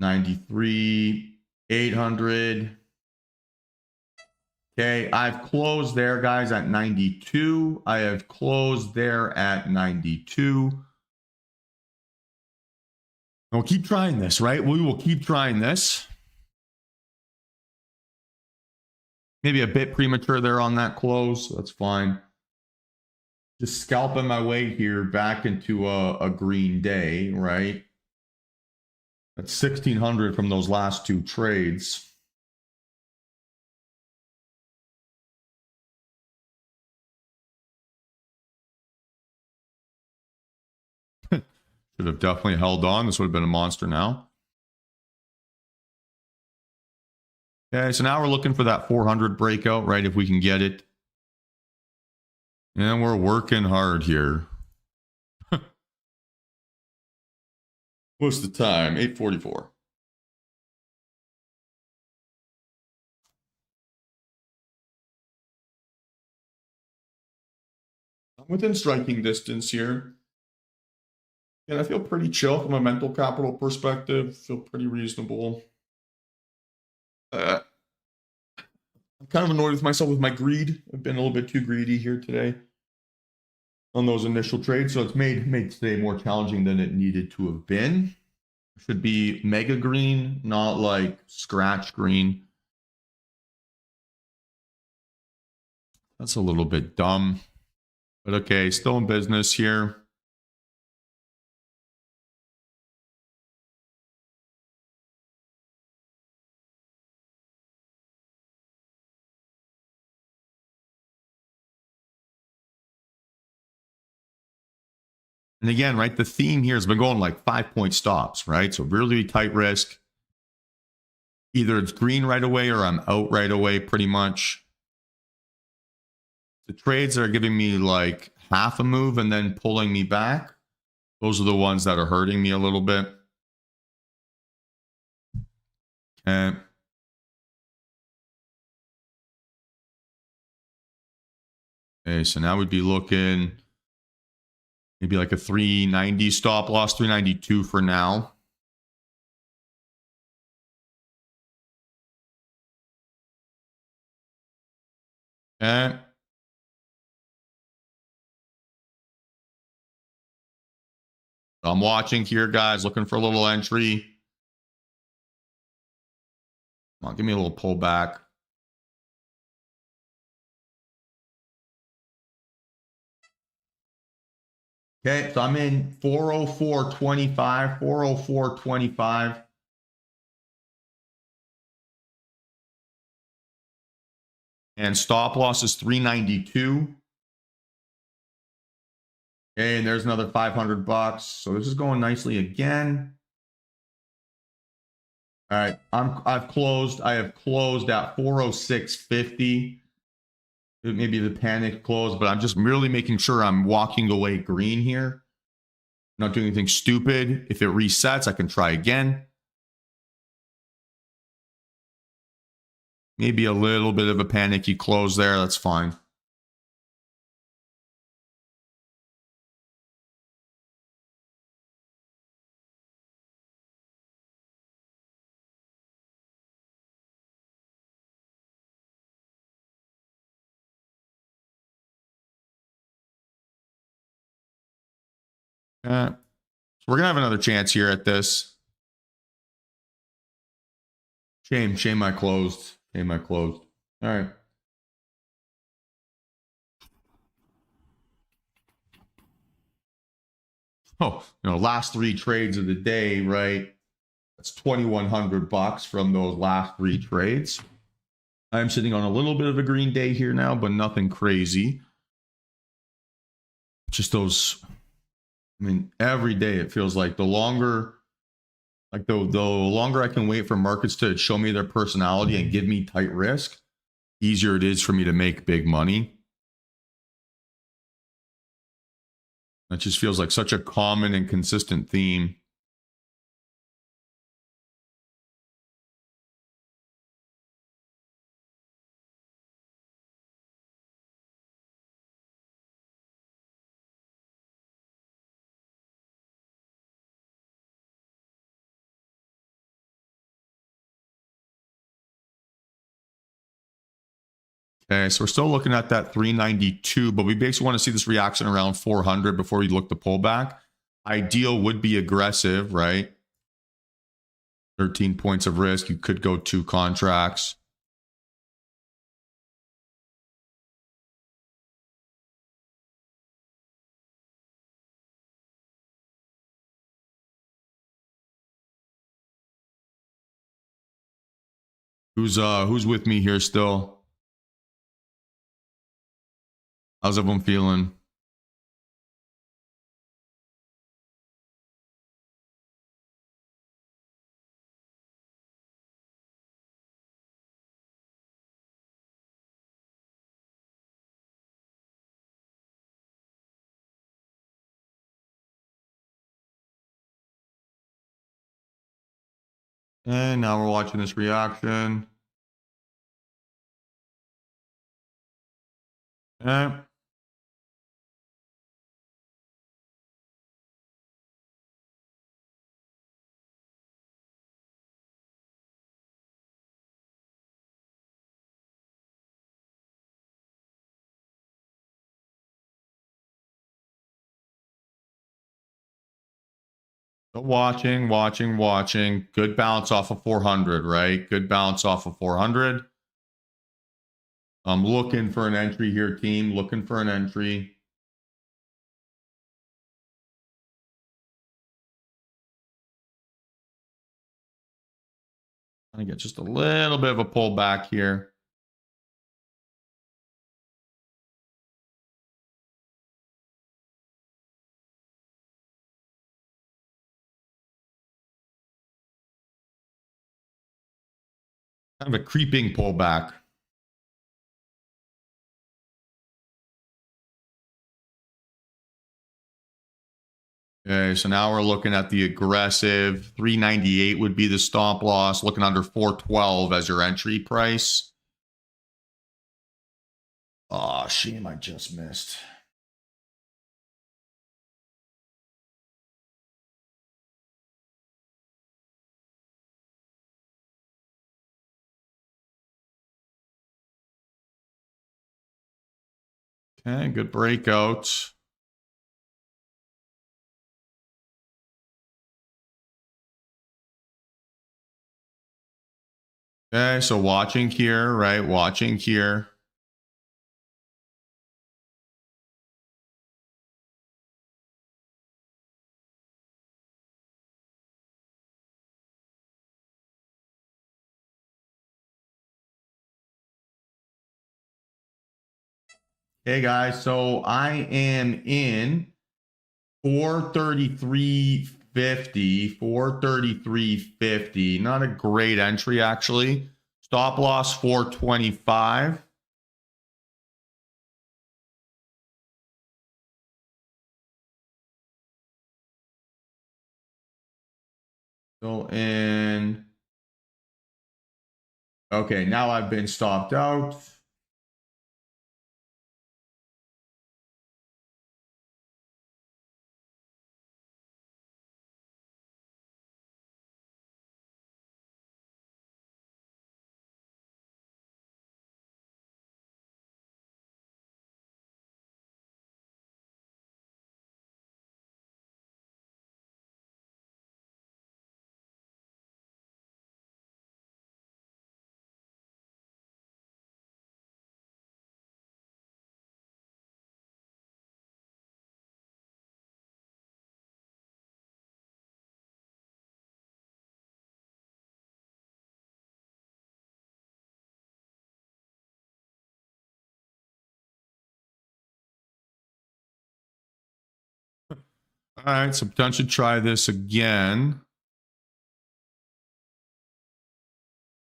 93, 800. Okay, I've closed there, guys, at 92. I have closed there at 92. And we'll keep trying this, right? We will keep trying this. Maybe a bit premature there on that close. That's fine. Just scalping my way here back into a green day, right? That's 1,600 from those last two trades. Should have definitely held on. This would have been a monster now. Okay, so now we're looking for that 400 breakout, right? If we can get it. And we're working hard here. What's the time? 8:44. I'm within striking distance here. And I feel pretty chill from a mental capital perspective. Feel pretty reasonable. I'm kind of annoyed with myself with my greed. I've been a little bit too greedy here today on those initial trades. So it's made today more challenging than it needed to have been. Should be mega green, not like scratch green. That's a little bit dumb. But okay, still in business here. And again, right, the theme here has been going like 5-point stops, right? So really tight risk. Either it's green right away or I'm out right away pretty much. The trades that are giving me like half a move and then pulling me back, those are the ones that are hurting me a little bit. Okay. Okay, so now we'd be looking maybe like a 390 stop loss, 392 for now. Okay. I'm watching here, guys, looking for a little entry. Come on, give me a little pullback. Okay, so I'm in 404.25, 404.25. And stop loss is 392. Okay, and there's another 500 bucks. So this is going nicely again. All right, I have closed at 406.50. Maybe the panic close, but I'm just merely making sure I'm walking away green here. Not doing anything stupid. If it resets, I can try again. Maybe a little bit of a panicky close there. That's fine. So we're going to have another chance here at this. Shame I closed. Shame I closed. All right. Oh, last three trades of the day, right? That's 2,100 bucks from those last three trades. I'm sitting on a little bit of a green day here now, but nothing crazy. Just those, I mean, every day it feels like the longer I can wait for markets to show me their personality and give me tight risk, easier it is for me to make big money. That just feels like such a common and consistent theme. Okay, so we're still looking at that 392, but we basically want to see this reaction around 400 before we look to pull back. Ideal would be aggressive, right? 13 points of risk. You could go 2 contracts. Who's with me here still? How's everyone feeling? And now we're watching this reaction. Okay. So watching. Good bounce off of 400, right? Good bounce off of 400. I'm looking for an entry here, team. Looking for an entry. Trying to get just a little bit of a pullback here. Kind of a creeping pullback. Okay, so now we're looking at the aggressive. 398 would be the stop loss. Looking under 412 as your entry price. Oh, shame I just missed. Okay, good breakout. Okay, so watching here, right? Watching here. Hey guys, so I am in 433.50, 433.50. Not a great entry actually. Stop loss 425. Still in. Okay, now I've been stopped out. All right, so potentially try this again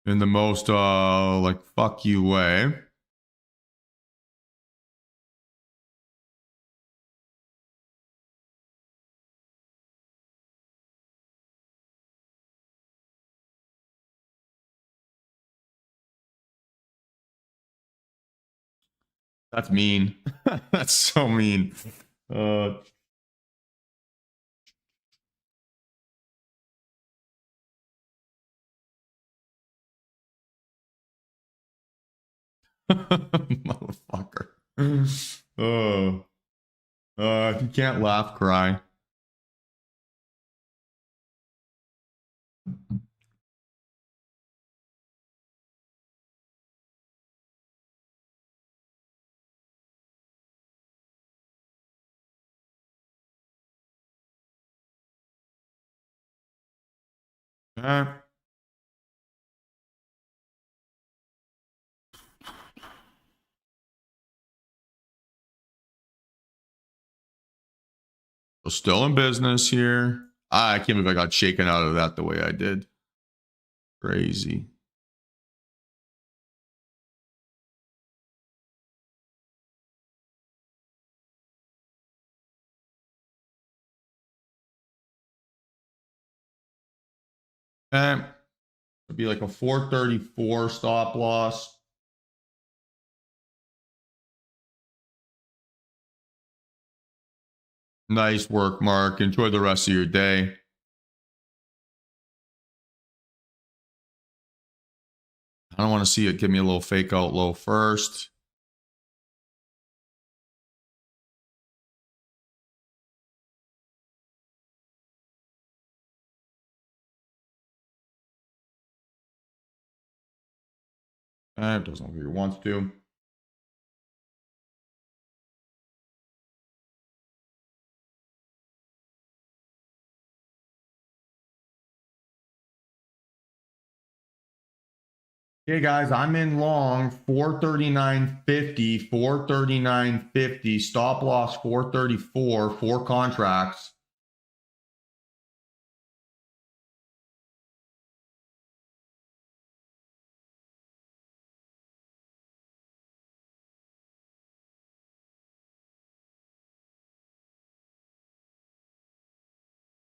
in the most like fuck you way. That's mean. That's so mean. Uh Motherfucker. Oh. If you can't laugh, cry. Eh. So still in business here. I can't believe I got shaken out of that the way I did. Crazy. It'd be like a 434 stop loss. Nice work, Mark. Enjoy the rest of your day. I don't want to see it. Give me a little fake out low first. It doesn't look like it wants to. Hey guys, I'm in long 439.50, 439.50, stop loss 434, 4 contracts.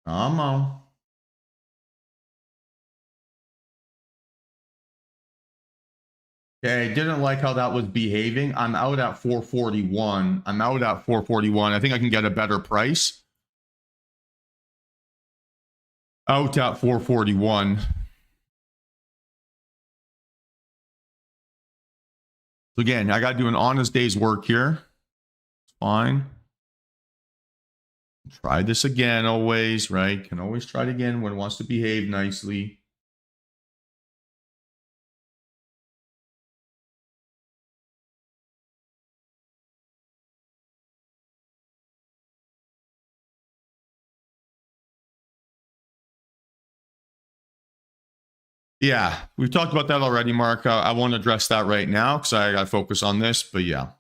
Come on. Okay, didn't like how that was behaving. I'm out at 441. I'm out at 441. I think I can get a better price. Out at 441. So again, I got to do an honest day's work here. It's fine. Try this again always, right? Can always try it again when it wants to behave nicely. Yeah, we've talked about that already, Mark. I won't address that right now because I got to focus on this, but yeah.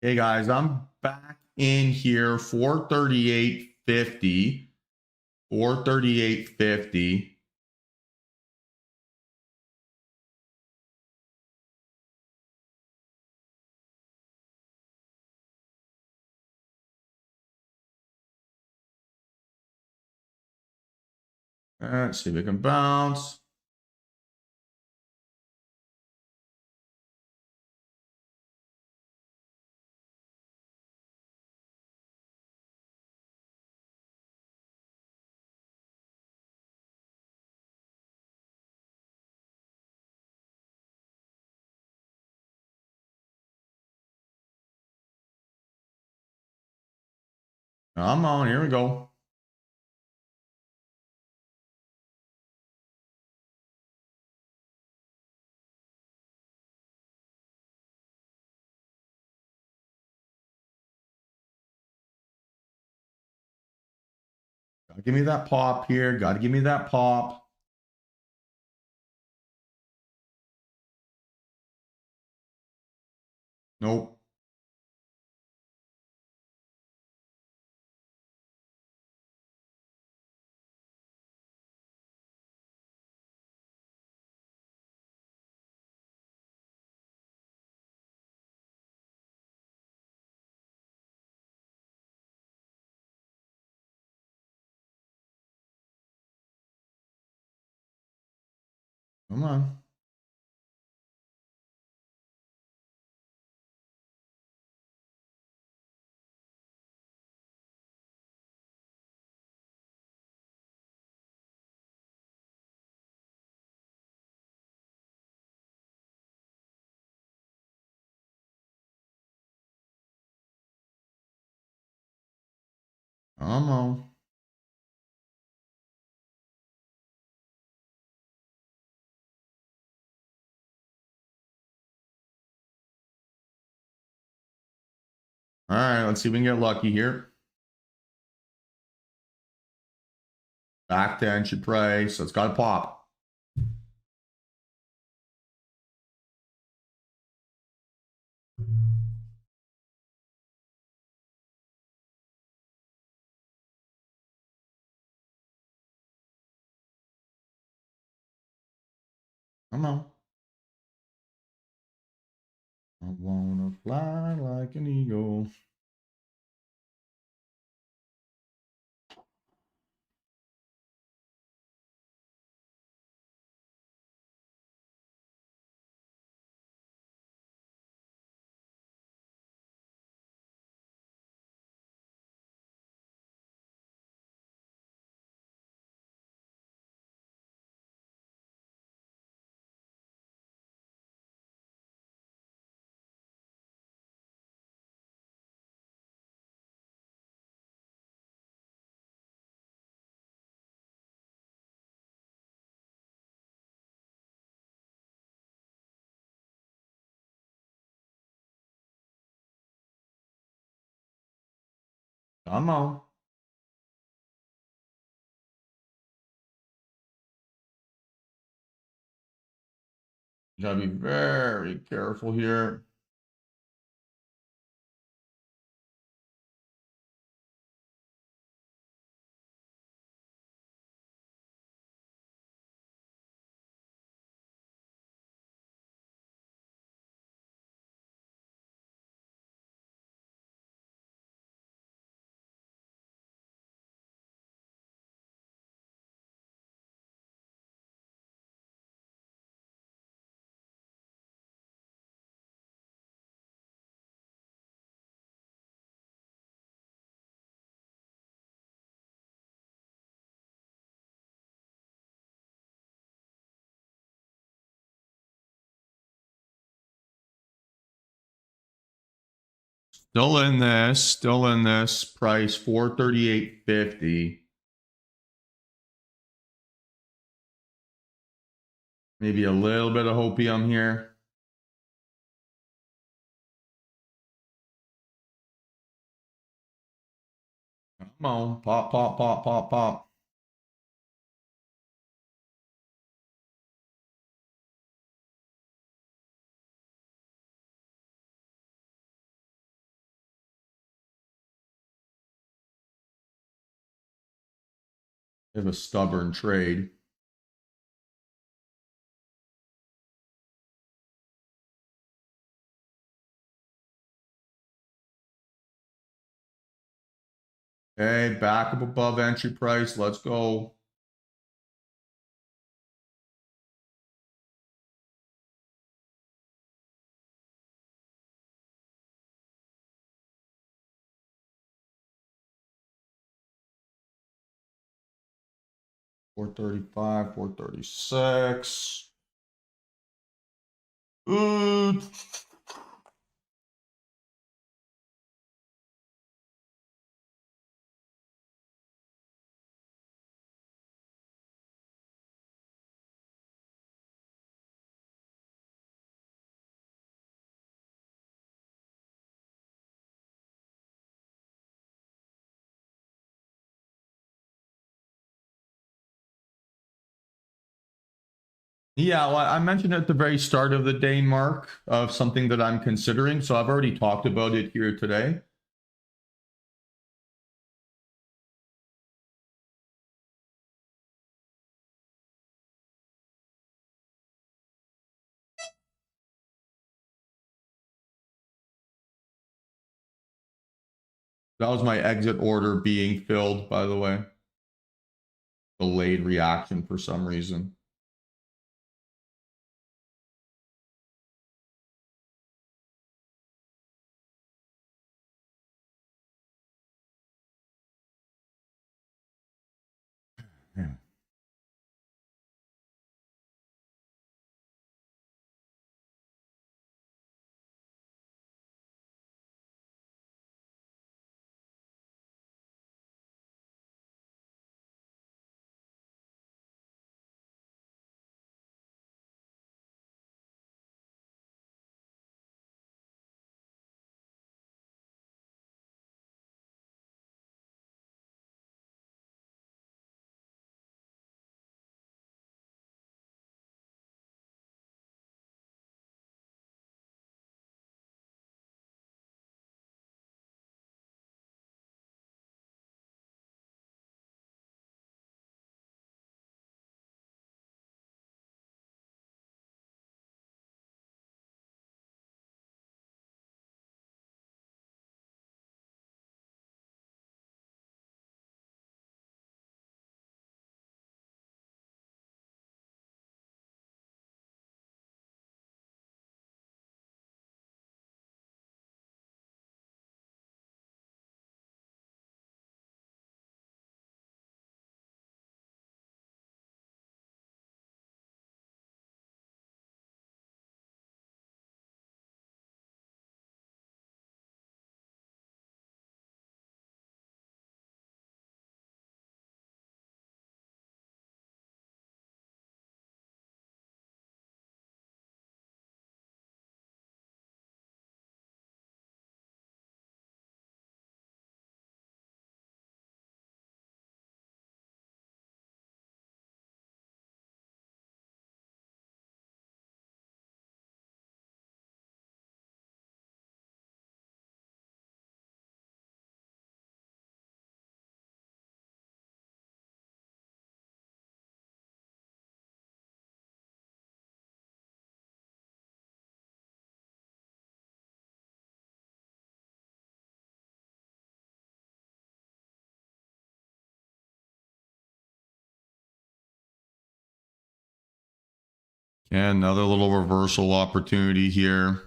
Hey guys, I'm back in here 438.50. 438.50. Let's see if we can bounce. Come on, here we go. Gotta give me that pop here. Gotta give me that pop. Nope. Come on. Come on. All right, let's see if we can get lucky here. Back to entry price. It's got to pop. Come on. I wanna fly like an eagle. Come on. You gotta be very careful here. Still in this. Still in this. Price 438.50. Maybe a little bit of hopium here. Come on. Pop, pop, pop, pop, pop. We have a stubborn trade. Okay, back up above entry price. Let's go. $435, $436. Ooh. Yeah, well, I mentioned at the very start of the day, Mark, of something that I'm considering. So I've already talked about it here today. That was my exit order being filled, by the way. Delayed reaction for some reason. Yeah. And another little reversal opportunity here.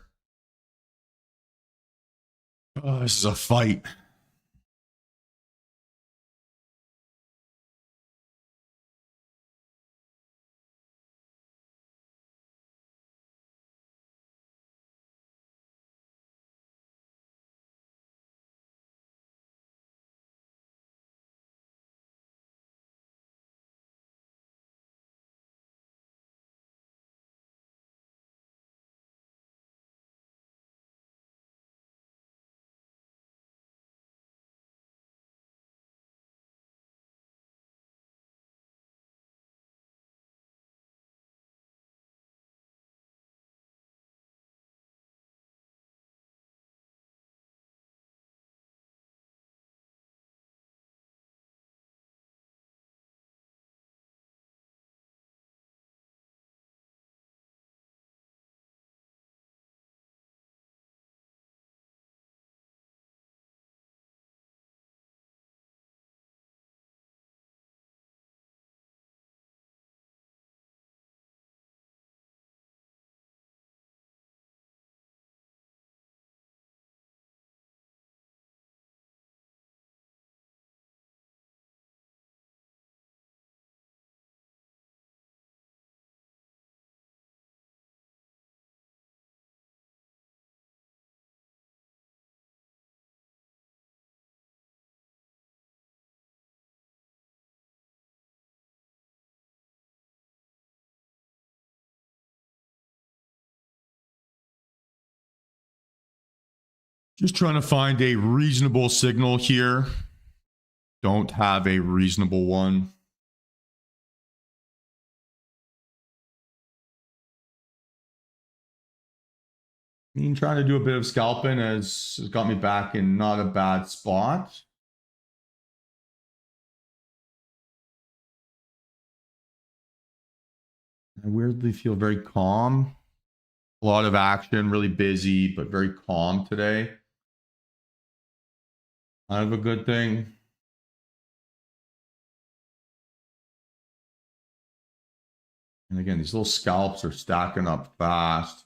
Oh, this is a fight. Just trying to find a reasonable signal here. Don't have a reasonable one. Trying to do a bit of scalping has got me back in not a bad spot. I weirdly feel very calm. A lot of action, really busy, but very calm today. Kind of a good thing. And again, these little scalps are stacking up fast.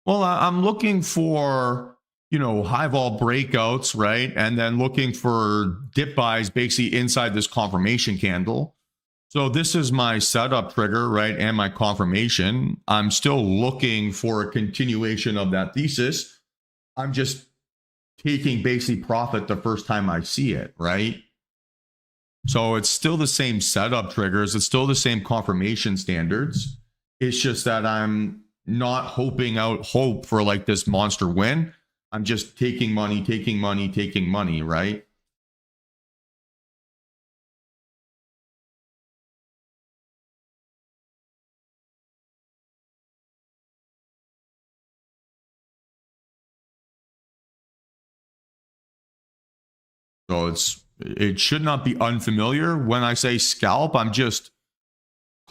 Well, I'm looking for, high vol breakouts, right? And then looking for dip buys basically inside this confirmation candle. So this is my setup trigger, right? And my confirmation. I'm still looking for a continuation of that thesis. I'm just taking basically profit the first time I see it, right? So it's still the same setup triggers. It's still the same confirmation standards. It's just that I'm not hoping out hope for like this monster win. I'm just taking money, right? So it should not be unfamiliar. When I say scalp, I'm just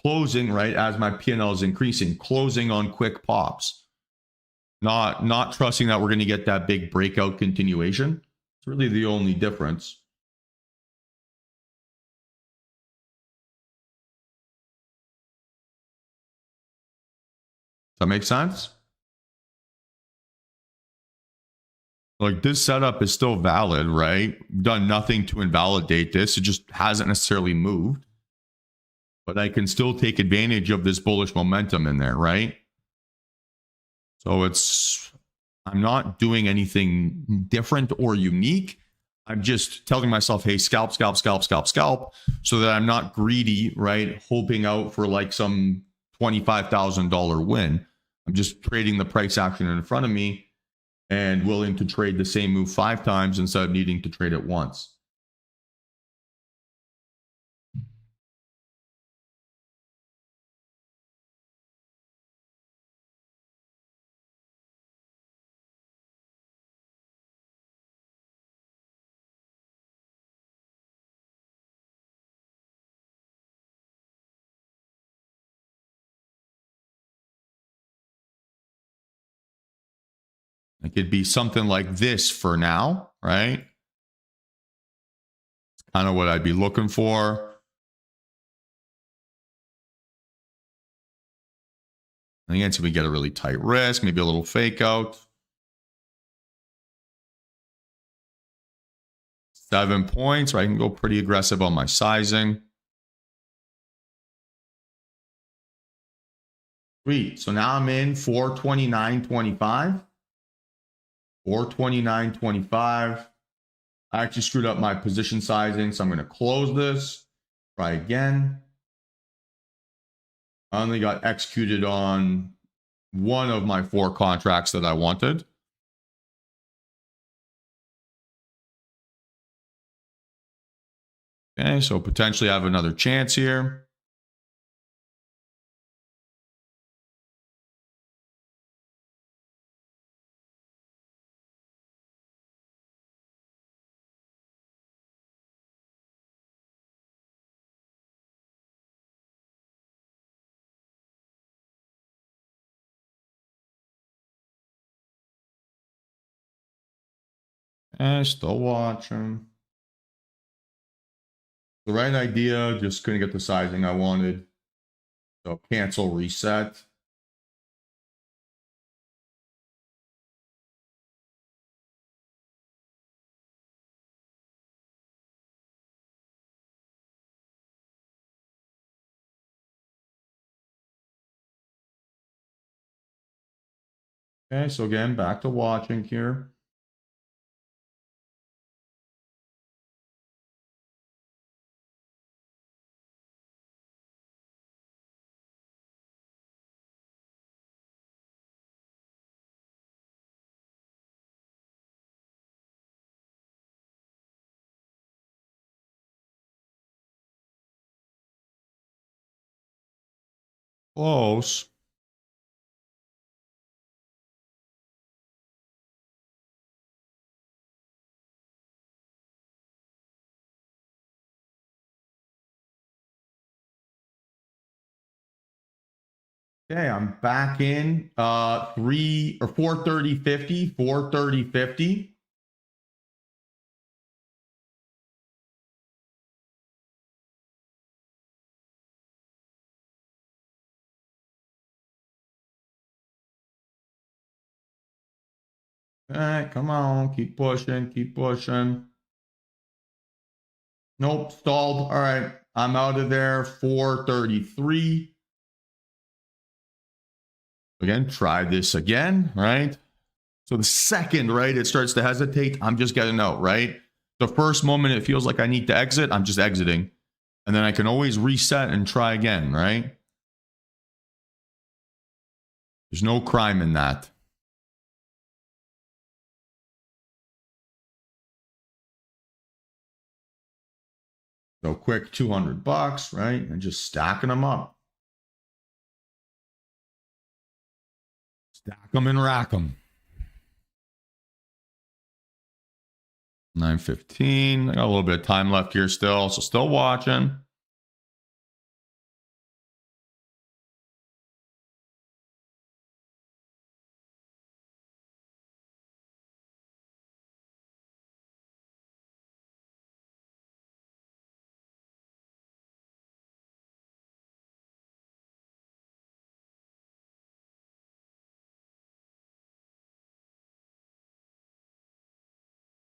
closing, right, as my P&L is increasing, closing on quick pops. Not trusting that we're going to get that big breakout continuation. It's really the only difference. Does that make sense? Like this setup is still valid, right? We've done nothing to invalidate this. It just hasn't necessarily moved. But I can still take advantage of this bullish momentum in there, right? So I'm not doing anything different or unique. I'm just telling myself, hey, scalp, scalp, scalp, scalp, scalp, so that I'm not greedy, right? Hoping out for like some $25,000 win. I'm just trading the price action in front of me and willing to trade the same move 5 times instead of needing to trade it once. It could be something like this for now, right? It's kind of what I'd be looking for. And again, so we get a really tight risk, maybe a little fake out. 7 points, right? I can go pretty aggressive on my sizing. Sweet. So now I'm in 429.25. 429.25. I actually screwed up my position sizing, so I'm going to close this. Try again. I only got executed on one of my 4 contracts that I wanted. Okay, so potentially I have another chance here. And still watching. The right idea, just couldn't get the sizing I wanted. So cancel, reset. Okay, so again, back to watching here. Close. Okay, I'm back in 3 or 430.50, 430.50. All right, come on, keep pushing, keep pushing. Nope, stalled. All right, I'm out of there. 433. Again, try this again, right? So the second, right, it starts to hesitate, I'm just getting out, right? The first moment it feels like I need to exit, I'm just exiting. And then I can always reset and try again, right? There's no crime in that. So quick $200, right? And just stacking them up. Stack them and rack them. 9:15. I got a little bit of time left here still, so still watching.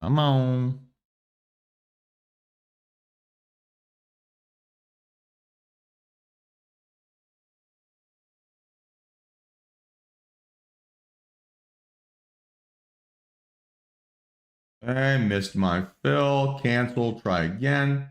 Come on. Okay, missed my fill. Cancel. Try again.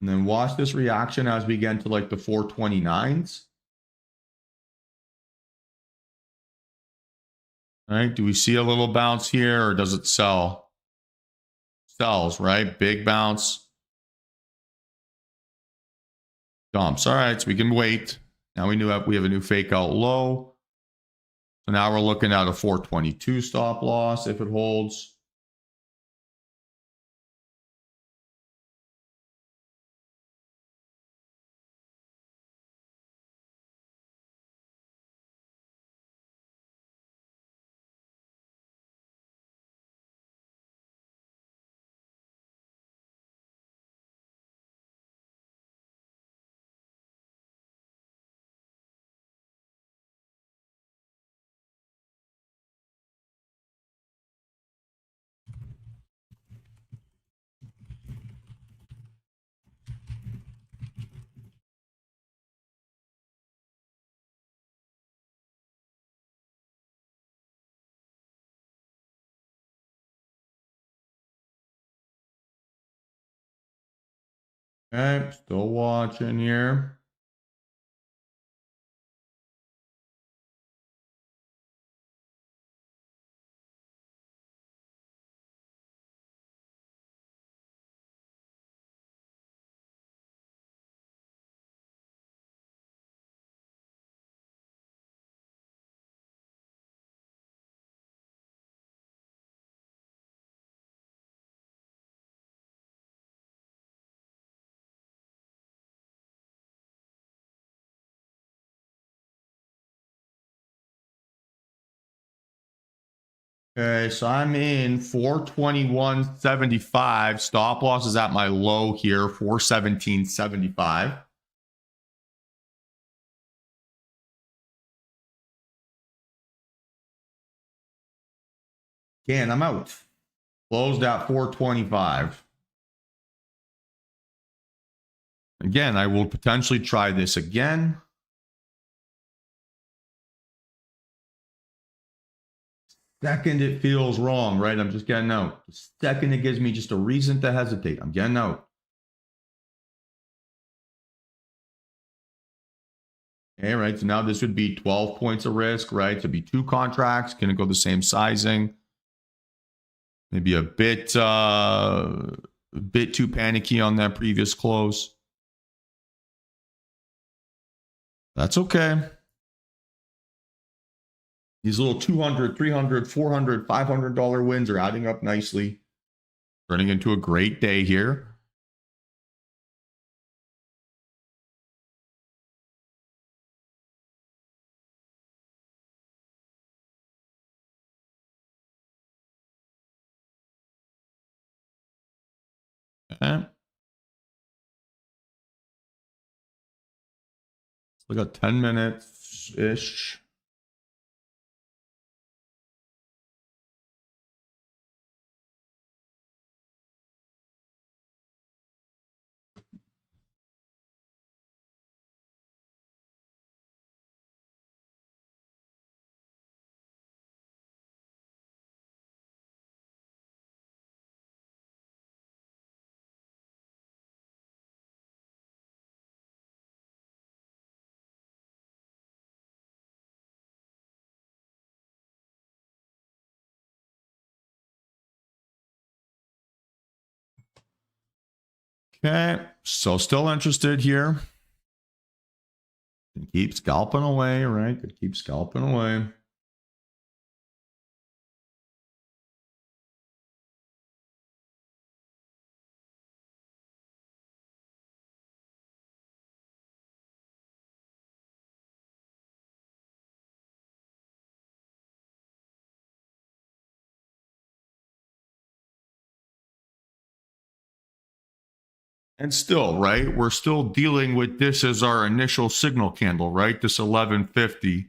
And then watch this reaction as we get into like the 429s. All right, do we see a little bounce here or does it sell? Sells, right? Big bounce. Dumps. All right, so we can wait. Now we have a new fake out low. So now we're looking at a 422 stop loss if it holds. Okay, still watching here. Okay, so I'm in 421.75. Stop loss is at my low here, 417.75. Again, I'm out. Closed at 425. Again, I will potentially try this again. Second, it feels wrong, right? I'm just getting out. The second, it gives me just a reason to hesitate. I'm getting out. Okay, right. So now this would be 12 points of risk, right? So it'd be two contracts. Can it go the same sizing? Maybe a bit too panicky on that previous close. That's okay. These little $200, $300, $400, $500 wins are adding up nicely. Turning into a great day here. Okay. We got 10 minutes-ish. Okay, so still interested here. Can keep scalping away, right? Could keep scalping away. And still, right, we're still dealing with this as our initial signal candle, right? This 1150.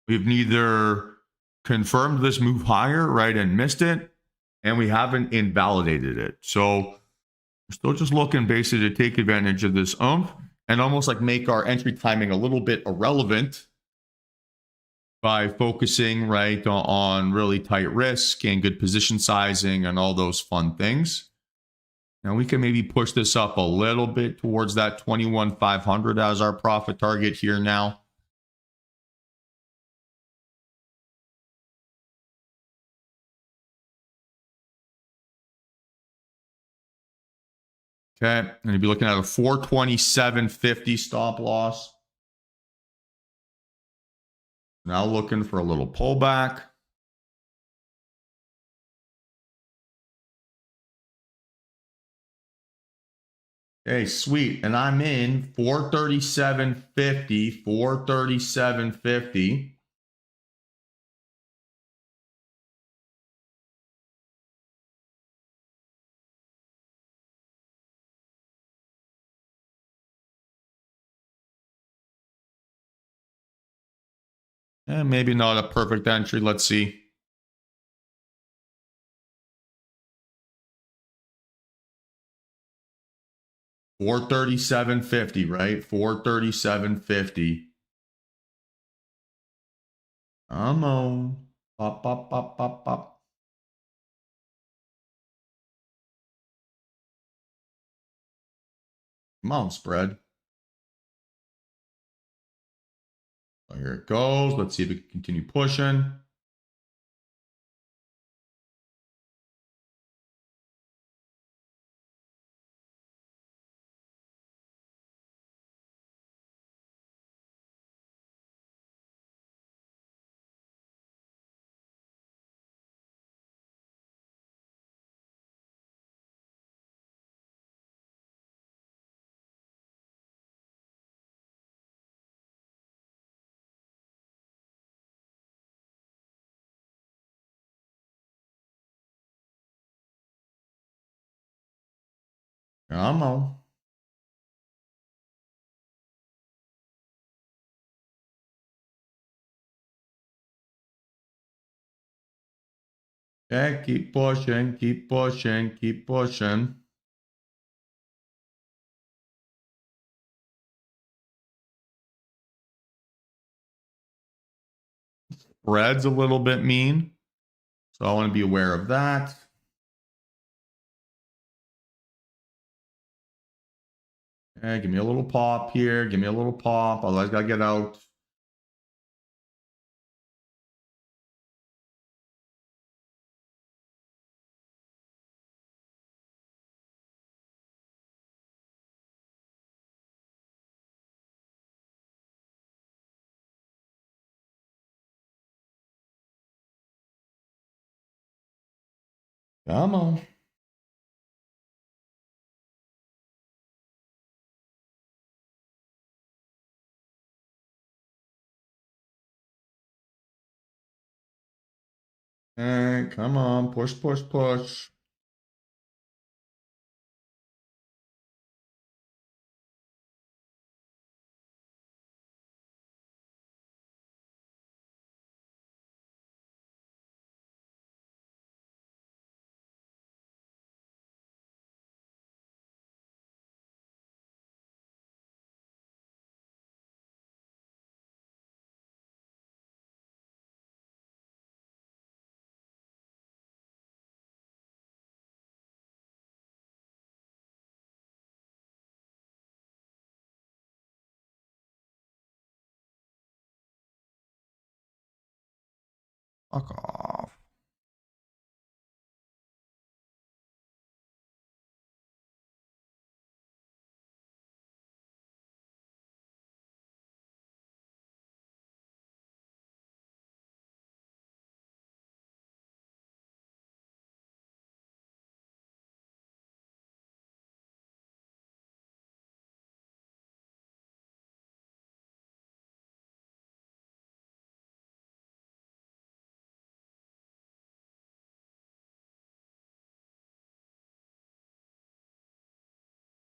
We've neither confirmed this move higher, right, and missed it, and we haven't invalidated it. So we're still just looking basically to take advantage of this oomph and almost like make our entry timing a little bit irrelevant by focusing right on really tight risk and good position sizing and all those fun things. Now we can maybe push this up a little bit towards that 21,500 as our profit target here now. Okay, and you'd be looking at a 427.50 stop loss. Now looking for a little pullback. Okay, sweet. And I'm in 437.50, 437.50. And maybe not a perfect entry. Let's see. $437.50, right? $437.50. Come on. Pop, pop, pop, pop, pop. Come on, spread. So here it goes. Let's see if we can continue pushing. Come on. Okay, keep pushing, keep pushing, keep pushing. Spread's a little bit mean, so I want to be aware of that. Okay, give me a little pop here. Give me a little pop. Otherwise, gotta get out. Come on. Okay, come on. Push, push, push. Fuck off.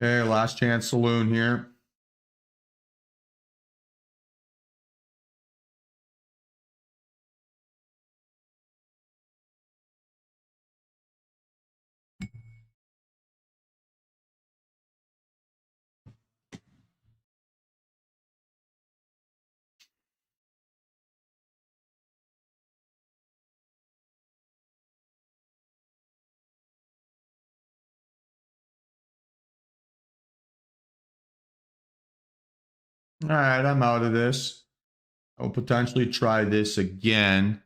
Okay, last chance saloon here. All right, I'm out of this. I'll potentially try this again.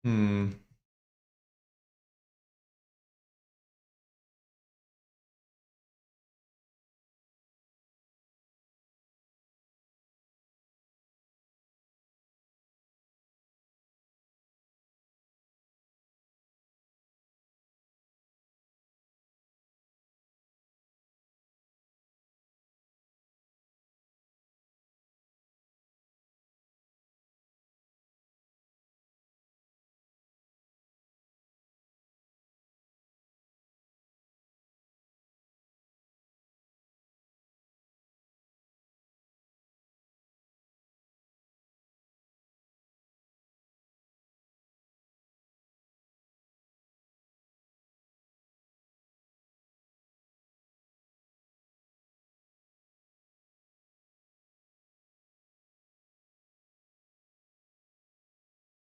Hmm.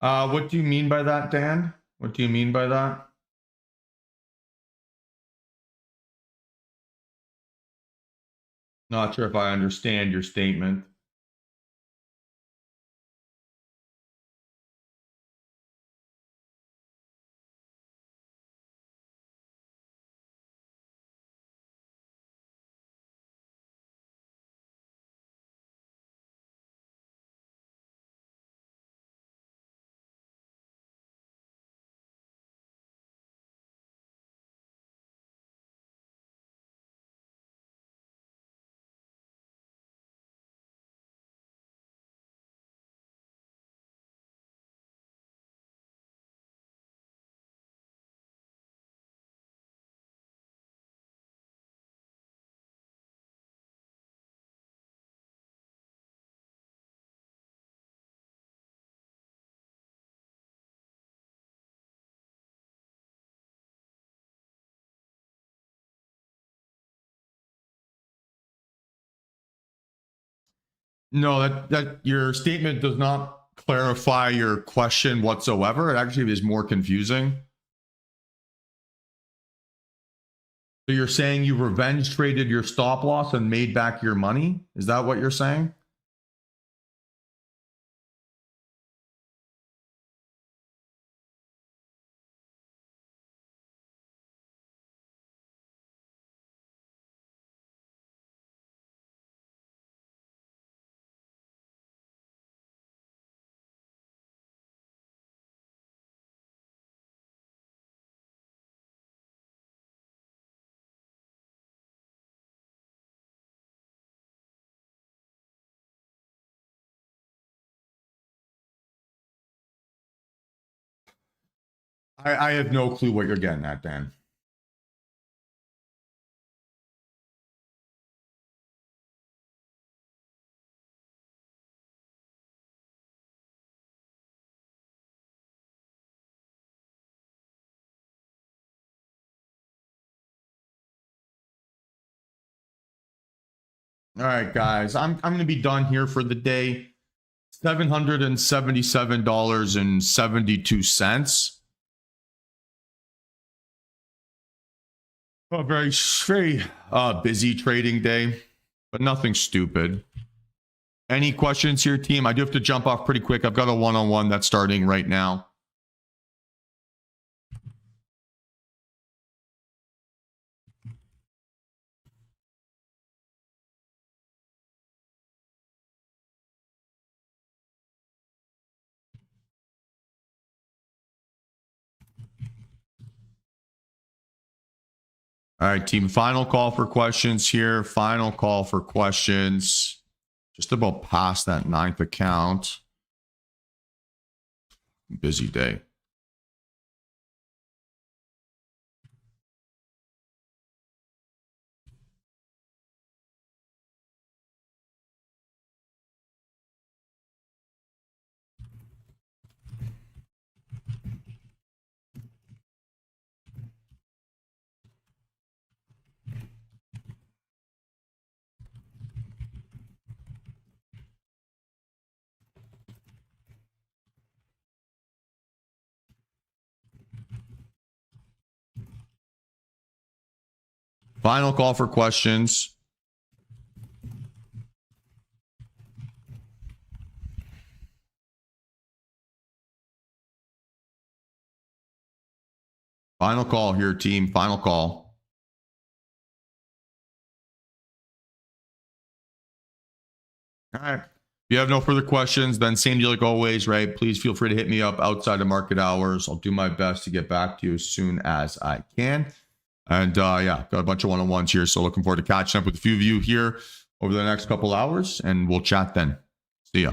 What do you mean by that, Dan? What do you mean by that? Not sure if I understand your statement. No, that your statement does not clarify your question whatsoever. It actually is more confusing. So you're saying you revenge traded your stop loss and made back your money? Is that what you're saying? I have no clue what you're getting at, Dan. All right, guys, I'm going to be done here for the day. $777.72. A very busy trading day, but nothing stupid. Any questions here, team? I do have to jump off pretty quick. I've got a one-on-one that's starting right now. All right, team, final call for questions here. Final call for questions. Just about past that 9th account. Busy day. Final call for questions. Final call here, team. Final call. All right. If you have no further questions, then same deal like always, right? Please feel free to hit me up outside of market hours. I'll do my best to get back to you as soon as I can. And yeah, got a bunch of one-on-ones here. So looking forward to catching up with a few of you here over the next couple hours, and we'll chat then. See ya.